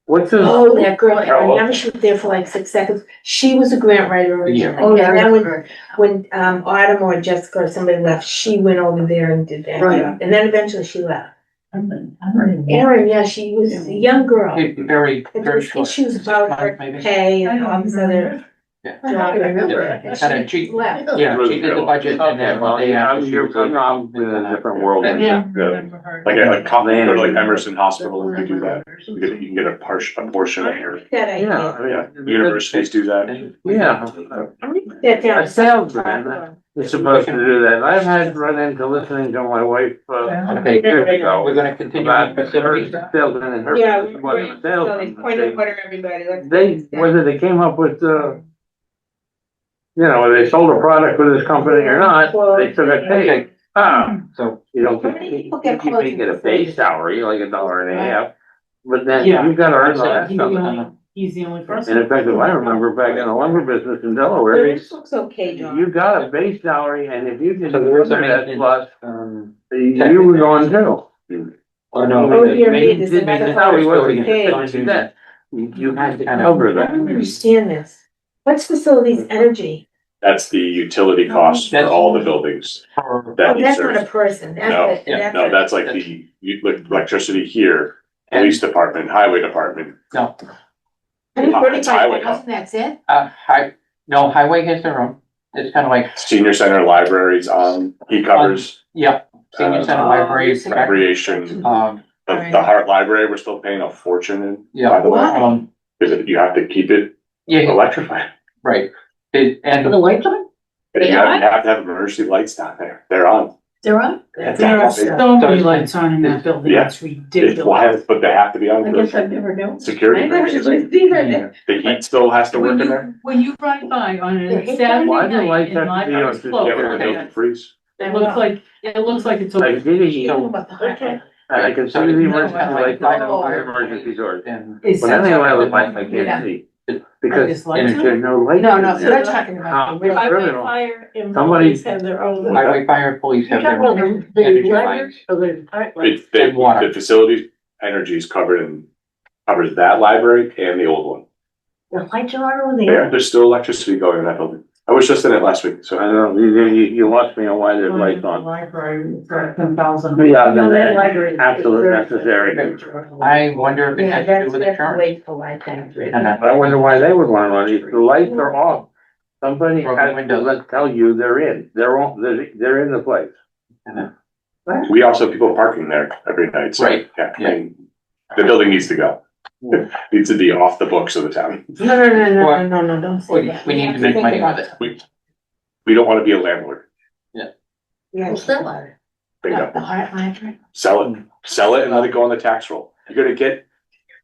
What's his? Oh, that girl, I Carol. remember she was there for like 6 seconds. She was a grant writer originally. Yeah. Oh, yeah. And then when Autumn or Jessica or somebody left, she went over there and did that. Right. And then eventually she left. Erin, yeah, she was a young girl. very, And there very was short. issues about her Maybe. pay and all this other. Yeah. job. Yeah. Kinda She cheap. left. Yeah, she did the budget and then. Okay, well, they yeah, after she you're was putting like- off in a different world. Yeah. Like Emerson Hospital, you could do that. You can get a portion of your, That Yeah, idea. I mean. universities do that. Yeah, That down. a salesman is supposed to do that. I've had run into listening to my wife, Okay, years ago. we're gonna continue About with facilities. her salesman and her. Yeah, business wasn't a salesman. order, everybody. They, whether they came up with, whether they sold a product with this company or not, they still got paid. So, You don't How get, many people you get called may get a to base salary, like $1.50, but then Yeah. you've got to earn the So rest He's of the it. only, he's the only person. And in fact, if I remember back in the lumber business in Delaware, This looks okay, John. you got a base salary, and if you didn't So there is a cover that maintenance, plus, technically- you were going too. or no. Oh, here, maintenance- there's another maintenance No, he always wasn't still going gets to do paid. that. You had to Kind of- cover I that. don't understand this. What's facilities energy? That's the utility costs for all the buildings For- that Oh, you that's not a serve. person. That's No, a, no, that's like the electricity here, police department, highway department. No, It's highway. 35,000, that's it? no, highway has their own. It's kind of like, Senior center, libraries, he covers, yeah, senior center, Uh, library, recreation. The Hart Library, we're still paying a fortune in, by yeah, the way, Why? because you have to keep it yeah, electrified. right. For the lights on? You have to have emergency lights down there, they're on. They're on? There are so many lights on in that building, Yeah. it's It's ridiculous. wild, but they have to be on I for guess I've never known. security. purposes. The heat still has to work in there. When you ride by on Yeah, a it's Saturday Why do night lights and have to my be car on is to- closed, Yeah, but it doesn't freeze. it looks like it's Like, open. I can see the emergency lights, I know fire emergency doors. And Is But any that- light of light I Yeah. can't see, Are because these lights on? there's no light. No, no, in so there. they're talking about How- the real. Highway, criminal. fire, and Somebody- police have their own. highway, fire, police have their own energy lines. And water. The facilities energy is covered in, covers that library and the old one. The lights are on Yeah, there's still electricity going in that building. I was just in it last week, so I don't know, you lost me on why there's lights The on. library, it's got 10,000. Yeah, No, that then library. absolute necessary. I wonder if it Yeah, has to do that's, with that's insurance. wait for lifetime. And I wonder why they would want one, if the lights are off, somebody Broken has to windows. let tell you they're in, they're on, they're in the place. we also have people parking there every night, so. Right, Yeah, yeah. I mean, the building needs to go. Needs to be off the books of the town. No, don't say that. We need to have make think money about with it. We don't wanna be a landlord. Yeah. Well, still on it. Bingo. The heart library. Sell it and let it go on the tax roll. You're gonna get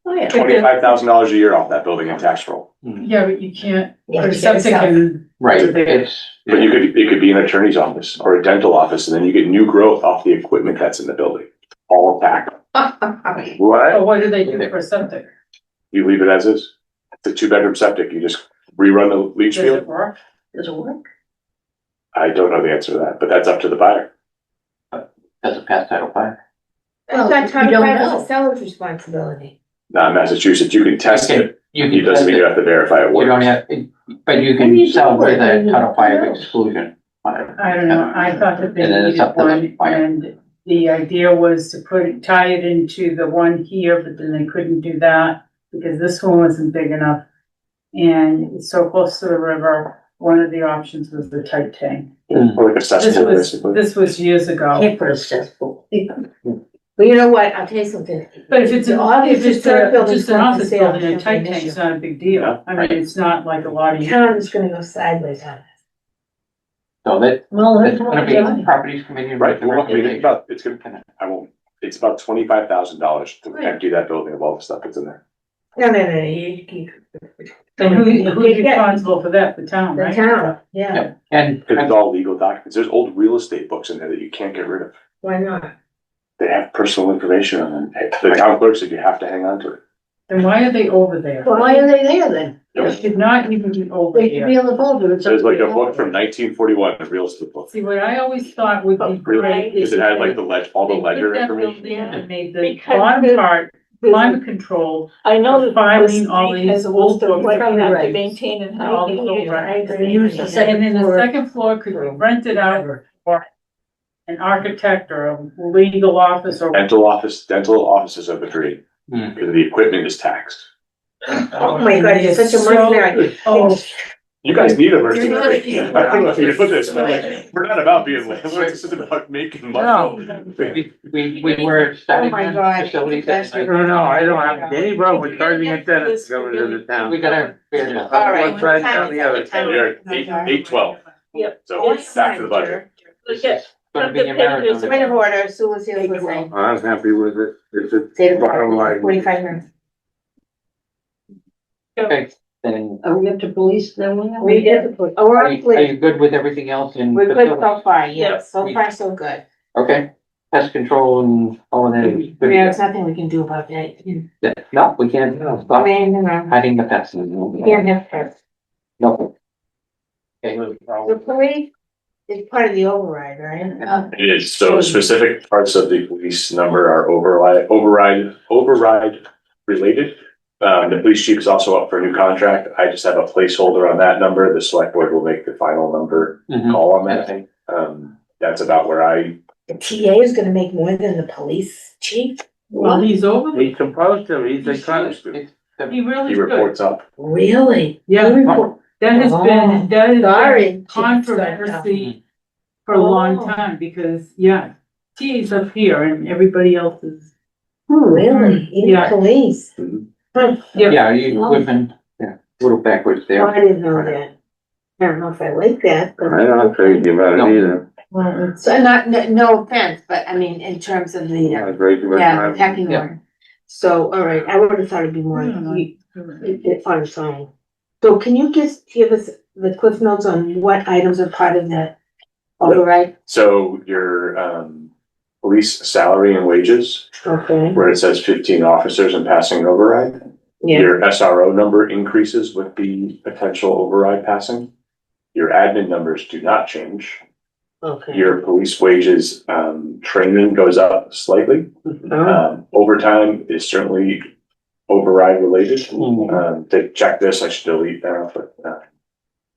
Oh, yeah. $25,000 a year off that building in tax roll. Yeah, but you can't, Yeah, or but septic it's- and. Right, it's, But it could be an attorney's office or a dental office, and then you get new growth off the equipment that's in the building, all tax. What? Oh, what do they do for septic? You leave it as is. It's a 2-bedroom septic. You just rerun the leach Does it field. work? Does it work? I don't know the answer to that, but that's up to the buyer. Doesn't pass Title V. I Well, thought you Title don't V was know. the seller's responsibility. Not in Massachusetts. You can test it. You It can doesn't test mean you it. have to verify it You don't works. have, but you How do you can sell do it? with a Title V No. exclusion on it. I don't know, I thought that they And then it's needed up to the one, buyer. and the idea was to tie it into the one here, but then they couldn't do that, because this one wasn't big enough. And it's so close to the river, one of the options was the tight tank. Or like a This cesspool, was, basically. this was years ago. Can't put a cesspool. But you know what, I'll tell you something. But if it's The office if it's historic building's just an not for office sale, building, a it's tight not an tank's issue. not a big deal. Yeah. I mean, it's not like a lot The of. town is gonna go sideways on it. So that, Well, it's that's gonna what be properties committee. Right, well, I mean, it's gonna, I won't, it's about $25,000 to Right. empty that building of all the stuff that's in there. No, you And who's Yeah. responsible for that? The town, the right? town, yeah, Yeah, and, Cause it's all legal documents. There's old real estate books in there that you can't get rid of. why not? They have personal information on them. The town clerk said you have to hang on to it. Then why are they over there? Why are they there then? They should not even be over They should be here. on the folder. It's There's up like to a the book from owner. 1941, a real estate book. See, what I always thought would be great is. Cause it had like all the they took ledger that information. building And made the Because bottom the- part climate control. I know that Filing the all state these has a old list of books what from you the have to regs. maintain and All how the you old use it. regs. They use the second And then the floor. second floor could be rented out for an architect or a legal office or. Dental offices are the dream. Hmm. Because the equipment is taxed. Oh my God, you're such a mercenary. Oh, You guys need a mercy. You're I not- don't know if you put this, but like, we're not about being landlords, this is about making money. we were starting Oh my on God. facilities. that night. No, I don't have any problem with charging a tenant to go into the town. We got our fair share. All right. One side down the other. You're at 8:12. Yep. So back to the budget. This is gonna be a marathon. Point of order, Sue was here for saying, I'm happy with it. It's a say the bottom line. 45 minutes. Okay, then, Are we up to police then? We did, oh, we're are on you police. good with everything else in? We're good facilities? so far, Yeah. yes, so far so good. Okay, pest control and all of that. is good. There's nothing we can do about that. No, we can't, I stop mean, you know, hiding the pests. we can't have pets. No. Okay, The police is part of the override, right? It is, so specific parts of the police number are override related. The police chief is also up for a new contract. I just have a placeholder on that number. The select board will make the final number Mhm. call on that. That's about where The TA is gonna make more than the police chief? well, he's over there. He's supposed to, he's a con. He really he should. reports up. Really? Yeah, that has been, that has Sorry. been controversy for a long time because, yeah, TA's up here and everybody else is. Really? Even Yeah. police? Yeah, we've been, a little backwards Oh, there. I didn't know that. I don't know if I like that, but. I don't crazy about No. it either. Well, it's, no offense, but I mean, in terms of the, Not crazy about yeah, it. pecking Yeah. order. So, all right, I would have thought it'd be more, I don't know. it's on its own. So can you just give us the cliff notes on what items are part of the override? So your police salary and wages, Okay, where it says 15 officers and passing override. yeah, Your SRO number increases with the potential override passing. Your admin numbers do not change. okay. Your police wages, training goes up slightly. Oh, Overtime is certainly override related. Mhm. To check this, I should delete that, but,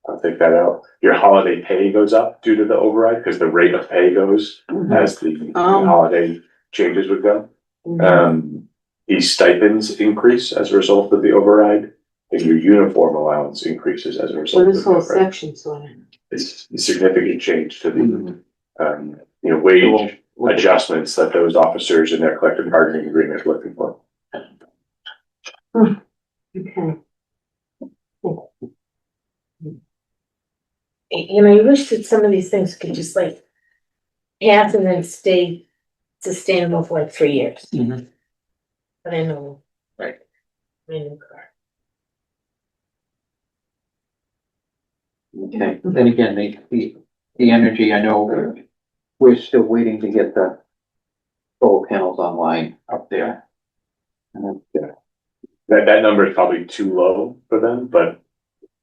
I'll take that out. Your holiday pay goes up due to the override, because the rate of pay goes as the Oh. holiday changes would go. mhm. These stipends increase as a result of the override, and your uniform allowance increases as a So result of this the whole override. section sort of. It's a significant change to the, Mhm. wage adjustments that those officers in their collective bargaining agreement are looking for. Okay. You know, you wish that some of these things could just like pass and then stay sustainable for like 3 years, Mhm. but I know, right. My new car. Okay, then again, the energy, I know we're still waiting to get the solar panels online up up there. That number is probably too low for them, but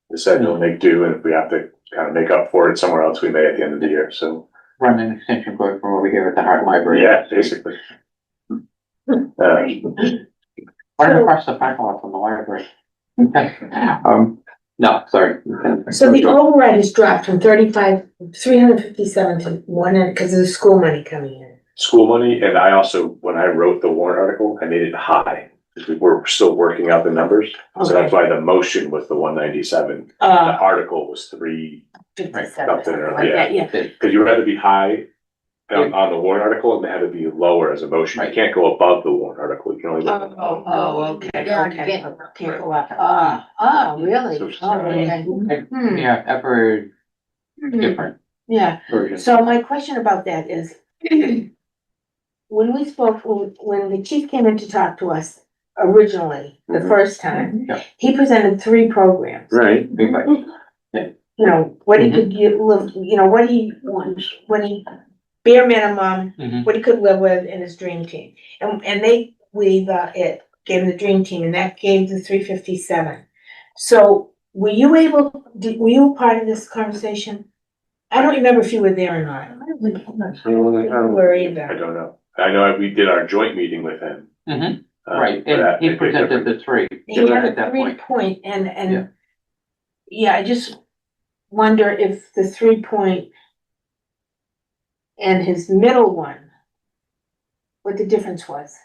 they said they'll make do, and if we have to kind of make up for it somewhere else, we may at the end of the year, so. Run an extension cord from over here at the Hart Library. Yeah, basically. Right across the parking lot from the library. No, sorry. So the override has dropped from 357 to 100 because of the school money coming in. School money, and I also, when I wrote the warrant article, I made it high, because we were still working out the numbers. So that's why the motion was the 197, the article was 57, something, something like that, yeah. because you had to be high on the warrant article, and they had to be lower as a motion. You can't go above the warrant article, you can only go. Okay, Yeah, okay. can't go up. Really? So- Okay. Yeah, ever Hmm. different Yeah, version. so my question about that is, when we spoke, when the chief came in to talk to us originally, the first time, Yeah. he presented 3 programs. Right. Big bite. You know, what he could get, you know, what he wants, when he, bare minimum, Mhm. what he could live with in his dream team. And they, it gave him the dream team, and that gave the 357. So were you were you part of this conversation? I don't remember if you were there or not. Were I either. don't know. I know we did our joint meeting with him. Mhm. uh, Right, for that. and he presented the 3. He had At a that point. 3-point, Yeah. and, yeah, I just wonder if the 3-point and his middle one, what the difference was.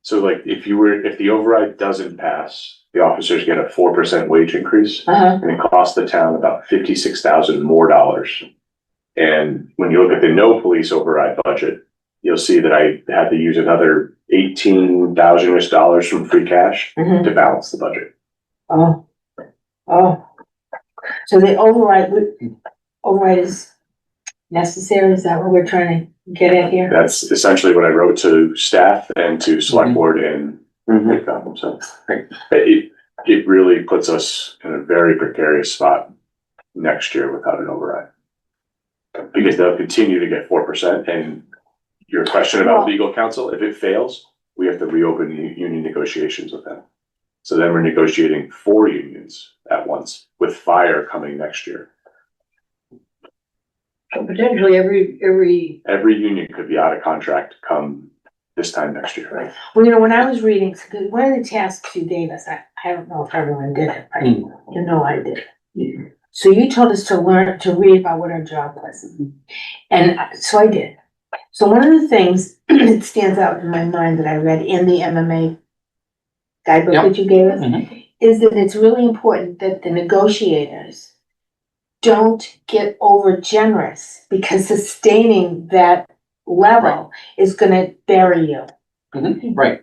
So like, if the override doesn't pass, the officers get a 4% wage increase, Uh-huh. and it costs the town about $56,000 more dollars. And when you look at the no police override budget, you'll see that I had to use another $18,000 from free cash Mhm. to balance the budget. Oh. So the override is necessary, is that what we're trying to get at here? That's essentially what I wrote to staff and to select board and so. Great. It really puts us in a very precarious spot next year without an override. Because they'll continue to get 4%, and your question about legal counsel, if it fails, we have to reopen union negotiations with them. So then we're negotiating 4 unions at once, with fire coming next year. So potentially Every union could be out of contract come this time next year. Right. Well, you know, when I was reading, because one of the tasks you gave us, I don't know if everyone did it, but you know I did. So you told us to read about what our job was. And so I did. So one of the things that stands out in my mind that I read in the MMA guidebook Yep. that you gave us Mhm. is that it's really important that the negotiators don't get over generous, because sustaining that level is gonna bury you. Mhm. Right,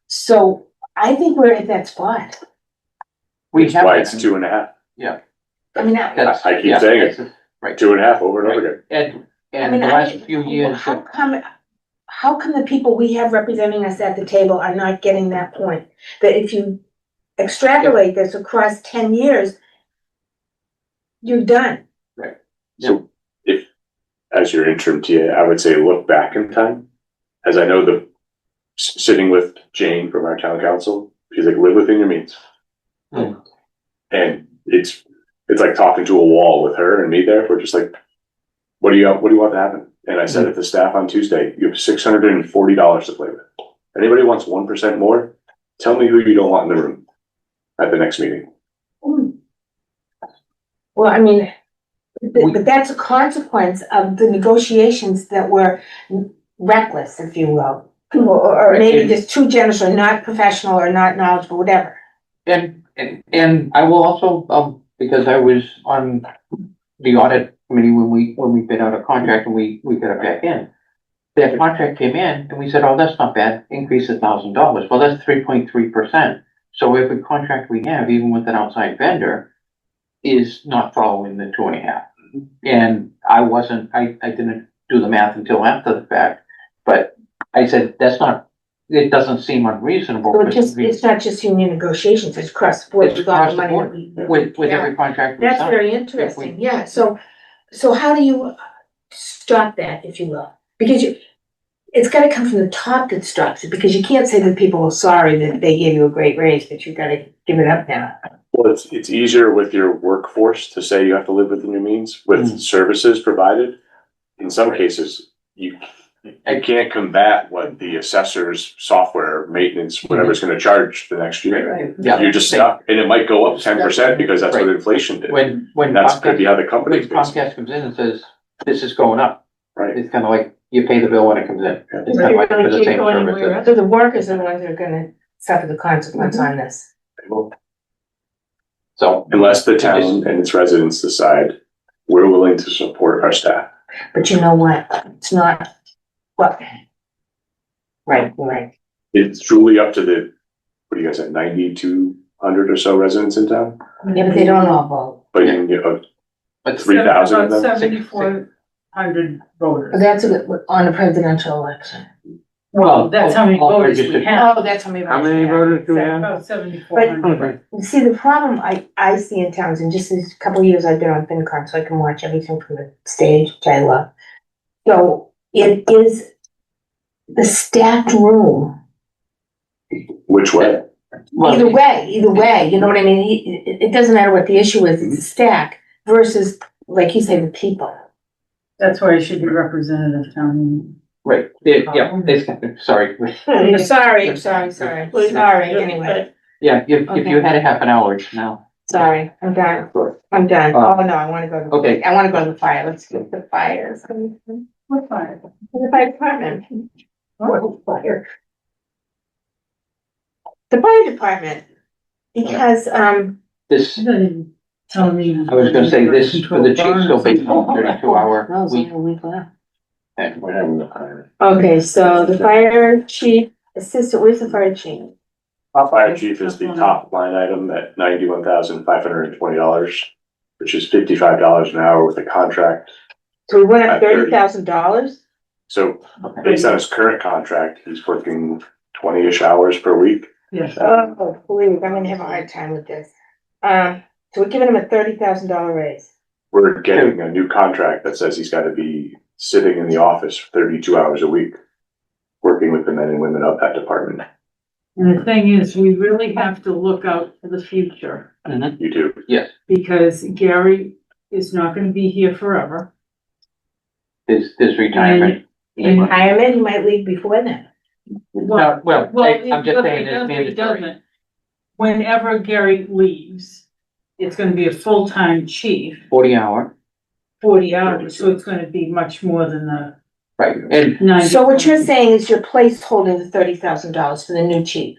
So I think we're at that spot. we That's have. why that. it's 2.5. I mean, That's- I keep yeah, saying it. that's- Right. 2.5 over and over again. And the last few years, How come the people we have representing us at the table are not getting that point? That if you extrapolate this across 10 years, you're done. So if, as your interim TA, I would say look back in time. As I know sitting with Jane from our town council, she's like, live within your means. Mm. And it's like talking to a wall with her and me there. We're just like, what do you want to happen? And I said to the staff on Tuesday, you have $640 to play with. Anybody wants 1% more? Tell me who you don't want in the room at the next meeting. Well, I mean, but that's a consequence of the negotiations that were reckless, if you will. Or maybe just too generous, or not professional, or not knowledgeable, whatever. and I will also, because I was on the audit committee when we bid out a contract and we got it back in. That contract came in and we said, oh, that's not bad, increase $1,000. Well, that's 3.3%. So every contract we have, even with an outside vendor, is not following the 2.5. And I didn't do the math until after the fact, but I said, it doesn't seem unreasonable. So it's not just union negotiations, it's cross the board. It's with all the across the money board, that we- with Yeah. every contract we That's sign. very interesting, yeah, so how do you stop that, if you will? Because it's gotta come from the top that stops it, because you can't say to people, well, sorry that they gave you a great raise, but you gotta give it up now. Well, it's easier with your workforce to say you have to live within your means with services provided. In some cases, you can't combat what the assessor's software maintenance, whatever's gonna charge the next year. Right. Yeah. You're just stuck, and it might go up 10% because that's what Right. inflation did. When That's could be Comcast, how the when company's based, Comcast comes in and says, this is going up, right? it's kind of like you pay the bill when it comes in. It's kind of like for the same service. So the workers are the ones that are gonna suffer the consequence on this. So. Unless the town and its residents decide we're willing to support our staff. But you know what? It's not, what? Right, right. It's truly up to the, what do you guys have, 9,200 or so residents in town? Yeah, but they don't all vote. But you can get But 3,000 of About them? 7,400 voters. But that's on a presidential election. Well, that's how many all voters we registered. have. Oh, that's how many. How many voters do we have? About 7,400. See, the problem I see in towns, and just this couple of years I've been on FinCom, so I can watch everything from the stage, which I love. So it is the stacked room. Which way? Either way, you know what I mean? It doesn't matter what the issue is, it's a stack versus, like you say, the people. That's why it should be representative town meeting. Right, yeah, it's, sorry. Sorry, anyway, Yeah, if you had a half an hour now. sorry, I'm done. Sure. I'm done. Oh, no, I wanna go to, Okay. I wanna go to the fire, let's get the fires. What fire? The fire department. Oh, fire. The fire department, because, This, You didn't even tell me. I was gonna say this for the chief, still based on 32-hour no, it's week. only a week left. And we're having the fire. Okay, so the fire chief, assistant, where's the fire chief? Fire chief is the top line item at $91,520, which is $55 an hour with a contract. So we went up At 30. $30,000? So based on his current contract, he's working 20-ish hours per week. Yes. Oh, please, I'm gonna have a hard time with this. So we're giving him a $30,000 raise. We're getting a new contract that says he's gotta be sitting in the office 32 hours a week, working with the men and women of that department. And the thing is, we really have to look out for the future, You do. because Gary is not gonna be here forever. This retirement. In retirement, he might leave before then. No, well, I'm just Well, saying it it's doesn't- it mandatory. doesn't. Whenever Gary leaves, it's gonna be a full-time chief, 40-hour, 40 hours, so it's gonna be much more than the right, and 90. So what you're saying is you're placeholding the $30,000 for the new chief.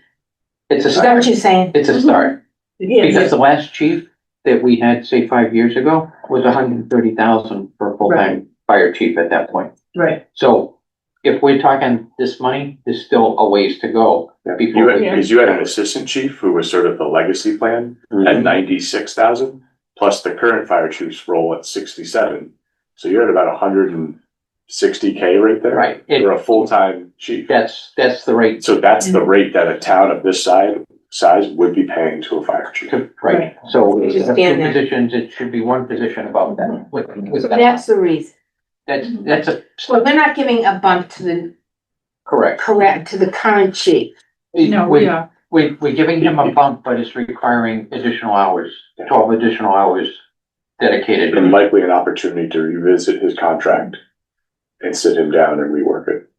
it's a Is that what start, you're saying? it's a start. Because Yes, the last chief that we had, say, 5 years ago, was 130,000 for a full-time fire chief at that point. right, So if we're talking this money, there's still a ways to go before we. Because you had an assistant chief who was sort of the legacy plan at 96,000, plus the current fire chief's role at 67. So you're at about 160K right there. Right, For a full-time chief. that's the rate, So that's the rate that a town of this size would be paying to a fire chief. right, so You just instead of two stand there. positions, it should be one position above that. With So that. that's the reason. That's a, So we're not giving a bump to the correct. to the current chief. no, we are, We're giving him a bump, but it's requiring additional hours, 12 additional hours dedicated. And likely an opportunity to revisit his contract and sit him down and rework it.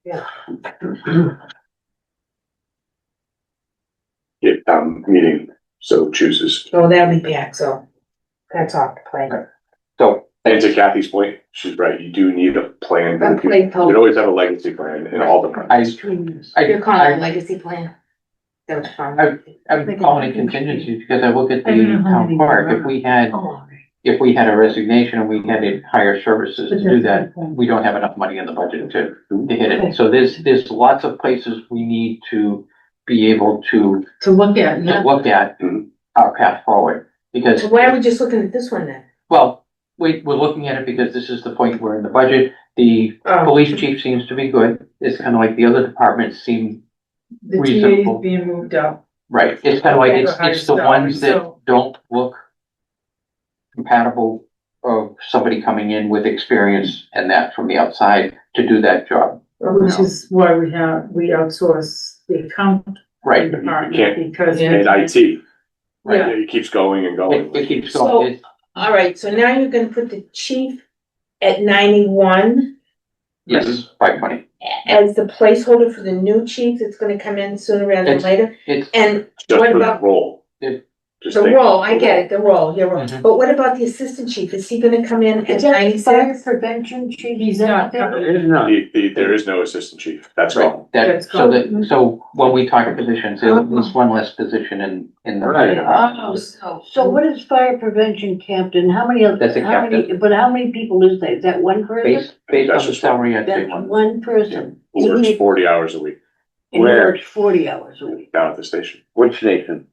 Yeah. If meeting so chooses. So that'll be back, so that's off the plate. So, And to Kathy's point, she's right, you do need a plan. A You placeholder. always have a legacy plan in all departments. You're calling it a legacy plan? That was fine. I'm calling it contingency because I look at the I don't know how town many clerk, there if are. we had, Oh, if we had a resignation and we had to hire services But to do that's that, the point. we don't have enough money in the budget to hit it. So there's lots of places we need to be able to to look at, yeah. look at Mhm. our path forward. Because, So why are we just looking at this one then? well, we're looking at it because this is the point where in the budget, the Oh, police chief seems to be good. It's kind of like the other departments seem The TA reasonable. is being moved up. right. It's kind of like, Okay. it's the ones that don't look compatible of somebody coming in with experience and that from the outside to do that job. Which is why we outsource the accounting Right, department, because. Yeah. And IT, Yeah. it keeps going and going. it keeps going. All right, so now you're gonna put the chief at 91 Yes, 520. as the placeholder for the new chief that's gonna come in sooner rather than It's- later? It's, And Just what for the about role. It- Just the think- role? I get it, the role, you're right. Mhm. But what about the assistant chief? Is he gonna come in at Is that fire 96? prevention chief? He's Is that not what that covered. is? It is not. There is no assistant chief, that's right, gone. that, That's so gone. that, so when we talk of positions, there's one less position in the. Right. Oh, so. So what is fire prevention captain? How many, That's a how many, but how many people is that? Is that one person? Based on That's the just salary, I'd say That's one. one person. Who works 40 hours a week And he Where? works 40 hours a week. down at the station. Which station?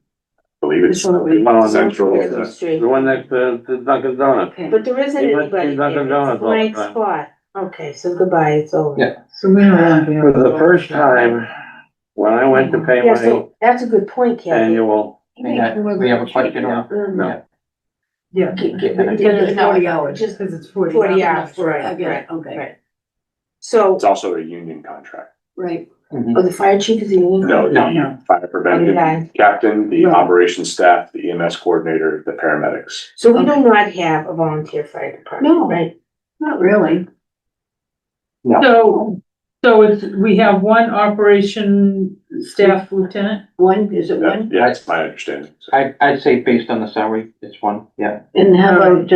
I believe it's This one over here. One on Central. the one next to Dunkin' Donuts. Okay. But there isn't He went to anybody Dunkin' there, it's a Donuts all the blank time. spot. Okay, so goodbye, it's over. Yeah. So we don't want to be. For the first time, when I went to pay Yeah, my so that's a good point, Kathy. annual, We have a question on? No. Yeah. Because it's 40 hours. Just Because it's 40. 40 hours. hours, right, I get right, it, okay, right. So, It's also a union contract. right. oh, the fire chief is a union? No, No. the fire prevention Okay. captain, the Right. operations staff, the EMS coordinator, the paramedics. So we do not have a volunteer fire department, No. right? Not really. So we have one operation staff lieutenant. One, is it one? Yeah, that's my understanding. So I'd say based on the salary, it's one, yeah. And how about,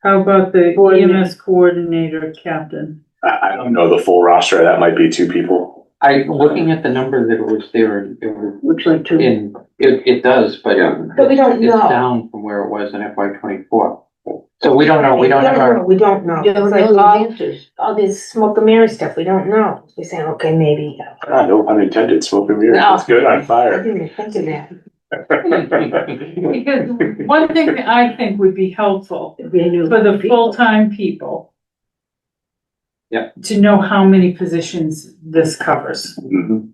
How about the Coordinator. EMS coordinator captain? I don't know the full roster, that might be 2 people. Looking at the number that was there, it was looks like two. it does, but. But we don't It's know. down from where it was in FY +24. So we don't know, we don't have our, We don't know. You don't It's like know the all, answers. all this smoke and mirror stuff, we don't know. We're saying, okay, maybe. No pun intended, smoke and mirrors, No. it's good on I fire. didn't even think of that. Because one thing that I think would be helpful It'd be a new for the people. full-time people. Yeah. To know how many positions this covers. Mhm.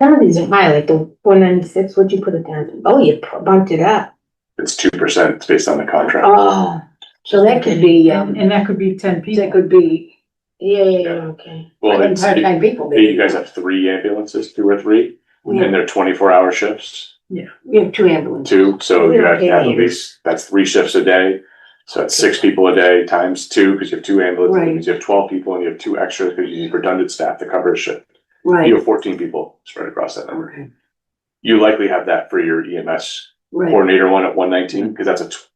Some of these are high, like the 496, what'd you put it down to? Oh, you bumped it up. It's 2%, it's based on the contract. Oh, So that could be, And that could be 10 people. that could be, yeah, okay. Well, and it's, part-time people. you guys have 3 ambulances, 2 or 3, We have, and they're 24-hour shifts. we have 2 ambulances. 2, so you have to have Okay. at least, that's 3 shifts a day. So that's 6 people a day times 2, because you have 2 ambulances, Right. because you have 12 people and you have 2 extras because you need redundant staff to cover a shift. Right, You have 14 people spread across that number. okay, You likely have that for your EMS right, coordinator one at 119, because that's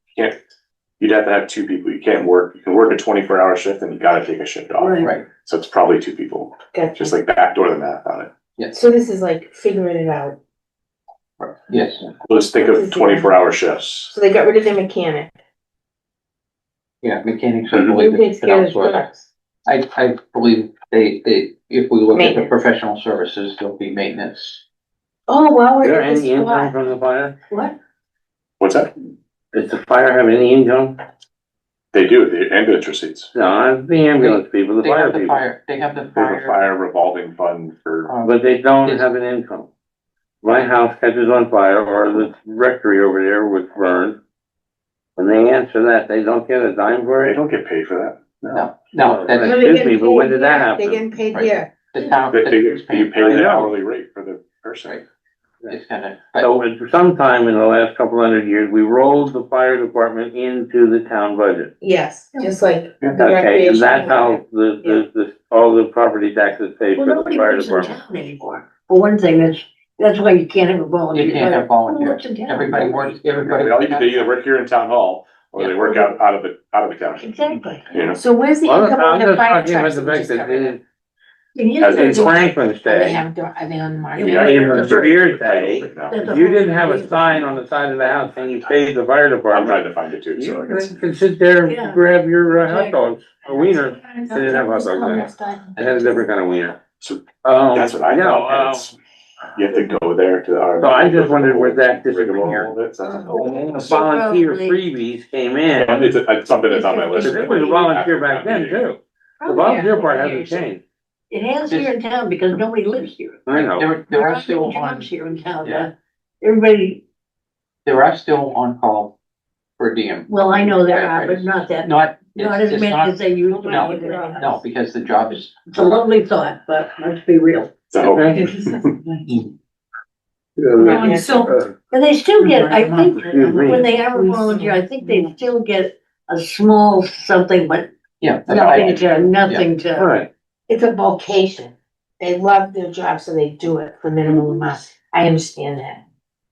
you'd have to have 2 people. You can work a 24-hour shift and you gotta take a shift off. right. right, So it's probably 2 people, Gotcha. just like backdoor the math on it. yes, So this is like figuring it out. yes, Well, just think of 24-hour shifts. So they got rid of their mechanic. yeah, mechanics, I Mhm. believe. Who takes it's been care of the outsourced. trucks? I believe they, if we look at the Maintenance. professional services, there'll be maintenance. Oh, wow, Is we're there at this any income spot. from the fire? What? What's that? Does the fire have any income? They do, the ambulance receipts. No, not the ambulance people, the They fire have the people. fire, they have the There's a fire. fire revolving fund for, But they don't Yes. have an income. My house catches on fire or the rectory over there was burned. When they answer that, they don't get a dime for they it. don't get paid for that. No, No, that's, No, Excuse they get me, but when paid did that here. happen? They getting paid Right. here. the town. You pay I the know. hourly rate for the person. Right. It's kinda, but So at sometime in the last couple hundred years, we rolled the fire department into the town budget. Yes, just like the Okay, and recreation. that's how the, all the property taxes paid Well, for the nobody fire lives in department. town anymore. For one thing, that's why you can't have a volunteer. you can't have Who lives volunteers, in town? everybody works, everybody. They either work here in town hall, or they work out of the county, Exactly. you know? So where's the Well, income I'm on the just fire talking about trucks? the that we fact just that covered? in As in Franklin's Are they day, have, are they on the market? Yeah, in Revere day, now. if you didn't have a sign on the side of the house saying you paid the fire I'm department, trying to find it too, so I you can. could sit there Yeah. and grab your hot dogs, a wiener. They didn't have hot dogs then. They had a different kind of wiener. So That's that's what I know, and it's, you have to go there to our. So I just wondered where that Rigmarole disappeared. a little bit, so that's- Volunteer freebies came in, It's something that's on my list. because it was a volunteer back then too. The volunteer part hasn't changed. It has here in town because nobody lives here. I know. There are still on, Jobs here in town. Yeah. Everybody, there are still on call per diem. well, I know there are, but not that. Not Not It's as many not- as they used to. No, be. no, because the job is, It's a lovely thought, but let's be real. So, So, And they still get, I think, Excuse me. when they are a volunteer, I think they still get a small something, but yeah. nothing All to. right, It's a vocation. They love their job, so they do it for minimal amount. I understand that.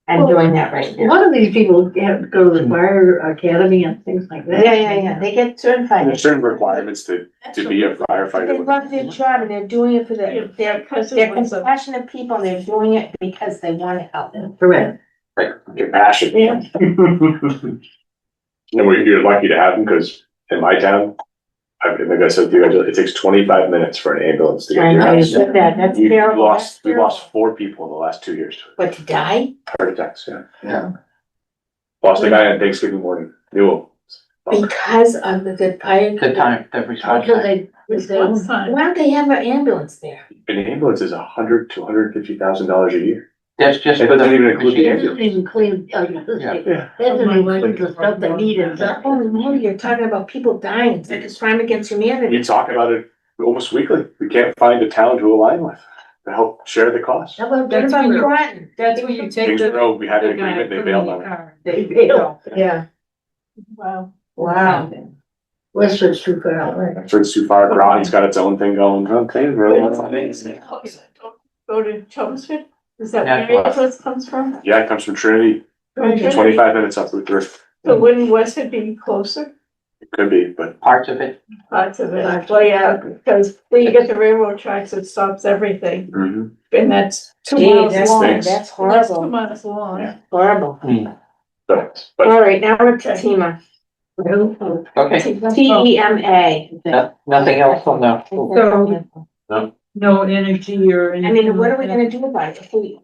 I'm doing that right A now. lot of these people have to go to the fire academy and things like that. Yeah. They get certified. there's certain requirements to be a They firefighter. love their job and they're doing it for they're compassionate people. And they're doing it because they want to help them. Correct. Your passion. Yeah. And you're lucky to have them, because in my town, like I said to you, it takes 25 minutes for an ambulance to get I to your know you house. said that. That's We terrible. lost That's terrible. 4 people in the last 2 years. But to die Heart attacks, yeah. Yeah. Lost a guy on Thanksgiving morning, knew him. because of the fire. The time, the response Because time. response time. Why don't they have an ambulance there? An ambulance is $100,000 to $150,000 a year. That's just It for the doesn't even include the It machine. doesn't even clean, Yeah. that doesn't include the stuff that needed. Oh, no, you're talking about people dying. It's like a crime against humanity. We talk about it almost weekly. We can't find a town to align with to help share the cost. How about That's that? on Groton. That's where you take Kings the. Road, we had an the guy agreement, they from bailed the on it. car. They bail. Yeah. Wow. Wow. Westford's too far away. Bedford's too far, Groton's got its own thing going. okay, really. Go to Chelmsford? Is that Yeah. where Ambulance comes from? Yeah, it comes from Trinity, Okay. 25 minutes up Route 3. So wouldn't Westford be closer? It could be, but Parts of it, Parts of it, well, yeah, because then you get the railroad tracks, it stops everything, and that's 2 Gee, miles that's, long. stinks. that's That's 2 horrible. miles long. Yeah. Horrible. but All right, now we're to TEMA. okay, TEMA. nothing else on the, No energy or I anything. mean, what are we like gonna do about it if we?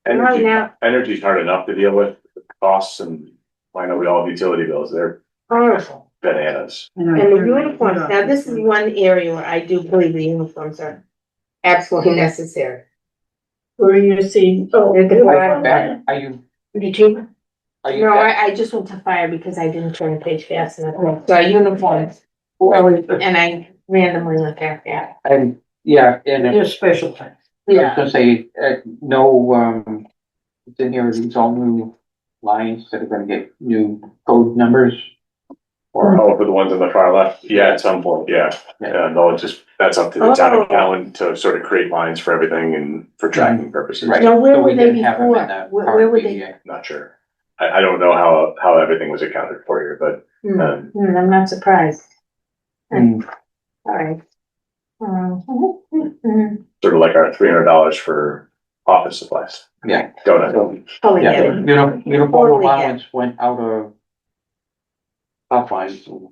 energy, now- energy's hard enough to deal with, the costs, and I know we all have utility bills, they're Horrible. bananas. that. And the uniforms, now this is one area where I do believe the uniforms are absolutely necessary. Where you see, oh, They're the bottom back, line. are you, Did you? are you, No, I just went to fire because I didn't turn the page fast enough. So our uniforms, and I randomly went back there. and, yeah, and I They're special things. was gonna say, no, it's in here, these all new lines that are gonna get new code numbers. Or, Oh, for the ones on the far left, yeah, at some point, yeah, Yeah. no, it's just, that's up to the town Oh. accountant to sort of create lines for everything and for tracking purposes. right. Now, where so we were they didn't have them in before? the Where current were they? PDA. Not sure, I don't know how everything was accounted for here, but, I'm not surprised. Hmm. All right. sort of like our $300 for office supplies. Yeah. Donut. Totally Yeah, get it. uniform Totally, yeah. allowance went out of top lines and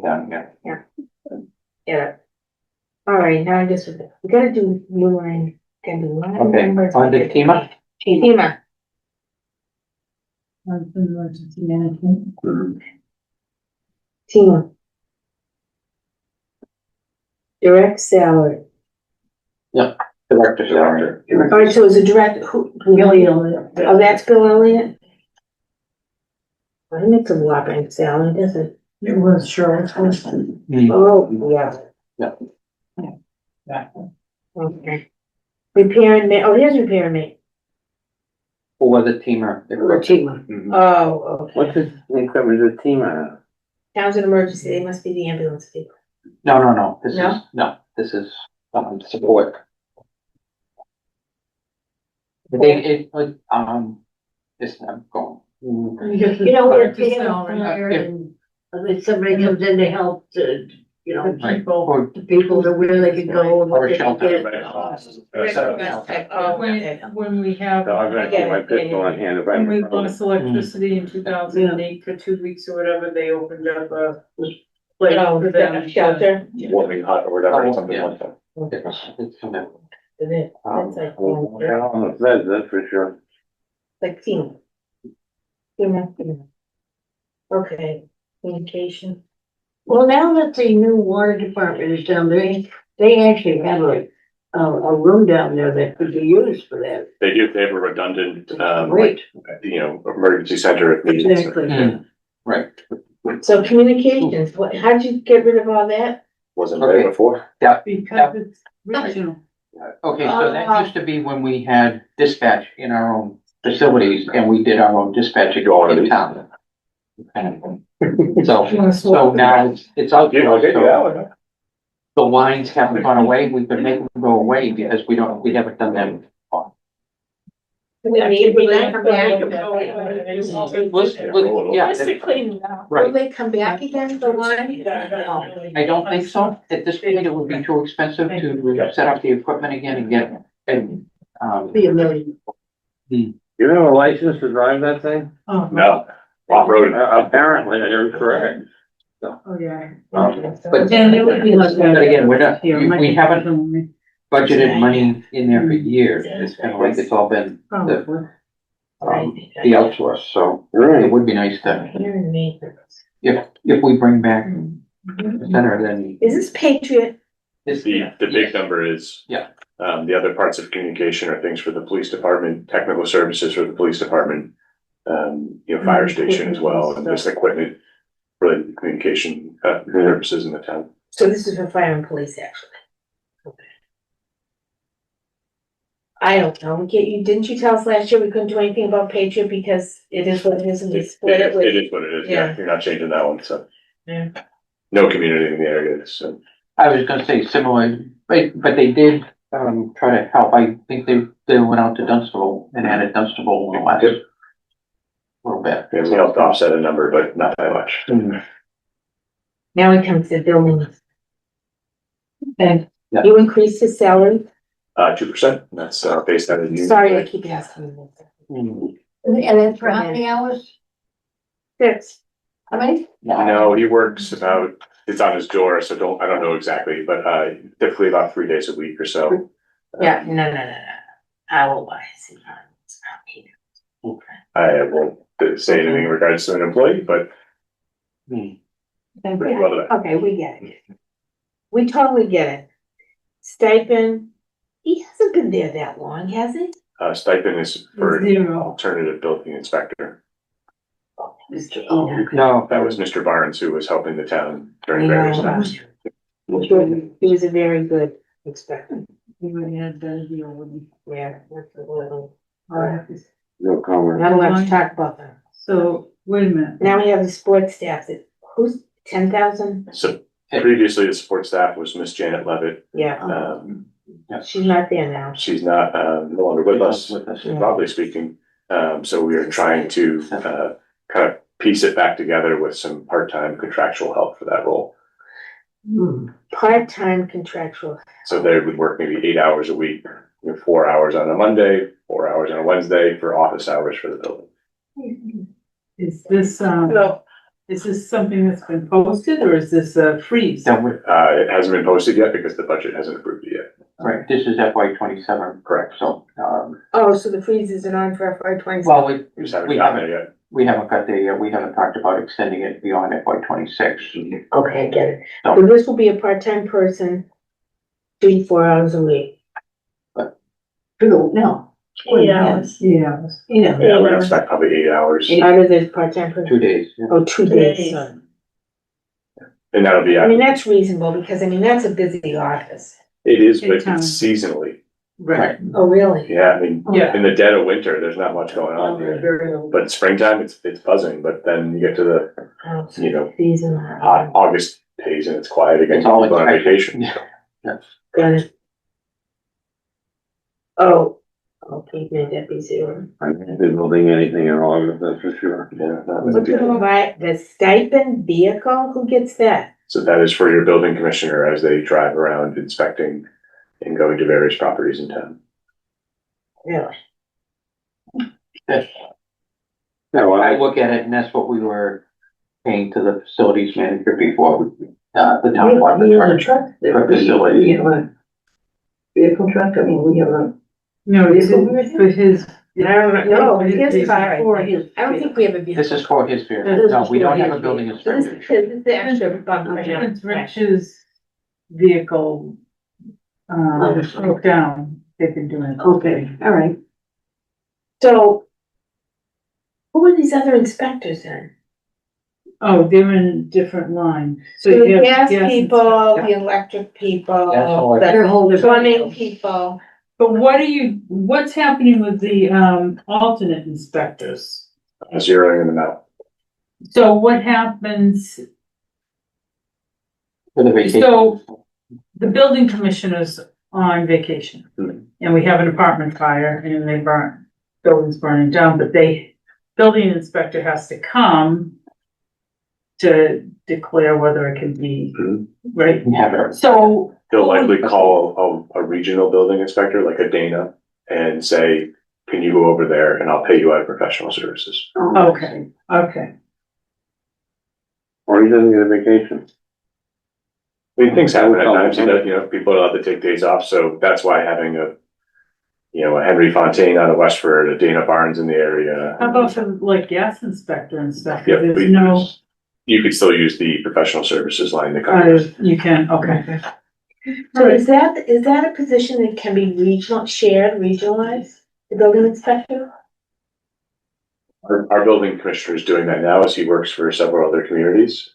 down here. Yeah. All right, now I guess we gotta do new line, gotta do line Okay, numbers. on the TEMA? TEMA. Emergency management. TEMA. Direct salary. Director salary. All right, so is a direct, who? Really, on Oh, that's Bill Elliott? Well, he makes a whopping salary, doesn't it? It was Charlotte's first. Hmm. Oh, yeah. Yeah. Okay. Repair and ma, oh, here's repair and ma, For the TEMA. the team. oh, okay. What's this, it covers the team, Towns in emergency, they must be the ambulance people. No, this is, No? no, this is, support. They, it's not going. You know, if they have a Salary. fire and if somebody comes in to help, Right. People. Or, the people to where they can go and what Or they can shelter. get. Oh, okay. When we have, So I'm gonna keep my pistol on hand if I. when we lost electricity in 2008 for 2 weeks or whatever, they opened up a place Oh, for them. to- shelter. Yeah. Warming hot or whatever, Oh, something yeah. like that. it's come out. Is it? That's like, Yeah, on the feds, that's for sure. like team. TEMA. Okay, communication. Well, now that the new water department is down there, they actually have a room down there that could be used for that. They have a redundant, Great. emergency center. if needed. Exactly. Right. So communications, how'd you get rid of all that? Wasn't there Okay. before. Because it's regional. Okay, so that used to be when we had dispatch in our own facilities and we did our own dispatching in town. So now it's out there. I'll get you that So one. the lines haven't gone away. We've been making them go away because we haven't done them. We need, we might come back. Yeah, Just to clean it up. Right. Will they come back again, the line? I don't think so. At this point, it would be too expensive to set up the equipment again and get, Be a million. You have a license to drive that thing? Oh, No, off-road. Apparently, you're correct. Oh, yeah. but And it would be like. But again, we're not, Here, we haven't microphone. budgeted money in there for years. It's kind of like it's all been Probably. the outsource, so it would be nice to, if we bring back the center, then Is this Patriot? it's The big number is. Yeah. The other parts of communication are things for the police department, technical services for the police department. Fire station as well, and just equipment related to communication, services in the town. So this is for fire and police, actually. Okay. I don't know, didn't you tell us last year we couldn't do anything about Patriot because it is what it is and we split it It with? is what it is, yeah, Yeah. you're not changing that one, so. Yeah. No community in the area, so. I was gonna say similar, but they did, try to help. I think they went out to Dunstable and added Dunstable in the last little bit. We helped offset a number, but not that much. Now we come to the buildings. And Yeah. you increased his salary? 2%, that's, based on the new. Sorry, I keep asking you Mm. And then for how many hours? this. How many? No, he works about, it's on his door, so I don't know exactly, but, typically about 3 days a week or so. Yeah, no. I will lie. It's not me. I won't say anything in regards to an employee, but pretty well to that. Okay, we get it. We totally get it. Stipend, he hasn't been there that long, has he? Stipend is for Zero. alternative building inspector. No, That was Mr. Barnes who was helping the town during various times. He was a very good inspector. We would have better deal with them. Yeah, that's a little. No comment. Not allowed to talk about that. So, wait a minute. Now we have the sports staff, who's 10,000? So previously, the support staff was Miss Janet Levitt. Yeah, Um, she's not there now. she's not, no longer with us, Yeah. broadly speaking. So we are trying to, kind of piece it back together with some part-time contractual help for that role. Part-time contractual. So they would work maybe 8 hours a week, 4 hours on a Monday, 4 hours on a Wednesday for office hours for the building. Is this, No. is this something that's been posted or is this a freeze? that would, It hasn't been posted yet because the budget hasn't approved it yet. right, this is FY 27, Correct. so, Oh, so the freeze isn't on for FY 26? well, We just haven't we gotten haven't, there yet. we haven't got there yet. We haven't talked about extending it beyond FY 26. Okay, I get it. No. So this will be a part-time person, 3 to 4 hours a week. No. 8 hours. Yeah. Yeah, we're gonna expect probably 8 hours. Out of the part-time person? 2 days. Yeah. Oh, 2 days. And that'll be, I mean, that's reasonable because I mean, that's a busy office. it is, but Anytime. it's seasonally. Right. Oh, really? Yeah, I mean, Yeah. in the dead of winter, there's not much going on here. But in springtime, it's buzzing, but then you get to the, Oh, so you know, season. August pays and it's quiet again. It's all People go on expected. vacation. Yeah. Yes. Got it. Oh, okay, made that be 0. I haven't been building anything in August, that's for sure. Yeah, that What's would be the good. provide, the stipend vehicle, who gets that? So that is for your building commissioner as they drive around inspecting and going to various properties in town. Really? That's- Yeah, well, I look at it and that's what we were paying to the facilities manager before, the town bought the truck. For facility. Vehicle truck, I mean, we have a. No, this is for his. No, his car. For I his. don't think we have a vehicle. This is for his vehicle. This No, is we for don't have his a building So this inspector. is the extra bump for him. It's Rich's vehicle broke down, they've been doing it. Okay, all right. So who are these other inspectors then? Oh, they're in different line. So the you have gas gas people, Yeah. the electric people, Gas and electric. the They're holding. plumbing people. But what's happening with the, alternate inspectors? Zeroing them out. So what happens, For the vacation. So- the building commissioner's on vacation. Hmm. And we have an apartment fire and building's burning down, but building inspector has to come to declare whether it can be, Mhm. right? We have it. So, They'll likely call a regional building inspector, like a Dana, and say, can you go over there and I'll pay you out of professional services. okay. Or he doesn't get a vacation. I mean, things happen at times, people are allowed to take days off, so that's why having a Henry Fontaine out of Westford, a Dana Barnes in the area. How about for like gas inspector and stuff? Yeah, There's no, you could still use the professional services line to cover. you can, okay. So is that a position that can be regionalized, the building inspector? Our building commissioner is doing that now as he works for several other communities.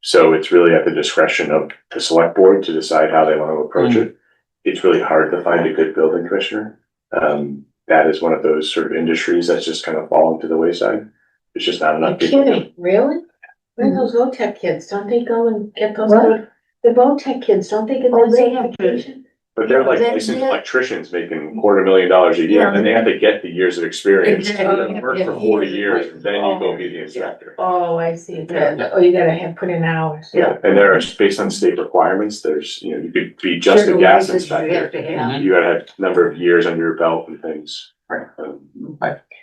So it's really at the discretion of the select board to decide how they want to approach it. It's really hard to find a good building commissioner. That is one of those sort of industries that's just kind of falling to the wayside. There's just not You're enough people. kidding, really? Where are those VOTEC kids? Don't they go and get those? What? The VOTEC kids, don't they get Oh, those they have to. certifications? But they're like Yeah, licensed yeah. electricians making $250,000 a year, Yeah. and they have to get the years of experience. Exactly. Work for 40 years, and then you go be the inspector. Oh, I see. Yeah. Oh, you gotta have put in hours. Yeah. And there are, based on state requirements, there's, you could be just a Certain gas licenses you have inspector. to have. You gotta have a number of years under your belt and things. Right.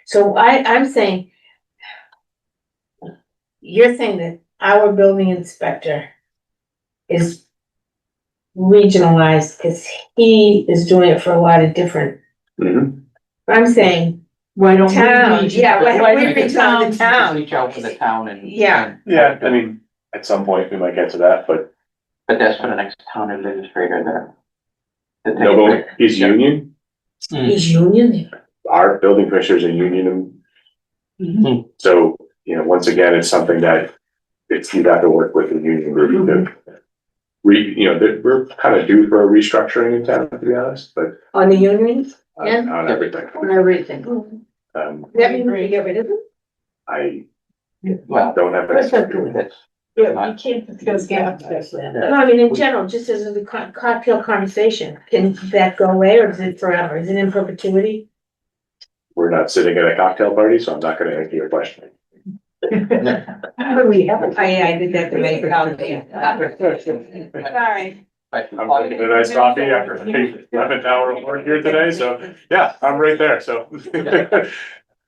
So I'm saying, you're saying that our building inspector is regionalized because he is doing it for a lot of different, Mhm. I'm saying, Why don't we? Towns, yeah, why don't we don't reach out to the town? Reach out to the town and. Yeah. Yeah, I mean, at some point we might get to that, but But that's for the next town administrator there. to take no, it. but he's union. He's union. Our building commissioners are union. Mhm. So, once again, it's something that you'd have to work with the union group to we're kind of due for a restructuring in town, to be honest, but On the unions? Yeah. on everything. Everything. That means we get rid of them? I Well, don't have. that's, You can't discuss gas. No, I mean, in general, just as a cocktail conversation, can that go away or is it forever? Is it in perpetuity? We're not sitting at a cocktail party, so I'm not gonna answer your question. We haven't. I did that to make it out there. Sorry. I'm drinking a nice coffee after the 11th hour of work here today, so yeah, I'm right there, so.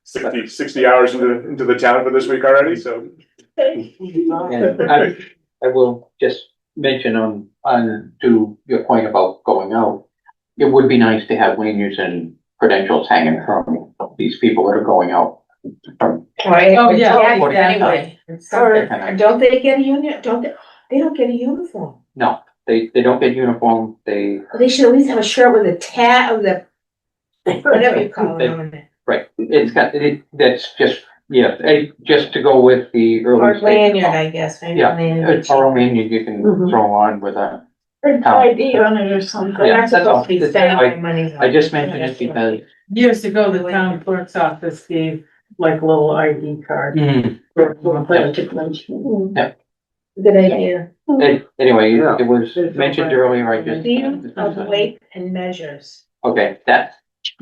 60 hours into the town for this week already, so. And I will just mention on to your point about going out. It would be nice to have lanyards and credentials hanging from these people that are going out from. Oh, yeah, Anyway, or don't they get a union? They don't get a uniform. No, they don't get uniform, Well, they should at least have a shirt with a tag of the, whatever you call it on it. right, that's just, just to go with the early. Or stage. lanyard, I guess. Maybe Yeah, lanyard. or a lanyard you can Mhm. throw on with a. Or ID on it or something. They're Yeah, not that's all. supposed to be spending my money. I just mentioned it because. Years ago, the town clerk's office gave like a little ID card. Good idea. Anyway, Yeah. it was mentioned earlier, I just. Review of weight and measures. Okay,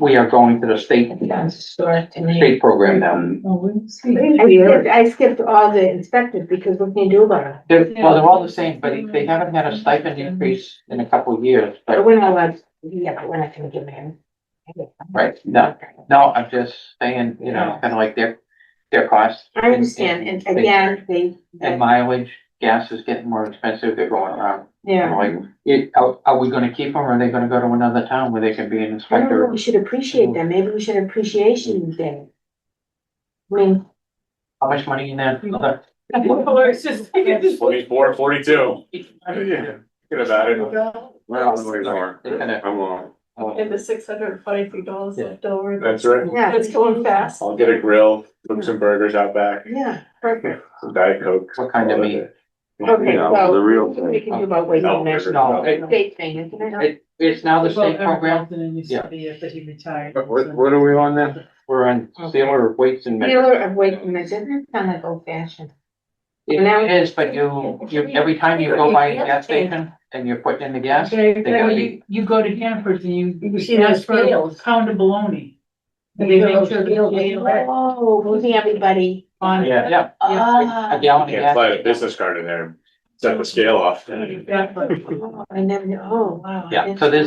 we are going to the state State program now. I skipped all the inspectors because what can you do about it? They're all the same, but they haven't had a stipend increase in a couple of years, But but, we're not allowed, but we're not gonna give them. right, no, I'm just saying, kind of like their costs. I understand, and again, And mileage, gas is getting more expensive, they're going around, yeah. are we gonna keep them, or are they gonna go to another town where they can be an I don't know, inspector? we should appreciate them, maybe we should appreciation day. I mean, How much money in that? It's just. 44, 42. Yeah, thinking about it. Well, way more. They kinda, I'm wrong. And the $643 Yeah. left over. That's right. Yeah. It's going fast. I'll get a grill, cook some burgers out back, Yeah, perfect. some Diet Coke. What kind of meat? Okay, You know, so. the real We can do about weight No, and measure. no, it- State thing, isn't it? it's now the Well, state program. Eric Walton used to be it, but he retired. What are we on now? We're on Sealer of weights and measures. Dealer of weight and measure, doesn't sound like old fashioned. It is, but you, every time you go by a gas station and you're putting in the gas, they Well, got you go to Hanford's and You see you those ask for a scales. pound of bologna. And You they see make those sure the scales scales in are there? Oh, moving everybody. on. Yeah, Ah. a gallon of Can't gas. slide a business card in there, set the scale off. Exactly. Oh, I never knew, oh, wow. Yeah, so there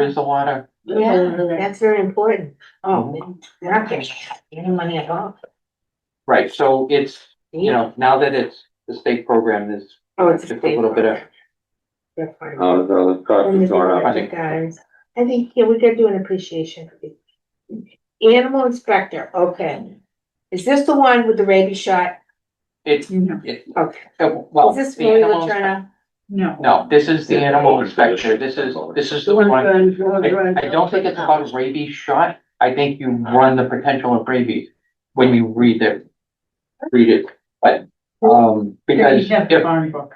is a lot of, Yeah, that's very important. Oh, they're not getting any money at all. right, so it's, you know, now that it's the state program, there's Oh, it's just a little bit of, That's fine. Oh, the cost And is the going up. other guys, I think, yeah, we gotta do an appreciation. Animal inspector, okay. Is this the one with the rabies shot? it's, No, Okay. well. Is this the Roy animal Laterna? no. No, this is the animal inspector, this is the one, I don't think it's about a rabies shot, I think you run the potential of rabies when you read it, but, because You have the if, barn book.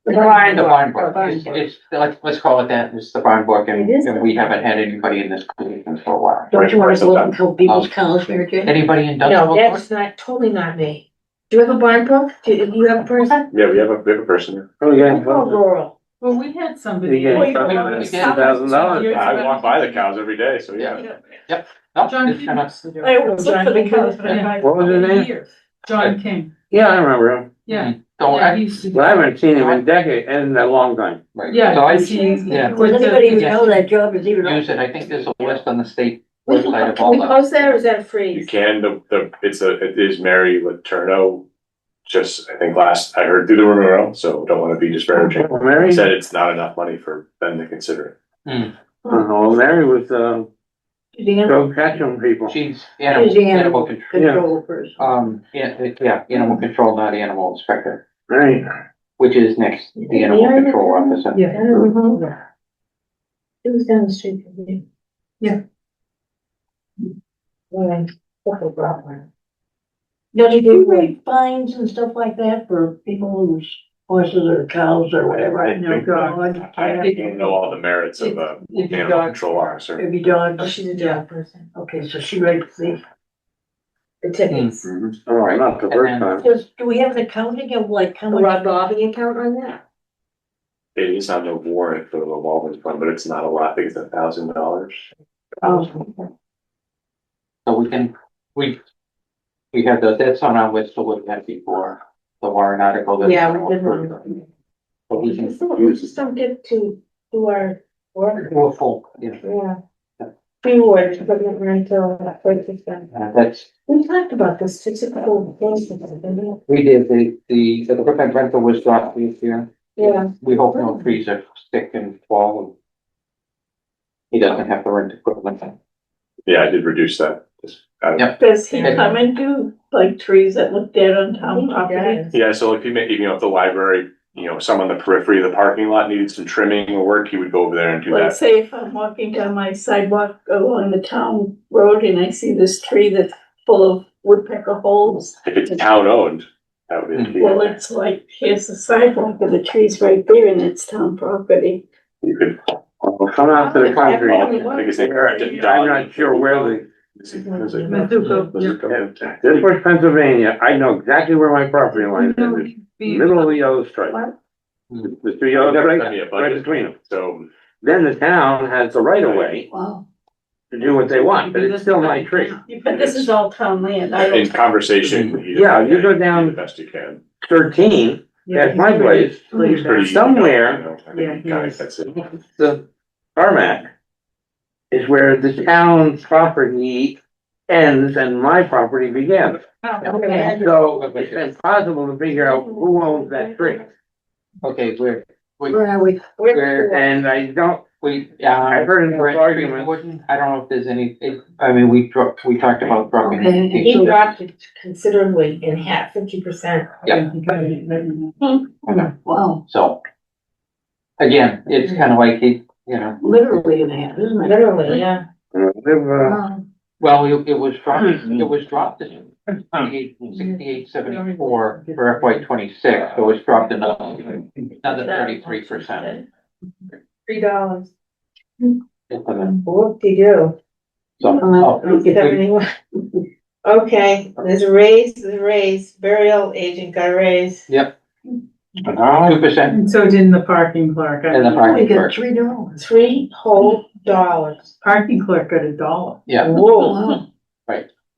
The barn the book. barn book, Barn it's, book. let's call it that, it's the barn book, and It is. we haven't had anybody in this position for a while. Don't you wanna go up and kill people's cows, Mary Jane? Anybody in No, Dunstable? that's not, totally not me. Do you have a barn book? Do you have a person? Yeah, we have a person here. Oh, yeah. Oh, rural. Well, we had somebody. You get $2,000. I walk by the cows every day, so yeah. No, John it's King kinda, used to do I it. always look for the cows, but I. What was his name? Years. John King, Yeah, I remember him, yeah. don't, Yeah, I, he used to do but I it. haven't seen him in decades, in a long time. right, Yeah, so I because he. yeah. Does anybody even know that job is even use on? it, I think there's a list on the state We website of can all we the. post that or is that a You freeze? can, it is Mary Laterno. Just, I think I heard through the rumor, so don't wanna be disparaging. Mary, Said it's not enough money for them to consider it. well, Mary was, The go catch them people. She's She's animal, the animal control, control person. yeah, animal control, not animal inspector, Right. which is next, the animal control officer. Yeah. Mhm. It was down the street from you. Yeah. Right. Okay, brought one. Now, do you rate fines and stuff like that for people whose horses or cows or whatever? I No, God. I don't know all the merits of a If you animal got- control officer. Every dog, Oh, she's a dog person. okay, so she rates the, The tickets. Oh, not the And first then- time. do we have an accounting of like how A much? Rob Bobby account on that? It is on the warrant for the revolving fund, but it's not a lot, I think it's $1,000. Oh. So we have that's on our list to look at before the warrant article. that- Yeah, we did one. But we We can just don't get to do our work. do a full, yeah, Yeah. Tree warden, equipment rental, purchase them. that's, We talked about this, it's a couple of things, didn't we? we did, the equipment rental was dropped this year. Yeah. We hope no trees are stick and fall. And he doesn't have to rent equipment. Yeah, I did reduce that. Yep. Does he come and do like trees that look dead on town property? Yeah, so if if the library, some on the periphery of the parking lot needed some trimming or work, he would go over there and do Like that. say if I'm walking down my sidewalk along the town road and I see this tree that's full of woodpecker holes. If it's town owned, that would be. Well, it's like, here's the sidewalk and the tree's right there and it's town property. You could, Well, come out to the country. I think his name. I'm not sure where Mizuko, this was Pennsylvania. I know exactly where my property line is. Middle of the yellow stripe. The three yellow stripes, right between them. So, Then the town has the right of way Wow. to do what they want, but it's still my tree. But this is all town land. I in don't, conversation. Yeah, you go down- The best you can. 13, that's my place. He's pretty. Somewhere. I think he kinda gets it. The tarmac is where the town's property ends and my property begins. Okay. So it's impossible to figure out who owns that tree. Okay, Where are we? And I don't, I've heard enough arguments. I don't know if there's any, we talked about dropping. Okay. He dropped it considerably in half, 50%. Yeah. Wow. So, again, it's kind of like, Literally in half, isn't it? Literally, yeah. well, it was dropped to 68.74 for FY '26, so it's dropped another 33%. $3. So, Whoop-de-doo. Get everything. Okay, there's a raise, burial agent got a raise. yep. 2%. And so didn't the parking clerk. And the We parking get clerk, $3. $3 whole dollars. Parking clerk got $1. yeah, Whoa.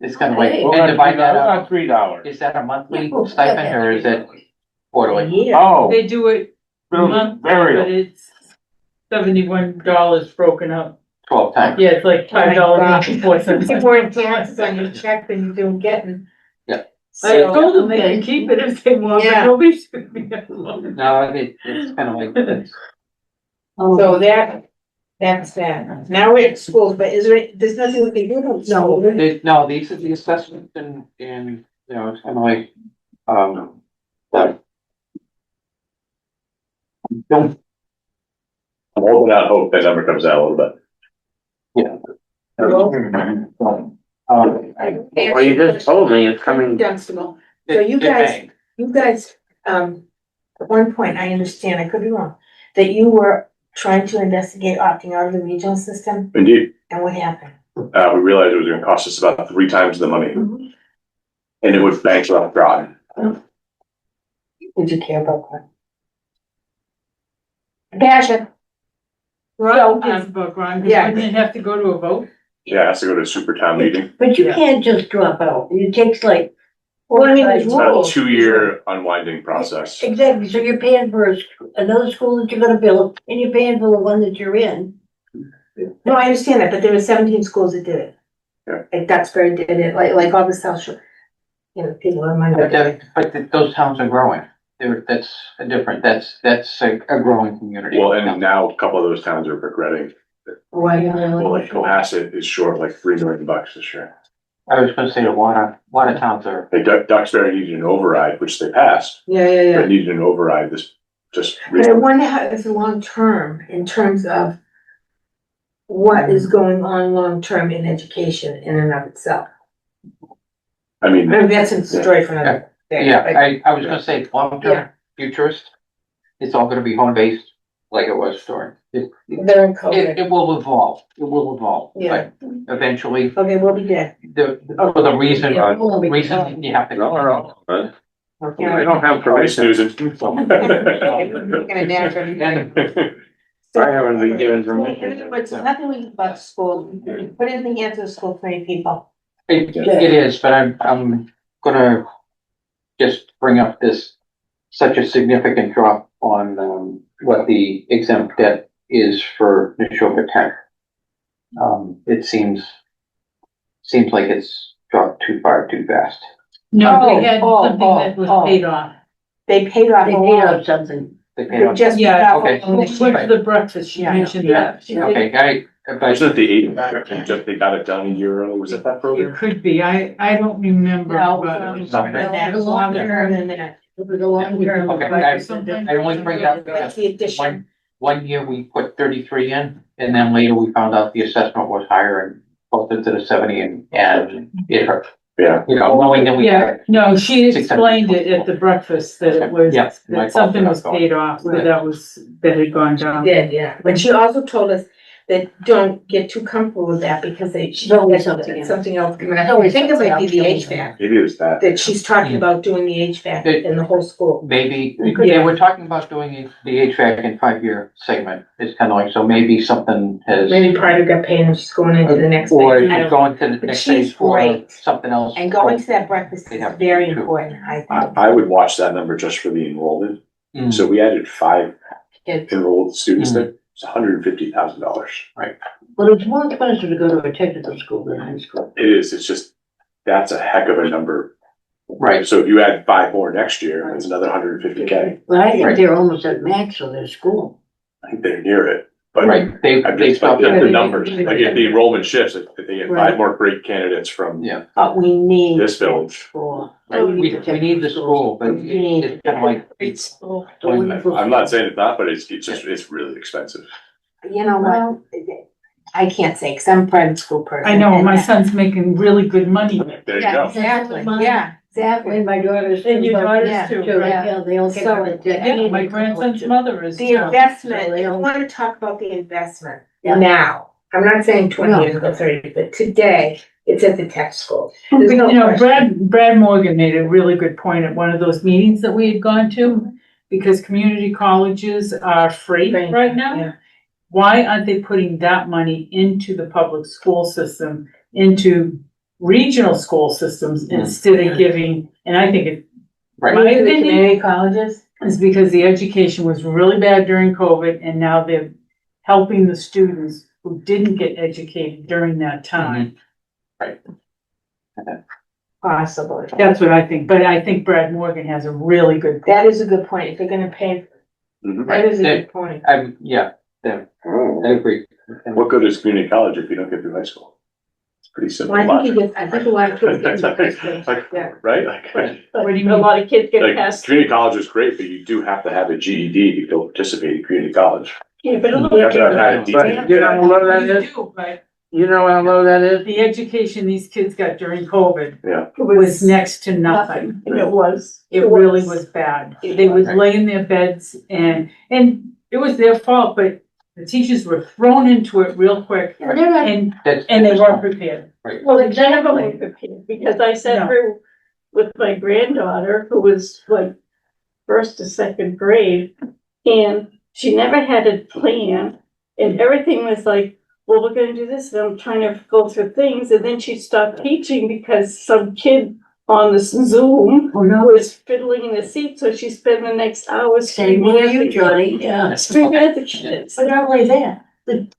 it's kind of like, Okay. and divide that up, About $3. is that a monthly Yeah. stipend or is it quarterly? Yeah. Oh, They do it monthly, but burial. it's $71 broken up. 12 times, Yeah, it's like $5 and 4 cents. It's more taxes on your check than you do getting. Yeah. I told them they Okay. can keep it if they want, but Yeah. nobody should be. alone. no, it's kind of like, So that's that. Now we're at schools, but there's nothing we can do with school. no, these are the assessments and, it's kind of like, don't, I'm holding out hope that number comes down a little bit. Well, you just told me it's coming. Dunstable. So you guys, at one point, I understand, I could be wrong, that you were trying to investigate opting out of the regional system, Indeed, and what happened? we realized it was gonna cost us about 3 times the money. And it would bankrupt Groton. Would you care about that? Passion. Ron cares about Ron, because Yeah. wouldn't it have to go to a vote? Yeah, it has to go to a super town meeting. But you Yeah. can't just drop out. It takes like. Well, I mean, there's It's about a rules. 2-year unwinding process. Exactly, so you're paying for another school that you're gonna build, and you're paying for the one that you're in. No, I understand that, but there were 17 schools that did it. Yeah. Like Duxbury did it, like all the South Shore. People in my. but those towns are growing, that's a different, that's a growing community. Well, and now a couple of those towns are regretting, Why? well, like Cohasset is short like $3 million this year. I was gonna say a lot of towns are, Like Duxbury needed an override, which they passed, Yeah. but needed an override this just But I recently. wonder how it's long term in terms of what is going on long term in education in and of itself. I mean, Maybe that's a story for another day. yeah, I was gonna say, long-term futurist, it's all gonna be home-based like it was during. They're in COVID. It will evolve, Yeah. but eventually, Okay, we'll be dead. for the reason Yeah, we'll be- you have to. No, but Okay. I don't have nice permission. news. We're gonna nag everybody. I haven't been given In permission. other words, nothing we can about school, put it in the hands of the school committee people. It is, but I'm gonna just bring up such a significant drop on, what the exempt debt is for Neshoba Tech. It seems like it's dropped too far, too fast. No, they had Oh, something that was oh. paid off. They paid off They a paid lot. out something. They paid off. Just Yeah, okay. off on Went the to sheet. the breakfast, she Yeah. mentioned Yeah. that. She Okay, but Wasn't it the 8, just they got it done a year ago, was it that It program? could be, I don't remember, No, but. That was longer term than that. It was a long term. Okay, I only bring it up That's because the addition. one year we put 33 in, and then later we found out the assessment was higher and closer to the 70, and it hurt. Yeah, Knowing that we. Yeah, no, she 600. explained it at the breakfast that it was, Yeah, my that something fault was for not paid off, so Right. that had gone down. Did, yeah. But she also told us that don't get too comfortable with that because she's always something else. something else coming up. I Always think it might be the something else. HVAC, maybe it was that. that she's talking about doing the HVAC in the whole school. Maybe, Yeah. we're talking about doing the HVAC in 5-year segment, it's kind of like, so maybe something has. Maybe part of got paid and she's going into the next Or phase. I don't- going to the But next she's phase for great. something else. And going to that breakfast They is have very to. important, I think. I would watch that number just for the enrollment. Mm. So we added 5 Kids. enrolled students there, it's $150,000. But it's more expensive to go to a technical school than high school. It is, it's just, that's a heck of a number. Right, So if you add 5 more next year, it's another $150K. But I think Right. they're almost at max of their school. I think they're near it. But Right, they I'm just like, stopped. the numbers, like if the enrollment shifts, if they get Right. 5 more great candidates from Yeah. But we need. this village. School. Right, we need the school, but it's kind of like. Great school. I'm not saying it's not, but it's just, it's really expensive. You know what? I can't say, cause I'm a private school person. I know, and my that- son's making really good money. There you Yeah, go. exactly, Mine. yeah, exactly. And my daughters. And your daughters Yeah, too, too, right? yeah, they all get. So, their- Yeah, my grandson's mother is The too. investment, So they I don't- wanna talk about the investment Yeah. now. I'm not saying 20 years ago, 30, but today, it's at the tech school. There's But, no you know, question. Brad Morgan made a really good point at one of those meetings that we had gone to, because community colleges are free Free, right now. yeah. Why aren't they putting that money into the public school system, into regional school systems instead of giving, and I think it Right. My To the opinion- community colleges, is because the education was really bad during COVID, and now they're helping the students who didn't get educated during that time. possibly. That's what I think, but I think Brad Morgan has a really good. That is a good point. If they're gonna pay, Mhm. that is a good point. Yeah, I agree. What good is community college if you don't get through high school? It's pretty simple. Well, I think logic. I think a lot of kids get to high school. Like, Yeah. right? Like, What do you A mean? lot of kids get like, past, community college is great, but you do have to have a GED to go participate in community college. yeah, but a lot You of have to have kids. had a But you know how low that You is? do, but You know how low that is? the education these kids got during COVID It was next to nothing. And it was. It really was bad. They would lay in their beds and it was their fault, but the teachers were thrown into it real quick Yeah, they're not, and That's. they weren't prepared. Well, none of them were prepared, because I sat No. through with my granddaughter, who was like first to second grade, and she never had a plan, and everything was like, well, we're gonna do this, and I'm trying to go through things, and then she stopped teaching because some kid on this Zoom oh no, was fiddling in the seat, so she spent the next hour same screaming with at you, the Johnny, yeah. screaming at the kids. But not only that,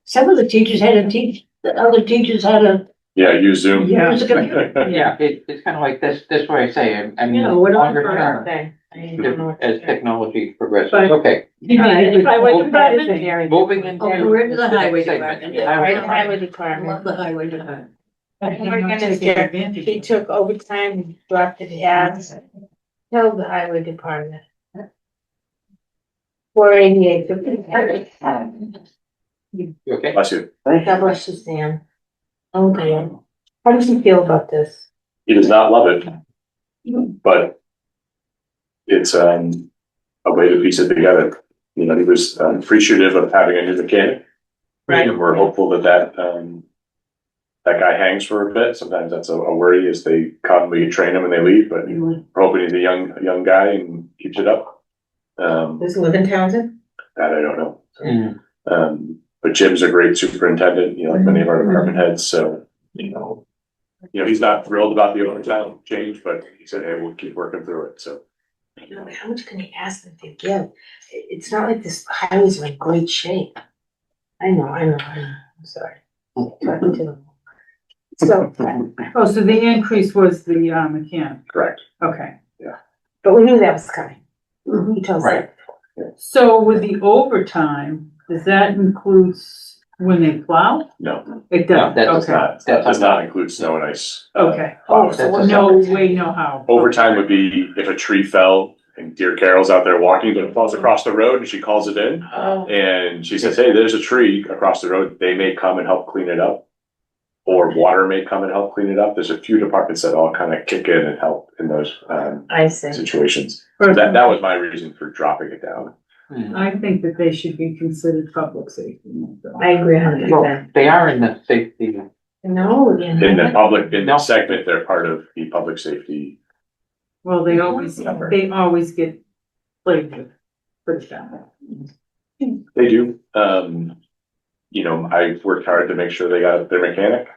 some of the teachers had to teach, the other teachers had to Yeah, use Zoom. Yeah. use a computer. Yeah, it's kind of like that's what I say, I mean, You know, we're not longer for term, Okay. I don't know what to as say. technology progresses, But- okay. You know, Alright, if I went to private- Very Moving into. Okay, we're to the next highway segment. department. Yeah, Highway right, the highway I department. love the highway department. Morgan is there. He took overtime, and dropped it as, tell the highway department. 488. You okay? Bless you. God bless you, Sam. Oh, Dan. How does he feel about this? He does not love it, but it's, a way to piece it together. You know, he was appreciative of having a new mechanic. Right. And we're hopeful that that guy hangs for a bit. Sometimes that's a worry as they come, we train them and they leave, but we're hoping he's a young guy and keeps it up. Does he live in Townsend? That I don't know. Mm. But Jim's a great superintendent, you know, like many of our department heads, so, you know, he's not thrilled about the overtime change, but he said, hey, we'll keep working through it, so. I know, but how much can he ask them to give? It's not like this highways are in great shape. I know, I'm sorry. Talking to them. So, Oh, so the increase was the mechanic, Correct. okay. but we knew that was coming. He told us Right. that. So with the overtime, does that include when they plow? No, It No, does, that does okay, that does not include snow and ice. okay. Oh, so That's what- a No way, no how. Overtime would be if a tree fell and dear Carol's out there walking, but it falls across the road and she calls it in. Oh, And she says, hey, there's a tree across the road. They may come and help clean it up. Or water may come and help clean it up. There's a few departments that all kind of kick in and help in those I see. situations. So that was my reason for dropping it down. Mm. I think that they should be considered public safety. I agree 100%. Well, they are in the safety, No, In the again. public, in No. the segment, they're part of the public safety. Well, they always get played with, put it that way. They do. You know, I worked hard to make sure they got their mechanic.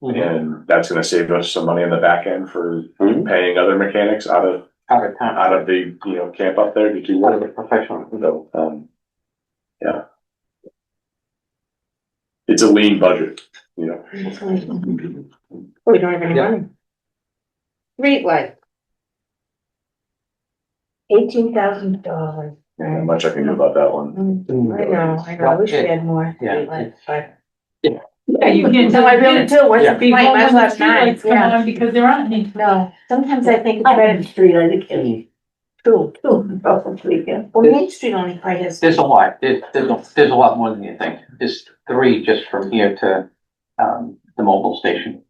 And that's gonna save us some money on the back end for paying other mechanics out of out of the, camp up there to do out of work. the professional. So, yeah. It's a lean budget, you know. We don't have any Yeah. money. Streetlight. $18,000. Not much I can do about that one. I know, I wish we had more. Yeah. streetlights, but. Yeah, you can't. No, I really do, what's Yeah. the point, might as well have nine, Streetlights come yeah. on because there aren't any. No, sometimes I think it's I better, had a street, I think, two, probably, yeah. well, Main Street only probably has. There's a lot, there's a lot more than you think. There's 3 just from here to, the mobile station.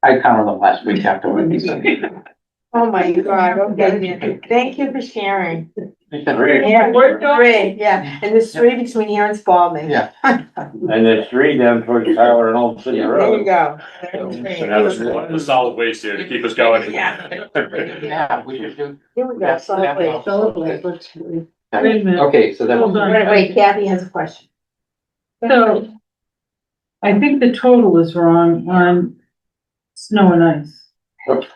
I counted them last week afterwards. Oh my God, okay, thank you for sharing. Three. Yeah, we're three, yeah, and there's 3 between here and Spalding. Yeah. And there's 3 down towards Tyler and Old City Yeah, There you Road. go. So now there's one of the solid waste here to keep us going. Yeah, we should do. Here we go, Yeah. solid waste. Solid waste, let's- Wait a minute. Okay, so that Hold was, on. Wait, Kathy has a question. So, I think the total is wrong on snow and ice.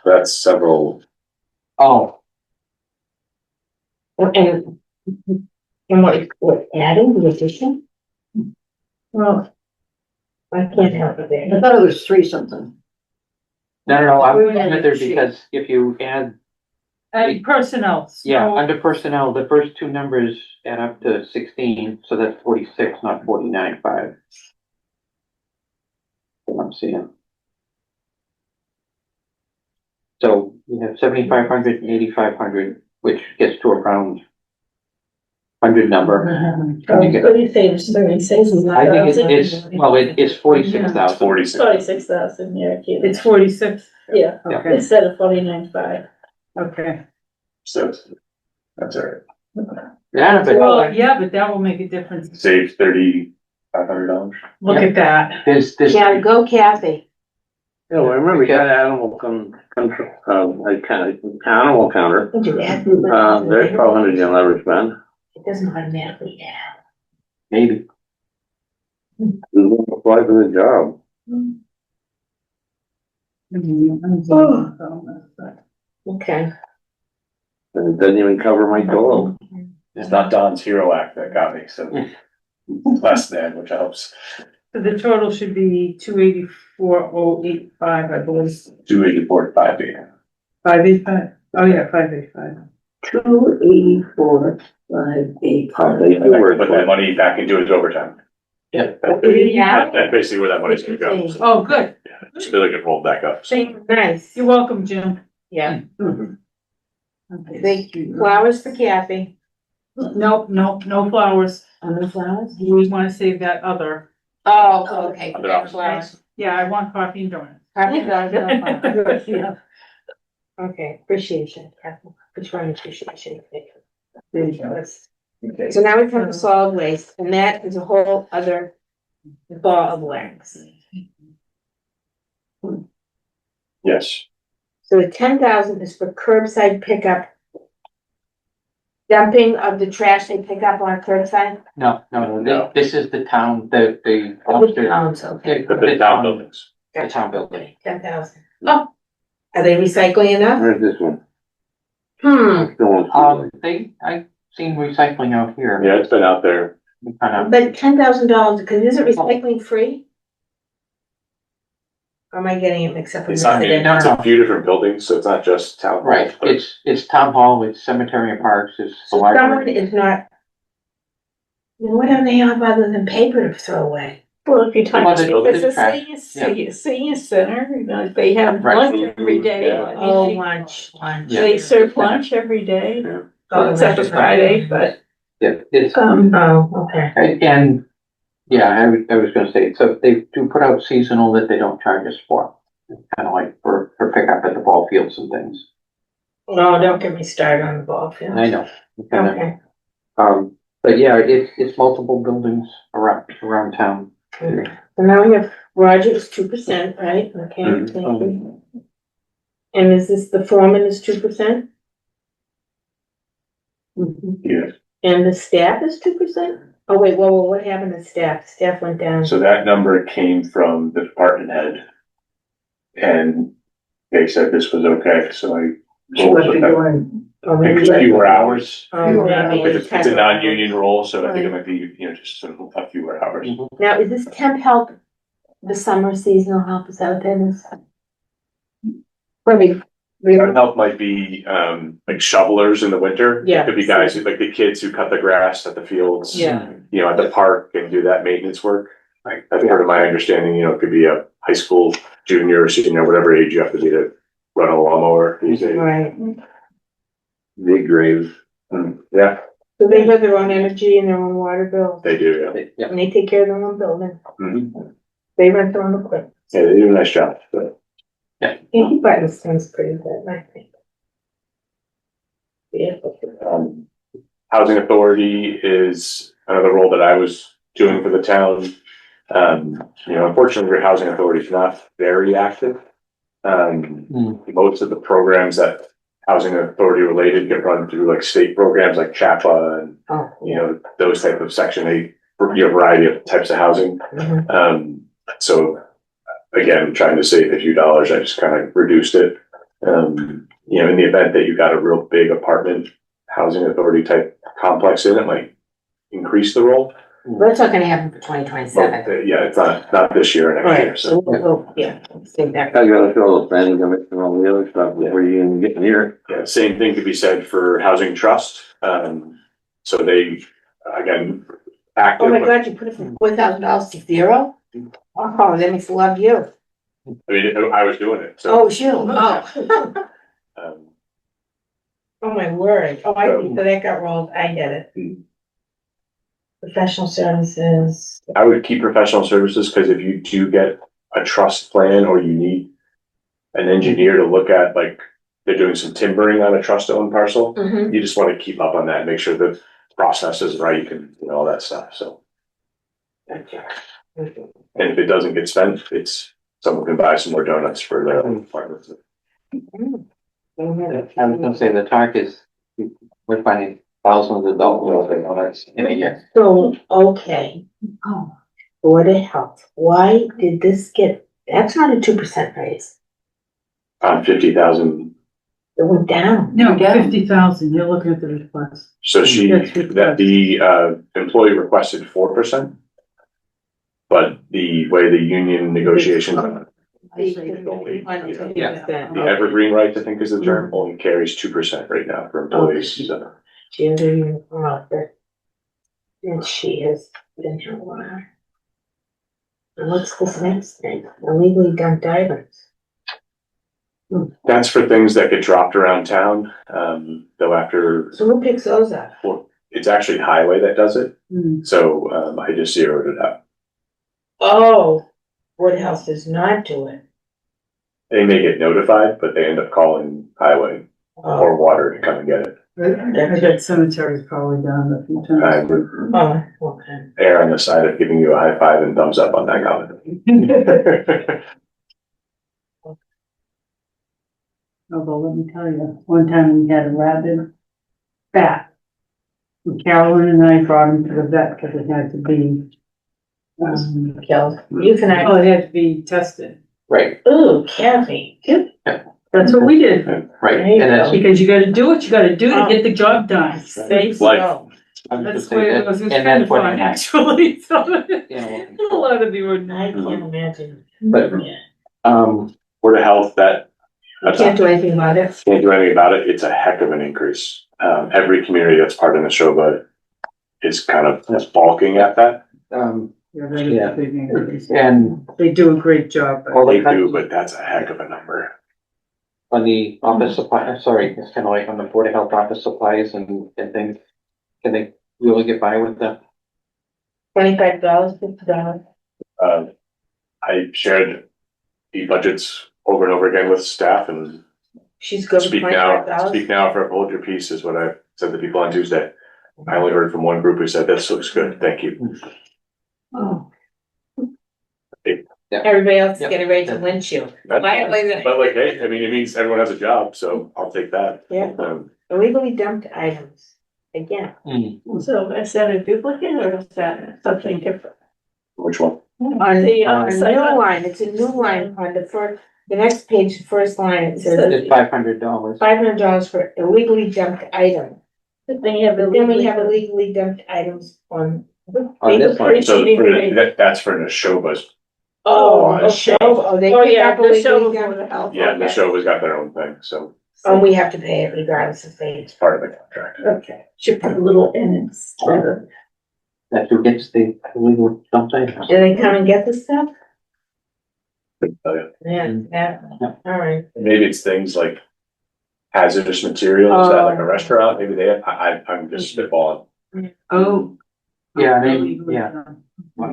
That's several, oh, And what, adding the addition? Well, I can't help it I there. thought it was 3 something. no, I'm We were looking in at there the sheet. because if you add, and personnel. yeah, snow- under personnel, the first 2 numbers add up to 16, so that's 46, not 49.5. What I'm seeing. So you have 7,500 and 8,500, which gets to around 100 number. What You get- do you think, it's 36? I think it's 46,000. 46. 46,000, yeah, Keith. It's 46, Yeah, okay, instead of 49.5. okay. So that's all right. Yeah, but Well, yeah, but that will make a difference. Save $3,500. Look at that. there's, Yeah, go Kathy. Yeah, well, I remember we got animal animal counter. Did you add? There's 1,200 in leverage band. It doesn't automatically add. maybe. Apply for the job. Okay. And it doesn't even cover my dog. It's not Don's Hero Act that got me, so less than, which helps. So the total should be 284,085, I believe. 284, 580. 585, oh yeah, 585. 284, 585. Put that money back into his overtime. Yeah. Yeah. That's basically where that money's gonna go. So, Oh, good. so they're gonna roll back up. So. Nice, You're welcome, Jim. yeah. Okay. Thank you. Flowers for Kathy. Nope, no flowers. On the flowers? We wanna save that other. Oh, okay. Other options. Flowers. Yeah, I want coffee and donuts. Happy dogs, no flowers. Yeah. Okay, appreciation, Kathy. Return appreciation. There you go. So now we come to solid waste, and that is a whole other ball of wax. Yes, So the 10,000 is for curbside pickup. Dumping of the trash they pick up on curbside? No, No. this is the town, the dumpster. Okay. the town buildings. The town building. 10,000. Oh, are they recycling enough? Where's this one? Hmm, I've seen recycling out here. Yeah, it's been out there. Kind of, but $10,000, because isn't recycling free? Or am I getting it mixed up with It's not, residential? it's a few different buildings, so it's not just town. hall, right, but it's town hall, it's cemetery and parks, it's the So someone library. is not. Then what do they have other than paper to throw away? Well, if you talk Well, to the the trash, senior center, you know, they have Right. lunch every day. Yeah. Oh, lunch. Yeah. They serve lunch every day, Oh, except for that's Friday, but, Yeah, it's, Oh, okay. and, yeah, I was gonna say, so they do put out seasonal that they don't charge us for. Kind of like for pickup at the ball fields and things. Oh, don't get me started on the ball field. I know. Kind of, Okay. but yeah, it's multiple buildings around town. So now we have Rogers 2%, right? Okay, Mhm. thank you. And is this the foreman is 2%? yeah. And the staff is 2%? Oh, wait, whoa, what happened to staff? Staff went down. So that number came from the department head. And they said this was okay, so I. She must be doing, Oh, I think maybe it's like- fewer hours. Oh, maybe It's a non-union role, so I think it might be, just a fewer hours. Now, is this temp help, the summer seasonal help, is that what that is? Probably Garden help might be, like shovelers in the winter. Yeah. It could be guys, who- like the kids who cut the grass at the fields. Yeah. You know, at the park and do that maintenance work. Like, that's part of my understanding, you know, it could be a high school junior or senior, whatever age you have to be to run a lawnmower these days. Right. Big grave. Yeah, So they have their own energy and their own water bills, they do, Yeah, and they take care of their own building. yeah. Mhm. They rent their own equipment. Yeah, they do a nice job, but. Yankee Button sounds pretty good, I think. Yeah. Housing authority is another role that I was doing for the town. You know, unfortunately, your housing authority is not very active. Most of the programs that housing authority related get run through like state programs like CHAPA and, Oh, you know, those type of Section 8, you know, variety of types of housing. Mhm. So again, trying to save a few dollars, I just kind of reduced it. You know, in the event that you got a real big apartment housing authority type complex in, it might increase the role. But it's not gonna happen for twenty But, twenty-seven. yeah, it's not this year or next year, Right, so so. we'll, yeah, same that. I gotta fill the planning commission and all the other stuff before you even get near it. Yeah, same thing could be said for housing trust. So they, again, active. Oh my God, you put it from $4,000 to zero? Oh, that makes love you. I mean, I was doing it, so. Oh, shoot, oh. um, Oh, my word. Oh, I see, so that got rolled, I get it. Professional services. I would keep professional services, because if you do get a trust plan or you need an engineer to look at, like, they're doing some timbering on a trust owned parcel, Mhm. you just want to keep up on that, make sure the process is right and, you know, all that stuff, so. And if it doesn't get spent, it's, someone can buy some more donuts for their apartments. I was gonna say the talk is, we're finding thousands of dollars in a year. So, okay. Oh. Board of Health, why did this get, That's not a 2% raise. On 50,000, it went down? No, 50,000, you're looking at the request. so the employee requested 4%. But the way the union negotiations, the evergreen rights, I think is the term, only carries 2% right now for employees, so. Gender uniform outfit. And she has been here a while. And what's this next thing? Illegally dumped items. That's for things that get dropped around town, though after, So who picks those up? well, it's actually highway that does it, Hmm. so, I just zeroed it out. Oh, Board of Health does not do it. They may get notified, but they end up calling highway or water to come and get it. I bet cemetery's probably done a few I times. would Oh, okay. err on the side of giving you a high five and thumbs up on that comment. Although, let me tell you, one time we had a rabid bat. And Carolyn and I brought him to the vet because it had to be, Killed. You can oh, it had to be tested. Right, Ooh, Kathy. That's what we did, right, There you and that's, because you gotta do what you gotta do to get the job done. Safe Life. go. I was That's gonna the way say it was, that, it's and kind that's of what, fun, actually, so. you know, A lot of the I ordinary. can't imagine. but, Yeah. Board of Health, that. You can't do anything about it. Can't do anything about it. It's a heck of an increase. Every community that's part of Neshoba is kind of balking at that. Yeah, they do a big increase. and They do a great job, but. all They the, do, but that's a heck of a number. on the office supply, sorry, it's kind of like on the Board of Health office supplies and things, can they really get by with that? $25, $50. I shared the budgets over and over again with staff, and She's good with speak $25. now for hold your peace is what I said to people on Tuesday. I only heard from one group who said, this looks good, thank you. Oh. Yeah. Everybody else is Yep. getting ready to lynch you. That's Why- fine. why- But like, hey, I mean, it means everyone has a job, so I'll take that. Yeah. Illegally dumped items. Again. So is that a duplicate or is that something different? Which one? On the On other a side. new line, it's a new line on the first, the next page, the first line, it says It's $500. $500 for illegally dumped item. But then you have But then we have illegally. illegally dumped items on, On this one, So that's for Neshoba's Oh, okay. show, oh, they Oh, pick yeah, up a the weekly show down- Board of Health. Yeah, the okay. show has got their own thing, so And we have to pay it regardless of it's age. part of the contract. Okay, should put a little in it. That's who gets the legal sometimes. Do they come and get the stuff? Oh, yeah. Yeah, Yeah. all right. Maybe it's things like hazardous materials at like a Oh. restaurant, maybe they have, I'm just spitballing. Oh. Yeah, yeah.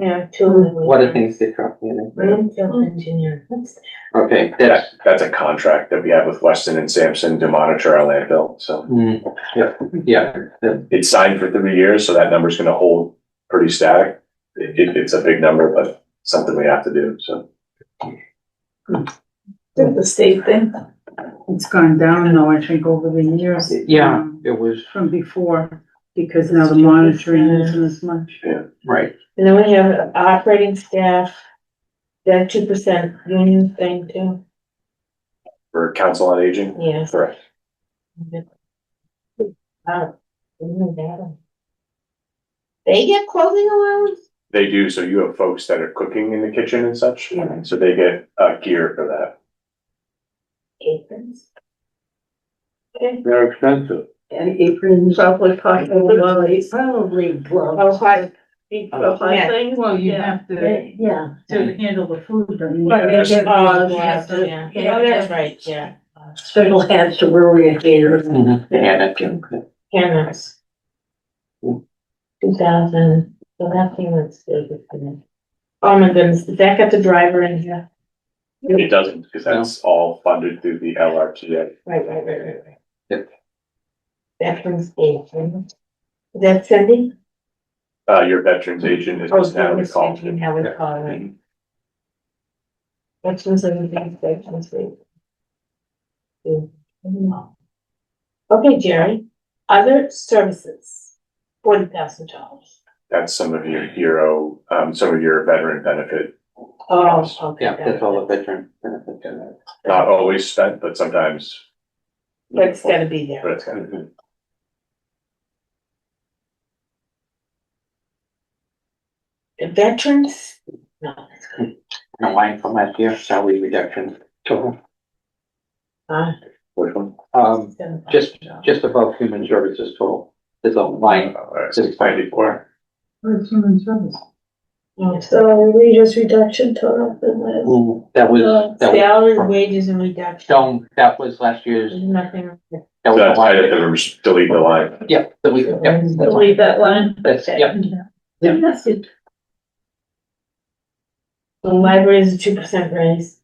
Yeah, children. What are things they drop in? Landfill engineer, what's Okay, that's, That's a contract that we have with Weston and Sampson to monitor our landfill, so. yeah, It's signed for 3 years, so that number's gonna hold pretty static. It's a big number, but something we have to do, so. The state thing. It's gone down though, I think, over the years. yeah, it was, From before, because now the monitoring isn't as much. right. And then we have operating staff, that 2% union thing too, For council on aging, yes. correct. They get clothing allowance? They do, so you have folks that are cooking in the kitchen and such, so they get gear for that. Aprons. They're expensive. And aprons, Probably possibly. probably gloves. Oh, hi. High things. Well, you Yeah. have to, Yeah. to handle the food, don't you? Right, they get Oh, gloves, yeah, oh, that's right, yeah. special hats to wear when you're here. Yeah, that's good. Cameras. 2,000, so that thing was good. Oh my goodness, did that got the driver in here? It doesn't, because that's all funded through the LRTA. Right. Yep. Veterans Day, is that Cindy? Your veterans agent is Oh, just now Veterans called. Day, now we call it. Veterans and Veterans Day. Okay, Jerry, other services, $40,000. That's some of your hero, some of your veteran benefit, Oh, okay. Yeah, that's all the veteran benefits. not always spent, but sometimes. But it's gotta be there. But it's kind of. Veterans? No, that's good. And a line from last year, salary reduction total. Which one? Just above human services total, there's a line. 694. Where's human service? So wages reduction total. That was, Salary, wages and reduction. no, that was last year's, There's nothing. that So was that's the why line. that was delete the line. Yep, that we, yep, that's fine. Delete that line. That's, yep. That's it. The library is a 2% raise.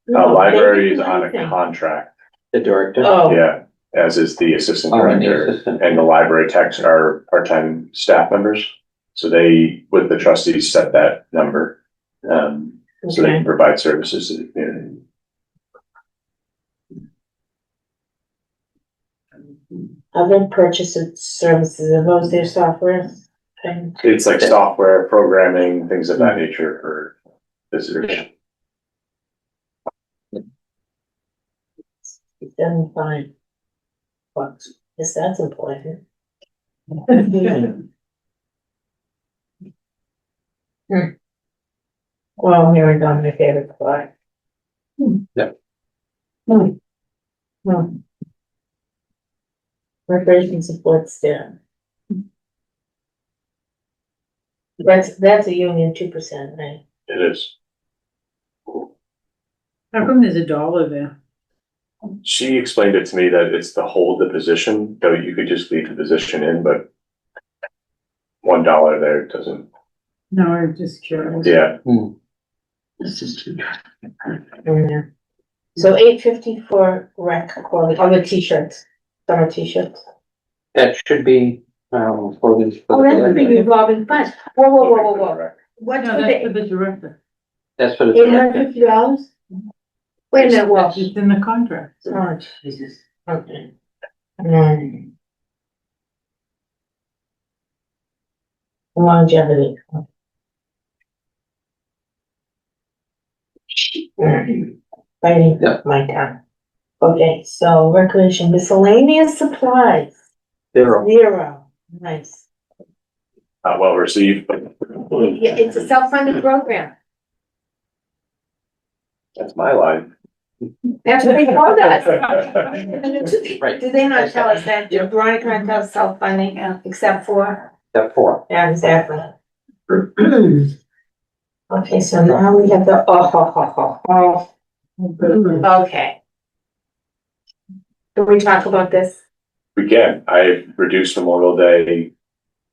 Library is on a contract, The director. Oh, yeah, as is the assistant Oh, and the director. assistant. And the library techs are part-time staff members. So they, with the trustees, set that number. So they okay. can provide services to the community. Other purchases, services, are those their software thing? It's like software, programming, things of that nature for visitors. $75. Yes, that's important. Well, here we go, my favorite part. Recreation support staff. That's a union 2%, right? It is. How come there's $1 there? She explained it to me that it's to hold the position, though you could just leave the position in, but $1 there doesn't, No, I'm just curious. yeah. This is too. Yeah. So $850 for rec clothing, oh, the t-shirts, summer t-shirts. That should be, for this. Oh, that's a big revolving fund. Whoa. Correct. What's No, with that's for the the director. That's for the. $850? Wait a minute, well, It's in the contract. oh, Jesus, okay. Longevity. Fighting Yeah. my time. Okay, so recreation miscellaneous supplies, Zero. 0, nice. Not well received, but Yeah, it's a self-funded program. That's my line. That's what they told us. Right. Did they not tell us that? Did Veronica not tell us self-funding, except for? Step 4. Yeah, exactly. Okay, so now we have the, okay. Can we talk about this? We can, I reduced Memorial Day.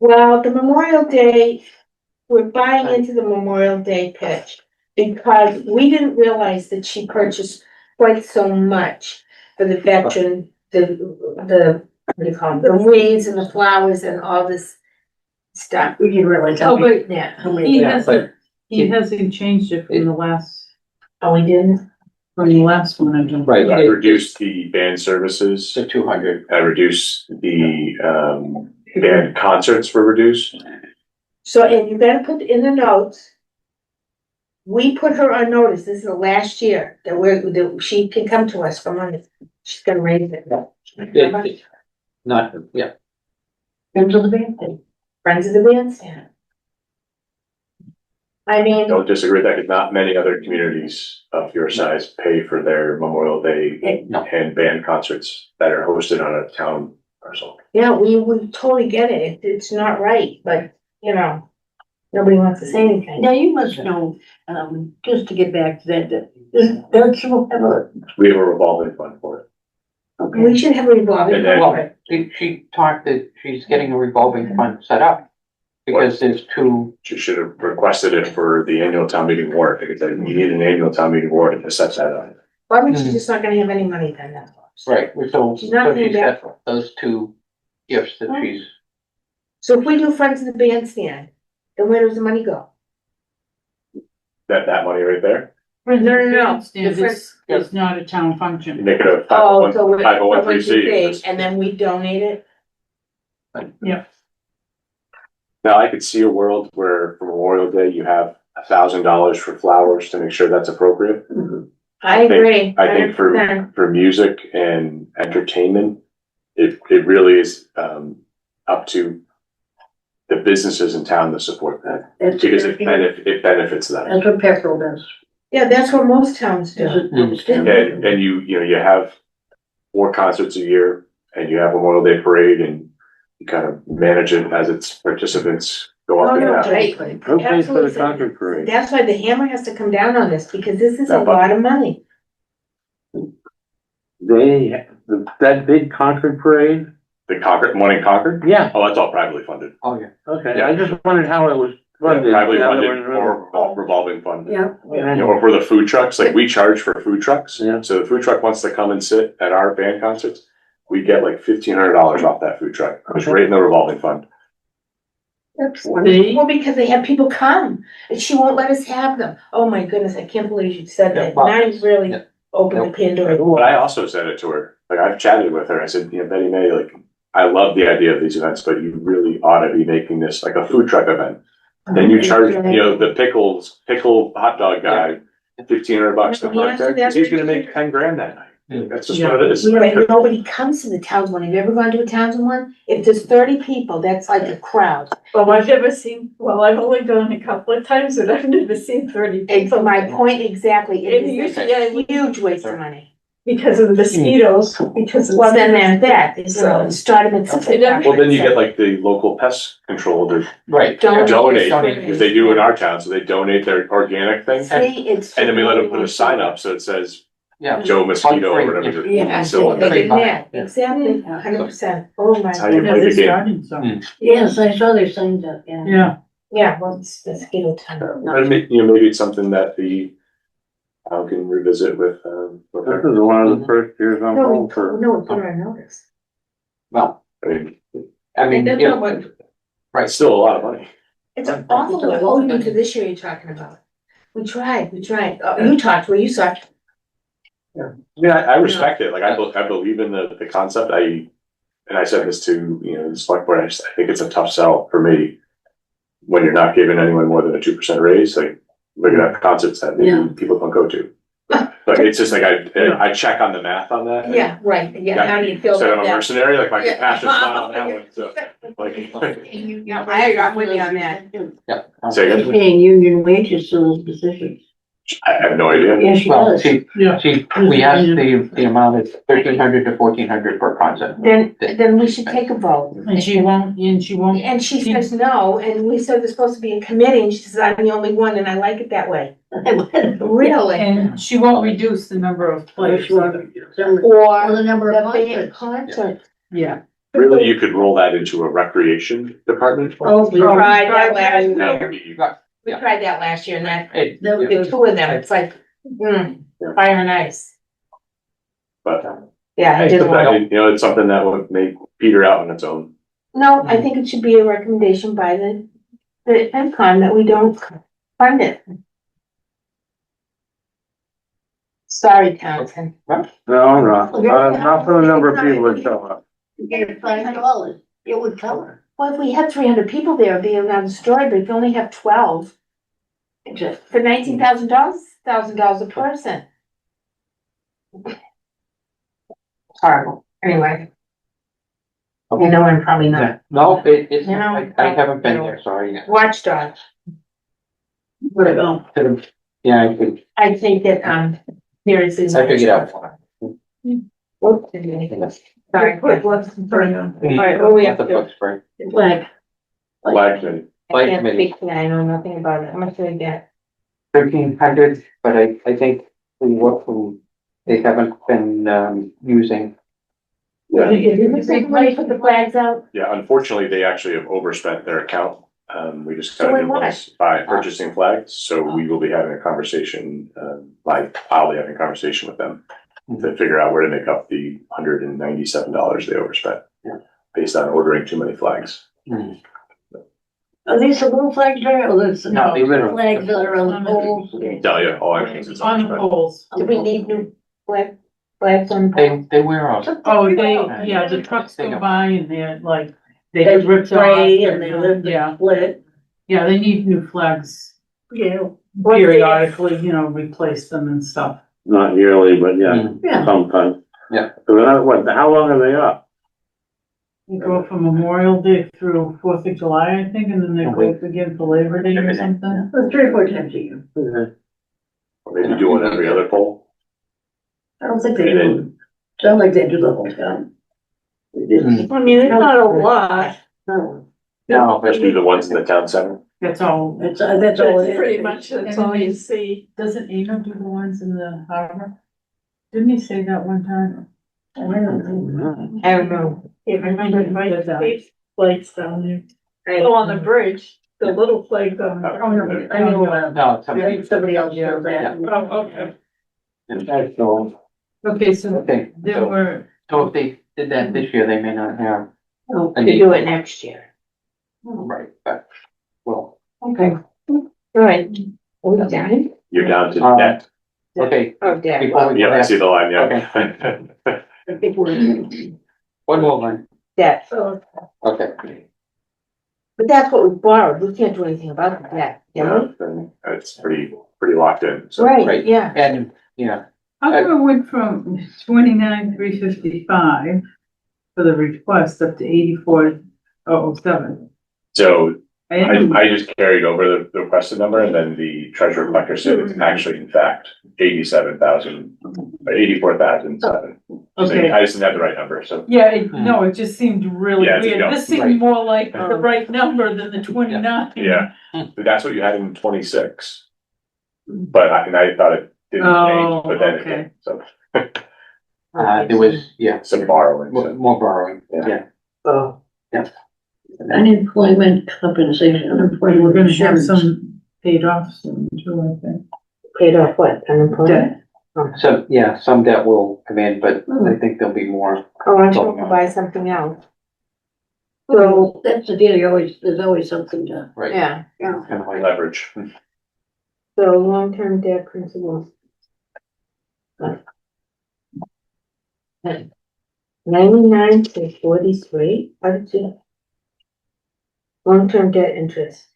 Well, the Memorial Day, we're buying into the Memorial Day pitch because we didn't realize that she purchased quite so much for the veteran, what do you call them, the wreaths and the flowers and all this stuff. We didn't realize Oh, but Yeah. he Yeah, hasn't, he hasn't changed it from the last, Oh, we didn't? from the last one I did. Right. I reduced the band services, So 200. I reduced the, band concerts were reduced. So, and you gotta put in the notes. We put her on notice, this is the last year, that she can come to us for money. She's gonna raise it. Not, yeah. Friends of the band thing. Friends of the bands, yeah. I mean, Don't disagree with that, because not many other communities of your size pay for their Memorial Day No. and band concerts that are hosted on a town parcel. yeah, we totally get it, it's not right, but, you know, nobody wants to say anything. Now, you must know, just to get back to that, don't you have a, We have a revolving fund for it. We should have a revolving. And then- Well, fund. she talked that she's getting a revolving fund set up. Because there's two, She should have requested it for the annual town meeting warrant, because you need an annual town meeting warrant to set that up. Why would she just not gonna have any money then? That's all. right, so She's not she's paying got those two gifts that she's, So if we do Friends of the Bandstand, then where does the money go? That money right there, No. Stand is not a town function. make it a Oh, so we're. 501(c)(3). And then we donate it? Now, I could see a world where for Memorial Day, you have $1,000 for flowers to make sure that's appropriate. I agree. I think 100%. for music and entertainment, it really is, up to the businesses in town to support that, that's, because it benefits them. that's what Peckrell does. Yeah, that's what most towns do. And you have 4 concerts a year, and you have Memorial Day parade, and you kind of manage it as its participants go Oh, up and no, down. right. Who pays for the Absolutely. concert parade? That's why the hammer has to come down on this, because this is a That lot of money. That big concert parade? The Concord, one in Concord? Yeah, Oh, that's all privately funded. oh, yeah. okay, I just wondered how it was funded. Privately Now that funded we're- or revolving fund. Yeah. You know, or for the food trucks, like we charge for food trucks. Yeah. So the food truck wants to come and sit at our band concerts, we get like $1,500 off that food truck, it's right in the revolving fund. See? Well, because they have people come, and she won't let us have them. Oh my goodness, I can't believe you said that. Yeah, Now you've really yeah. opened the Pandora. But I also said it to her, like I've chatted with her, I said, you know, Betty May, like, I love the idea of these events, but you really ought to be making this like a food truck event. Then you charge, you know, the pickle hot dog guy, $1,500 to park there, 'cause he's gonna make 10 grand that night. That's just what it is. But nobody comes to the Townsend one. Have you ever gone to a Townsend one? If there's 30 people, that's like a crowd. Well, I've only gone a couple of times, and I've never seen 30 It's people. my point exactly. It And is usually I a would- huge waste of money. Because of the mosquitoes, because of. Well, then there's that. It's start them at six Okay, o'clock. Well, then you get like the local pest control to Right. Donate. donate, because they do in our town, so they donate their organic thing. See, it's. And then we let them put a sign up, so it says Yeah. Joe Mosquito or Bug-free, whatever. Yeah, So they did that. Yeah. Exactly, 100%. Oh my That's how you God. play They're the game. starting some. Yes, I saw their signs up, yeah. Yeah. Yeah, well, it's mosquito time. But you know, maybe it's something that the town can revisit with This her. is one of the first years I'm No, home for. we put her on notice. Well, I mean, I mean, And that's yeah, not what- it's still a lot of money. It's an awful lot. Oh, you to this year you're talking about. We tried. You talked, where you saw. Yeah, I respect it, like, I believe in the concept, and I said this to, you know, the select board, I think it's a tough sell for me. When you're not giving anyone more than a 2% raise, like, look at concepts that maybe people don't go to. But it's just like, I check on the math on that. Yeah, right. Yeah, how do you feel Said I'm about a that? mercenary, like my Yeah. compassion smile on that one, so, like. I'm with you on that. yeah. Say They're again? paying union wages to those positions. I have no idea. Yeah, she Well, does. we asked the amount is 1,300 to 1,400 per concept. Then we should take a vote. And she won't, And she says no, and we said there's supposed to be a committee, and she says, I'm the only one, and I like it that way. Really? and she won't reduce the number of players. Or Or the number the of band concerts. concert. Yeah. Really, you could roll that into a recreation department. Oh, We tried that last That year. would be- We tried that last year, and that, It- That would the two of them, it's like, fire and ice. But Yeah, I didn't want. you know, it's something that would make peter out on its own. No, I think it should be a recommendation by the FinCom that we don't fund it. Sorry, Townsend. No, not for the number of people that show up. You get it $500, it would cover. Well, if we had 300 people there, it'd be another story, but if you only have 12, for $19,000 a person. Horrible, anyway. You know, I'm probably not. Yeah. No, it's, You know, I haven't been there, sorry. Watchdog. Where'd it go? Yeah, I could, I think that, seriously. I figured out. Whoops. Sorry. Quick, what's the turn on? All right, what we have The to do? book spray. Flag. Flag committee. I can't speak to that, I know nothing about it, how much do I get? 1,300, but I think they haven't been, using. Yeah. Did you say money put the flags out? Yeah, unfortunately, they actually have overspent their account. We just So got a in new what? ones by purchasing flags, so we will be having a conversation, I'll be having a conversation with them to figure out where to make up the $197 they overspent. Yeah. Based on ordering too many flags. Are these the little flags there, or those? No, they literally- Flags that are on the poles? Tell you, all I know is it's On the overspent. poles. Do we need new flags on? the They wear out. Oh, yeah, the trucks go by and they're like, they They rip spray and they lift Yeah, and split. yeah, they need new flags Yeah. periodically, replace them and stuff. Not yearly, but yeah, Yeah. sometimes. Yeah. So they're not, how long are they up? They go from Memorial Day through 4th of July, I think, and then they go up again for Labor Day or Labor Day, something. Well, 3 or 4 times a year. Maybe do one every other pole. I don't think they And do. then- Sound like they do the whole town. They did. I mean, it's not a lot, No, No, but Just do the ones in the town center. That's all. that's but all it it's is. pretty much, that's all you see. Doesn't Eno do the ones in the harbor? Didn't he say that one time? I don't know. Yeah, I remember my Did that. big flags down there. Oh, on the bridge, the little flags on the. Oh, no, I know, no, I think somebody else does that. Oh, okay. so, Okay, so okay, there were, so if they did that this year, they may not have. Oh, to do it next year. Right, but, well, Okay. All right. Are we done? You're down to Um, debt. okay, Oh, Dad. before we Yeah, go I there, see the line, yeah. I think we're. one more one, Debt. So, okay. But that's what we borrowed. We can't do anything about the debt, can Yeah, then it's pretty locked in, we? so. Right, Right. yeah. And, yeah, how come it went from 29,355 for the request up to 84,007? So I I just carried over the requested number, and then the treasurer collector said it's actually in fact 84,007. Okay. I just didn't have the right number, so. Yeah, no, it just seemed really Yeah, it's a weird. go. This seemed Right. more like the right number than the 29. Yeah, but that's what you had in 26. But I thought it didn't Oh, change, but then it okay. did, so there was, yeah, some borrowing, more, so. more borrowing, Yeah. yeah. Oh. Unemployment compensation, unemployment We're gonna have insurance. some paid off soon too, I think. Paid off what? Unemployment? Debt. So, yeah, some debt will come in, but I think there'll be more. Oh, I'm supposed to buy something else. So, That's the deal, there's always something to. Right. yeah, Kind of like, Leverage. so long-term debt principal. 99 to 43, how did you? Long-term debt interest.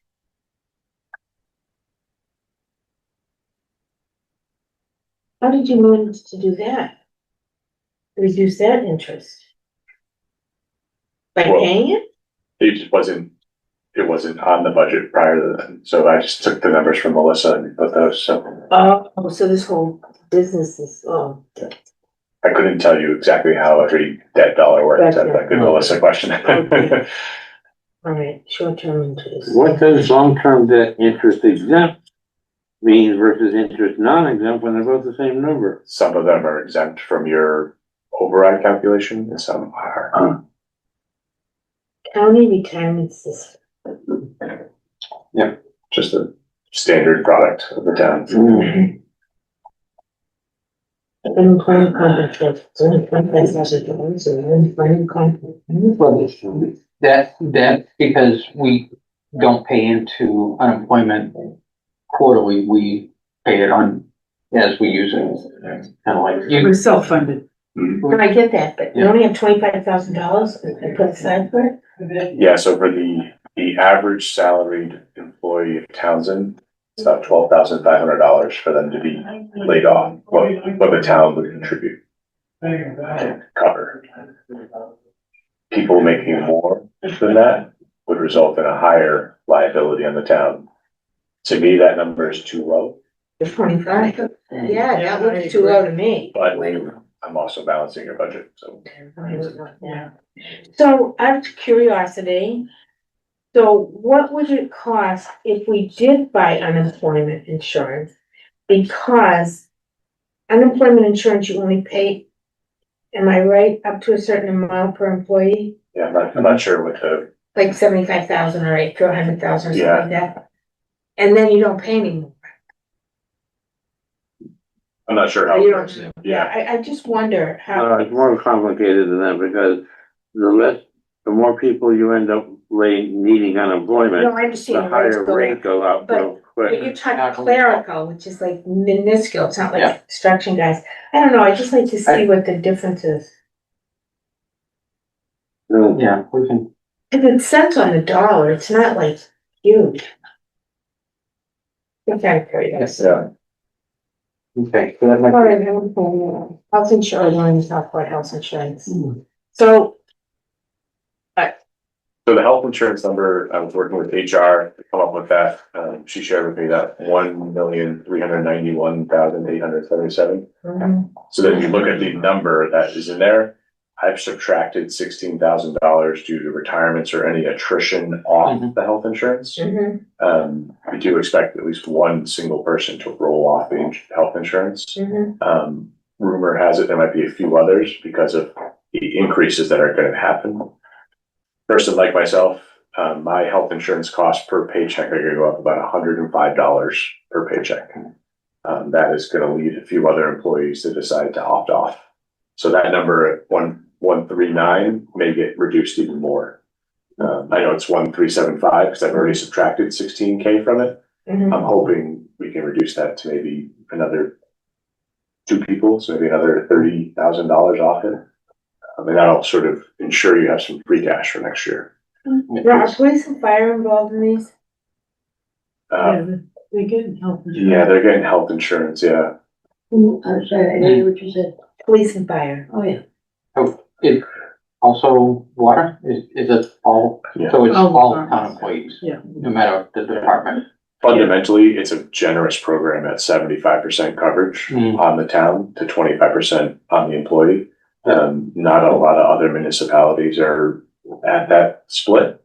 How did you manage to do that? Reduce that interest? By Well- paying it? It just wasn't, it wasn't on the budget prior to that. So I just took the numbers from Melissa and put those, so Oh, so this whole business is, oh, I couldn't tell you exactly how every debt dollar works. That's a good Melissa question. Okay. All right, short-term interest. What does long-term debt interest exempt mean versus interest non-exempt when they're both the same number? Some of them are exempt from your override calculation and some are. County retirement system. Just a standard product of the town. Unemployment compensation, unemployment compensation. That because we don't pay into unemployment quarterly, we pay it on as we use it. Kind of like We're you, self-funded. No, I get that, but you only have $25,000 to put aside for it? Yeah, so for the average salaried employee of Townsend, it's about $12,500 for them to be laid off, what the town would contribute and cover. People making more than that would result in a higher liability on the town. To me, that number is too low, 25? Yeah, that looks too low to me. but I'm also balancing your budget, so. Yeah. So out of curiosity, so what would it cost if we did buy unemployment insurance? Because unemployment insurance, you only pay, am I right, up to a certain amount per employee? Yeah, I'm not sure what the, Like 75,000 or 100,000 or something Yeah. like that? And then you don't pay anymore. I'm not sure how. You it don't- works. Yeah, I just wonder how, It's more complicated than that because the more people you end up needing no, unemployment, I the understand. higher rate go up real But quick. you're talking clerical, which is like minuscule, it's not Yeah. like construction guys. I don't know, I just like to see what the difference is. yeah, we can, If it's cents on the dollar, it's not like huge. I'm kind of curious. yeah. okay, so that might All be. right, health insurance, I want to talk about health insurance. So, So the health insurance number, I was working with HR to come up with that. She shared with me that $1,391,877. mhm, So then you look at the number that is in there. I've subtracted $16,000 due to retirements or any attrition off the health insurance. mhm, We do expect at least one single person to roll off the health insurance. mhm. Rumor has it there might be a few others because of the increases that are going to happen. Person like myself, my health insurance costs per paycheck are going to go up about $105 per paycheck. That is going to lead a few other employees to decide to opt off. So that number at 1,139 may get reduced even more. I know it's 1,375 because I've already subtracted 16K from it. Mhm. I'm hoping we can reduce that to maybe another 2 people, so maybe another $30,000 off it. And that'll sort of ensure you have some free cash for next year. Now, are police and fire involved in these? They get health insurance. Yeah, they're getting health insurance, yeah. I'm sorry, I didn't hear what you said. Police and fire. Oh, yeah. It also water, is it all, Yeah. so it's All all departments. town employees, Yeah. no matter the department. Fundamentally, it's a generous program at 75% coverage Mm. on the town to 25% on the employee. Not a lot of other municipalities are at that split.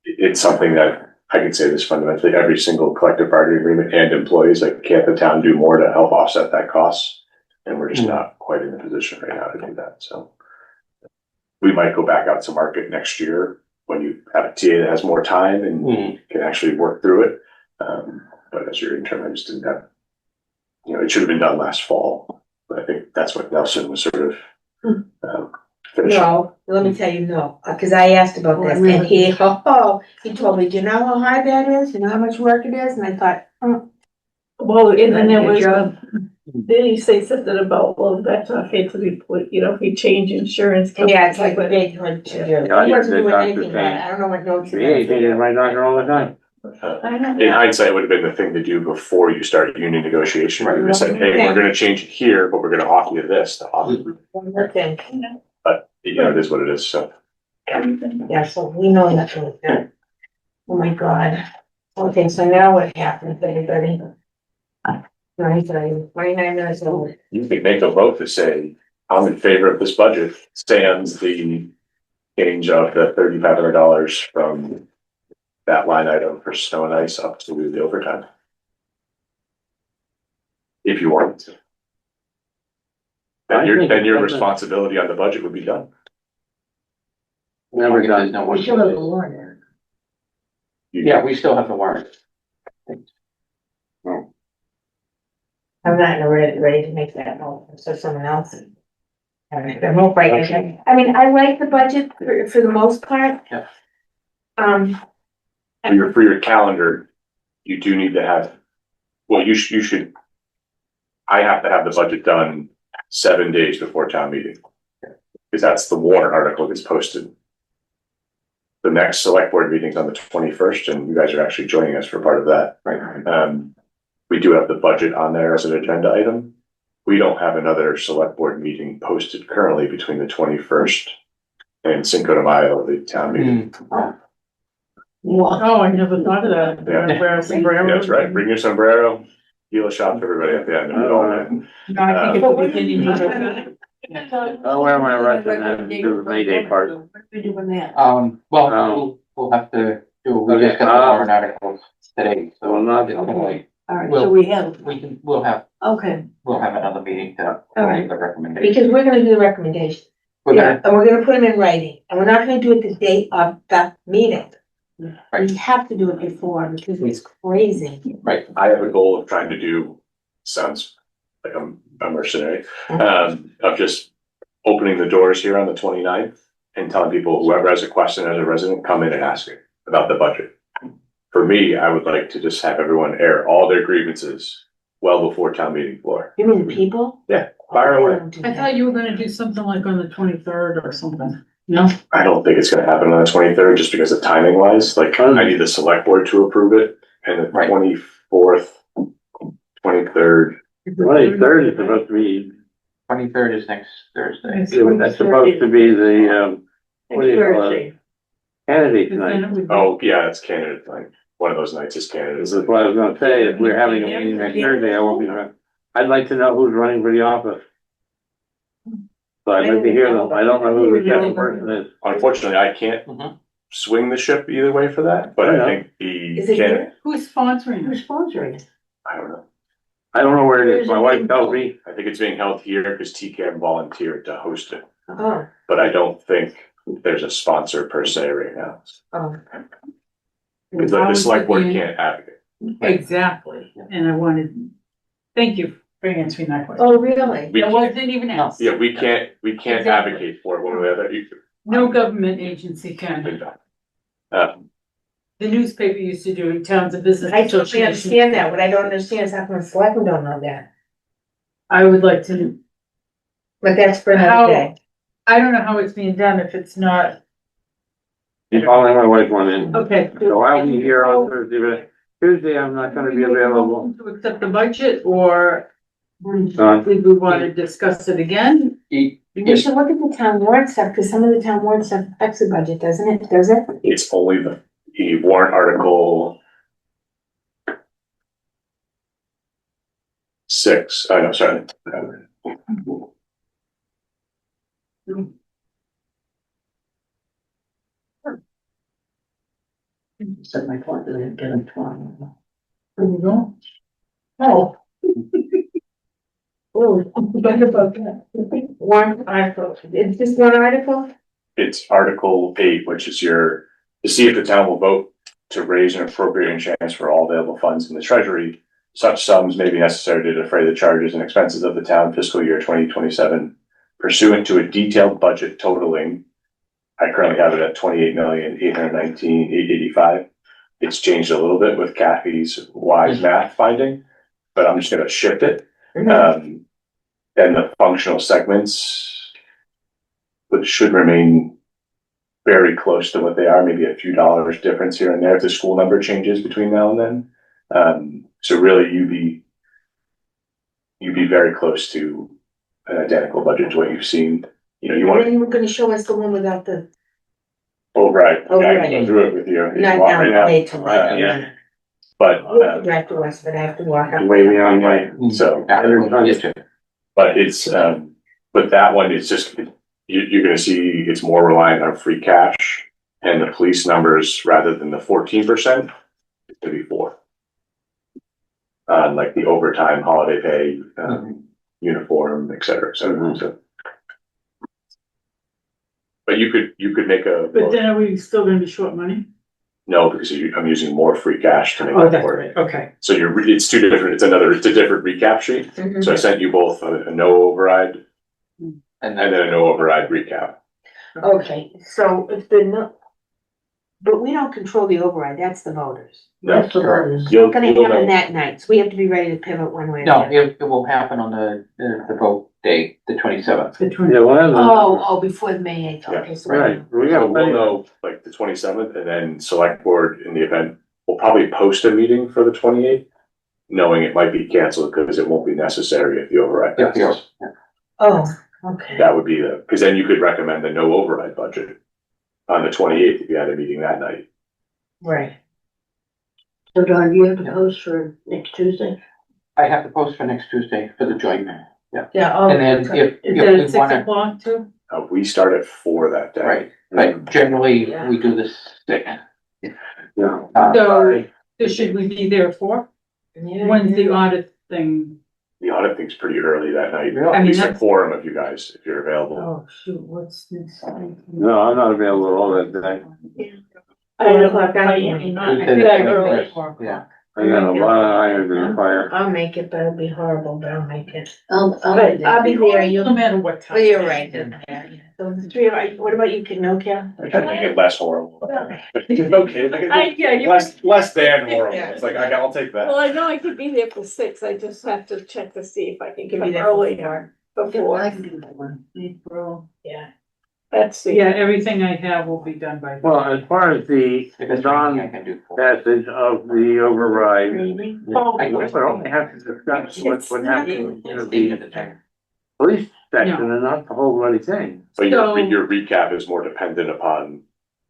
It's something that I can say this fundamentally, every single collective bargaining agreement and employees, like, can't the town do more to help offset that cost? And we're just not quite in the position right now to do that, so. We might go back out to market next year when you have a TA that has more time and Mm. can actually work through it. But as your intern, I just didn't have, it should have been done last fall. But I think that's what Nelson was sort of finishing. No, let me tell you no, because I asked about this and he told me, do you know how hard that is? You know how much work it is? And I thought, Well, and then there was, Joe. then you say something about, well, that's not fair to the, if we change insurance. yeah, it's like a big one to do. Yeah, He wasn't the doing doctor anything about it. I don't know what notes. he Yeah, you had. take it to my doctor all the time. In hindsight, it would have been the thing to do before you start union negotiation. You would have said, hey, we're gonna change it here, but we're gonna offer you this to offer. One more thing. But, it is what it is, so. Yeah, so we know nothing like that. Oh my God. Okay, so now what happens, everybody? 9:30, 29 minutes old. You could make a vote to say, I'm in favor of this budget, stands the change of the $3,500 from that line item for snow and ice up to the overtime. If you wanted to. I think Then your it's- responsibility on the budget would be done. Never done. No We one- should have a warrant. Yeah, we still have the warrant. I'm not ready to make that motion, so someone else. I mean, I like the budget for the most part. Yeah. For your calendar, you do need to have, well, you should. I have to have the budget done 7 days before town meeting. Because that's the warrant article that's posted. The next select board meeting's on the 21st, and you guys are actually joining us for part of that. Right. We do have the budget on there as an agenda item. We don't have another select board meeting posted currently between the 21st and Cinco de Mayo, the town meeting. Well, Oh, I never thought of that. Yeah. Wear a sombrero. That's right, bring your sombrero, deal a shot for everybody at the end of it all. No, I think it's the beginning of I'll wear my Russian and do the May Day part. What are we doing that? Well, we'll have to do, we just got the warrant articles today, so. Well, not- Hopefully, All right, Well, so we have, we'll have okay, another meeting to, All right. the recommendation. Because we're gonna do the recommendation. We're Yeah, gonna, and we're gonna put them in writing, and we're not gonna do it the date of the meeting. Right. We have to do it before, because it's crazy. right, I have a goal of trying to do, sounds like I'm a mercenary, of just opening the doors here on the 29th and telling people, whoever has a question as a resident, come in and ask it about the budget. For me, I would like to just have everyone air all their grievances well before town meeting floor. You mean the people? Yeah, fire away. I thought you were gonna do something like on the 23rd or something. No? I don't think it's gonna happen on the 23rd, just because of timing wise, like, I need the select board to approve it, and the Right. 24th, 23rd. 23rd is supposed to be, 23rd is next Thursday. that's supposed to be the, what do you call it? Thursday. Candidate Then night. it would be- Oh, yeah, it's candidate night. One of those nights is candidate. This is what I was gonna say, if we're having a meeting next Thursday, I won't be around. I'd like to know who's running for the office. So I'd like to hear them, I don't know who the second person is. Unfortunately, I can't Mhm. swing the ship either way for that, but I think the Is it candidate, here? Who's sponsoring Who's it? sponsoring it? I don't know. I don't know where it is, my wife tells me, I think it's being held here because TCAM volunteered to host it, Oh, but I don't think there's a sponsor per se right now. oh. Because How the is select it board being- can't advocate. Exactly, and I wanted, thank you for answering that question. Oh, really? We I can't, wasn't even asked. yeah, we can't Exactly. advocate for it one way or the other. No government agency can. The newspaper used to do it, Towns of Business I totally Association. understand that, what I don't understand is how come the selectmen don't know that, I would like to, but that's for How- another day. I don't know how it's being done if it's not, she's calling my wife one in. okay. So I'll be here on Thursday, but Tuesday I'm not gonna be available. To accept the budget, or Done. did we want to discuss it again? We should look at the town warrant stuff, because some of the town warrant stuff affects the budget, doesn't it? Does it? It's only the warrant article 6, I know, sorry. Set my clock and get it tomorrow. There we go. Oh. Oh, I forgot about that. One article, it's just one article? It's Article 8, which is to see if the town will vote to raise and appropriate and transfer all available funds in the treasury. Such sums may be necessary to defray the charges and expenses of the town fiscal year 2027 pursuant to a detailed budget totaling. I currently have it at 28,819,885. It's changed a little bit with Kathy's wise math finding, but I'm just gonna shift it. And the functional segments, which should remain very close to what they are, maybe a few dollars difference here and there if the school number changes between now and then. So really you'd be very close to an identical budget to what you've seen. You know, you And want then you were gonna show us the one without the Override, yeah, I can Override. go through it with you. if you Not want now, right now. later, later. Yeah. But, You have to drive to West, but I have to walk up. Way beyond my. so, but it's, but that one is just, you're gonna see it's more reliant on free cash. And the police numbers, rather than the 14%, it's gonna be 4. Like the overtime, holiday pay, uniform, et cetera, so. But you could make a, But then are we still gonna be short money? no, because I'm using more free cash to make Oh, it that's work. right, okay. So it's two different, it's a different recap sheet. Mhm. So I sent you both a no override And and then, then a no override recap. Okay, so if the no, but we don't control the override, that's the voters. That's the Correct. voters. It's You'll gonna know. happen that night, so we have to be ready to pivot one way or the no, other. it will happen on the vote day, the 27th. The 20. Yeah, well, Oh, before the May 8th, okay, so. right, we So got we'll plenty. know like the 27th, and then select board in the event, we'll probably post a meeting for the 28th. Knowing it might be canceled because it won't be necessary if the override If you're- passes. Oh, okay. That would be because then you could recommend the no override budget on the 28th if you had a meeting that night. Right. So Don, you have to post for next Tuesday? I have to post for next Tuesday for the joint, Yeah, oh. and then if Is that at we 6 wanna, o'clock too? We start at 4 that day. right, but generally, Yeah. we do this. Yeah. So, should we be there at 4? Yeah. When's the audit thing? The audit thing's pretty early that night. Really? I At mean, least a that's- quorum of you guys, if you're available. Oh, shoot, what's this? No, I'm not available all that day. I don't know, O'clock, I I am. am not Tuesday, that the early. 21st, Yeah, I got a lot of irons in the fire. I'll make it, but it'll be horrible, but I'll make it. I'll But I'll be there, No you'll, matter what time. well, you're right. Yeah, yeah. So the three of us, what about you, can no, Cal? I try to make it less horrible. It's okay. Yeah, you. Less than horrible. Yeah. It's like, I'll take that. Well, I know I could be there for 6, I just have to check to see if I can Could come be there earlier before. I can do that one. April. Yeah. That's the. Yeah, everything I have will be done by. Well, as far as the if it's wrong, I non-passage can do 4. of the override, Really? I we go only have to discuss what happened in It's the at the time. police section and not the whole bloody thing. But So- your recap is more dependent upon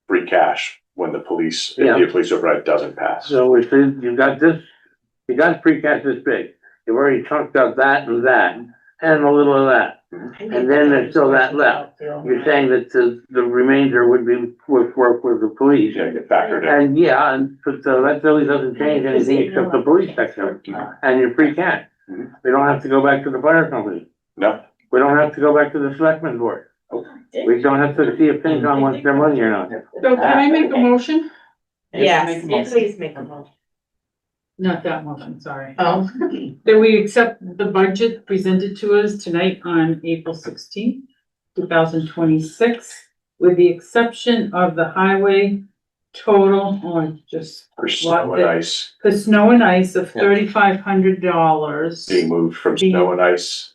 free cash when the police, if Yeah. the police override doesn't pass. So if you got this, you got free cash this big, you've already chunked out that and a little of that. And then there's still that left. You're saying that the remainder would work with the police. Yeah, get factored in. And yeah, but that really doesn't change anything except the police section and your free cash. Mhm. We don't have to go back to the fire company. No, We don't have to go back to the selectmen board. We don't have to see if FinCom wants their money or not. So can I make a motion? Yes, please make a motion. Not that motion, sorry. Oh. That we accept the budget presented to us tonight on April 16th, 2026, with the exception of the highway total, or just for snow and ice, the snow and ice of Yeah. $3,500 being moved from snow and ice.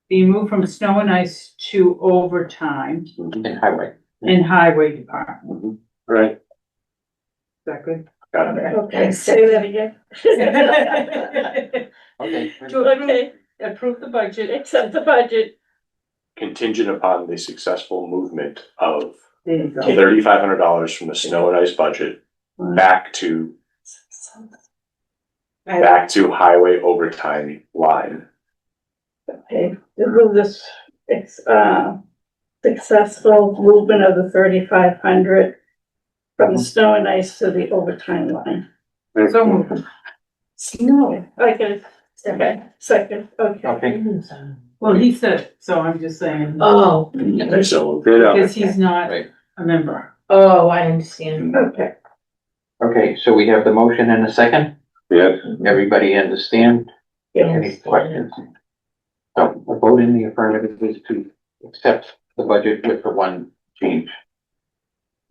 being moved from snow and ice to overtime In highway. in highway department. Right. Is that good? Got it. Okay, say that again. Okay. Okay, Approve the budget. accept the budget. Contingent upon the successful movement of There you go. $3,500 from the snow and ice budget back to highway overtime line. Okay, with this, successful movement of the 3,500 from the snow and ice to the overtime line. So moved. No, I can, okay, second, okay. Okay, Well, he said, so I'm just saying, Oh, So, because he's not Right. a member. oh, I understand. Okay, okay, so we have the motion and a second. Yes. Everybody understand? Any Yes. questions? So a vote in the affirmative is to accept the budget with the one change.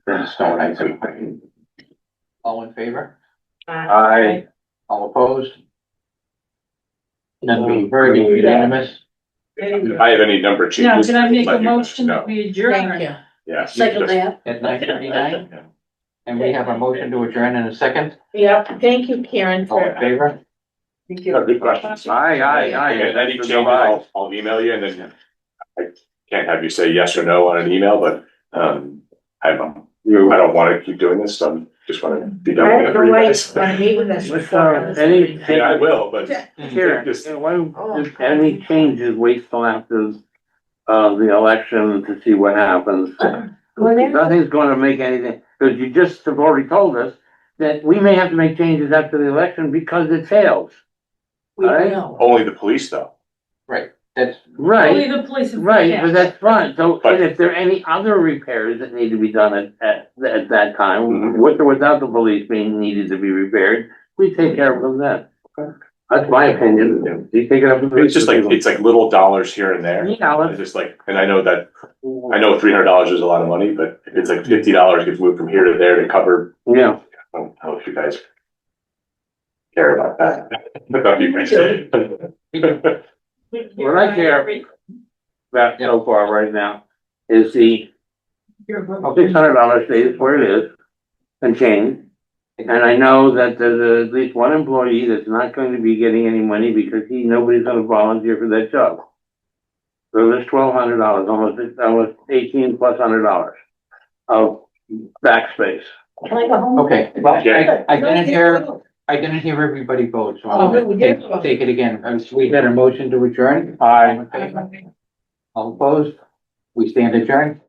From snow and ice. All in favor? I, All opposed? None being heard, unanimous. if I have any number Now, changes. can I make a let you motion know. that we adjourn? Thank you. Yeah. Second that. At 9:39, and we have a motion to adjourn in a second. Yep, thank you, Karen, All in for. favor? Good questions. aye. Okay, any changes, I'll email you, and then I can't have you say yes or no on an email, but, I'm You're I don't wanna keep doing this, so I'm just wanna be done I with it don't for know you why you guys. wanna meet with us. Any, Yeah, I will, but here, just, why don't, any changes, wait till after, the election to see what happens. Nothing's gonna make anything, because you just have already told us that we may have to make changes after the election because it fails. We don't Right. know. only the police though. That's, Only Right, the police and right, fire. but that's fine, so, But- and if there are any other repairs that need to be done at that time, Mhm. with or without the police being needed to be repaired, we take care of them then. That's my opinion, you take it up. with the It's just like, rest of it's like little dollars here and there. them. Yeah, I let's, just like, and I know $300 is a lot of money, but if it's like $50 gets moved from here to there to cover, yeah, I don't know if you guys care about that. About you guys. what I care about so far right now is the $600 stays where it is and change. And I know that there's at least one employee that's not going to be getting any money because nobody's gonna volunteer for that job. So there's $1,200, almost 18 plus $100 of backspace. Can I go home? okay, well, Yeah. I didn't hear everybody vote, so I'm Oh, gonna we did. take it again. We had a motion to adjourn. Aye. All opposed? We stand adjourned.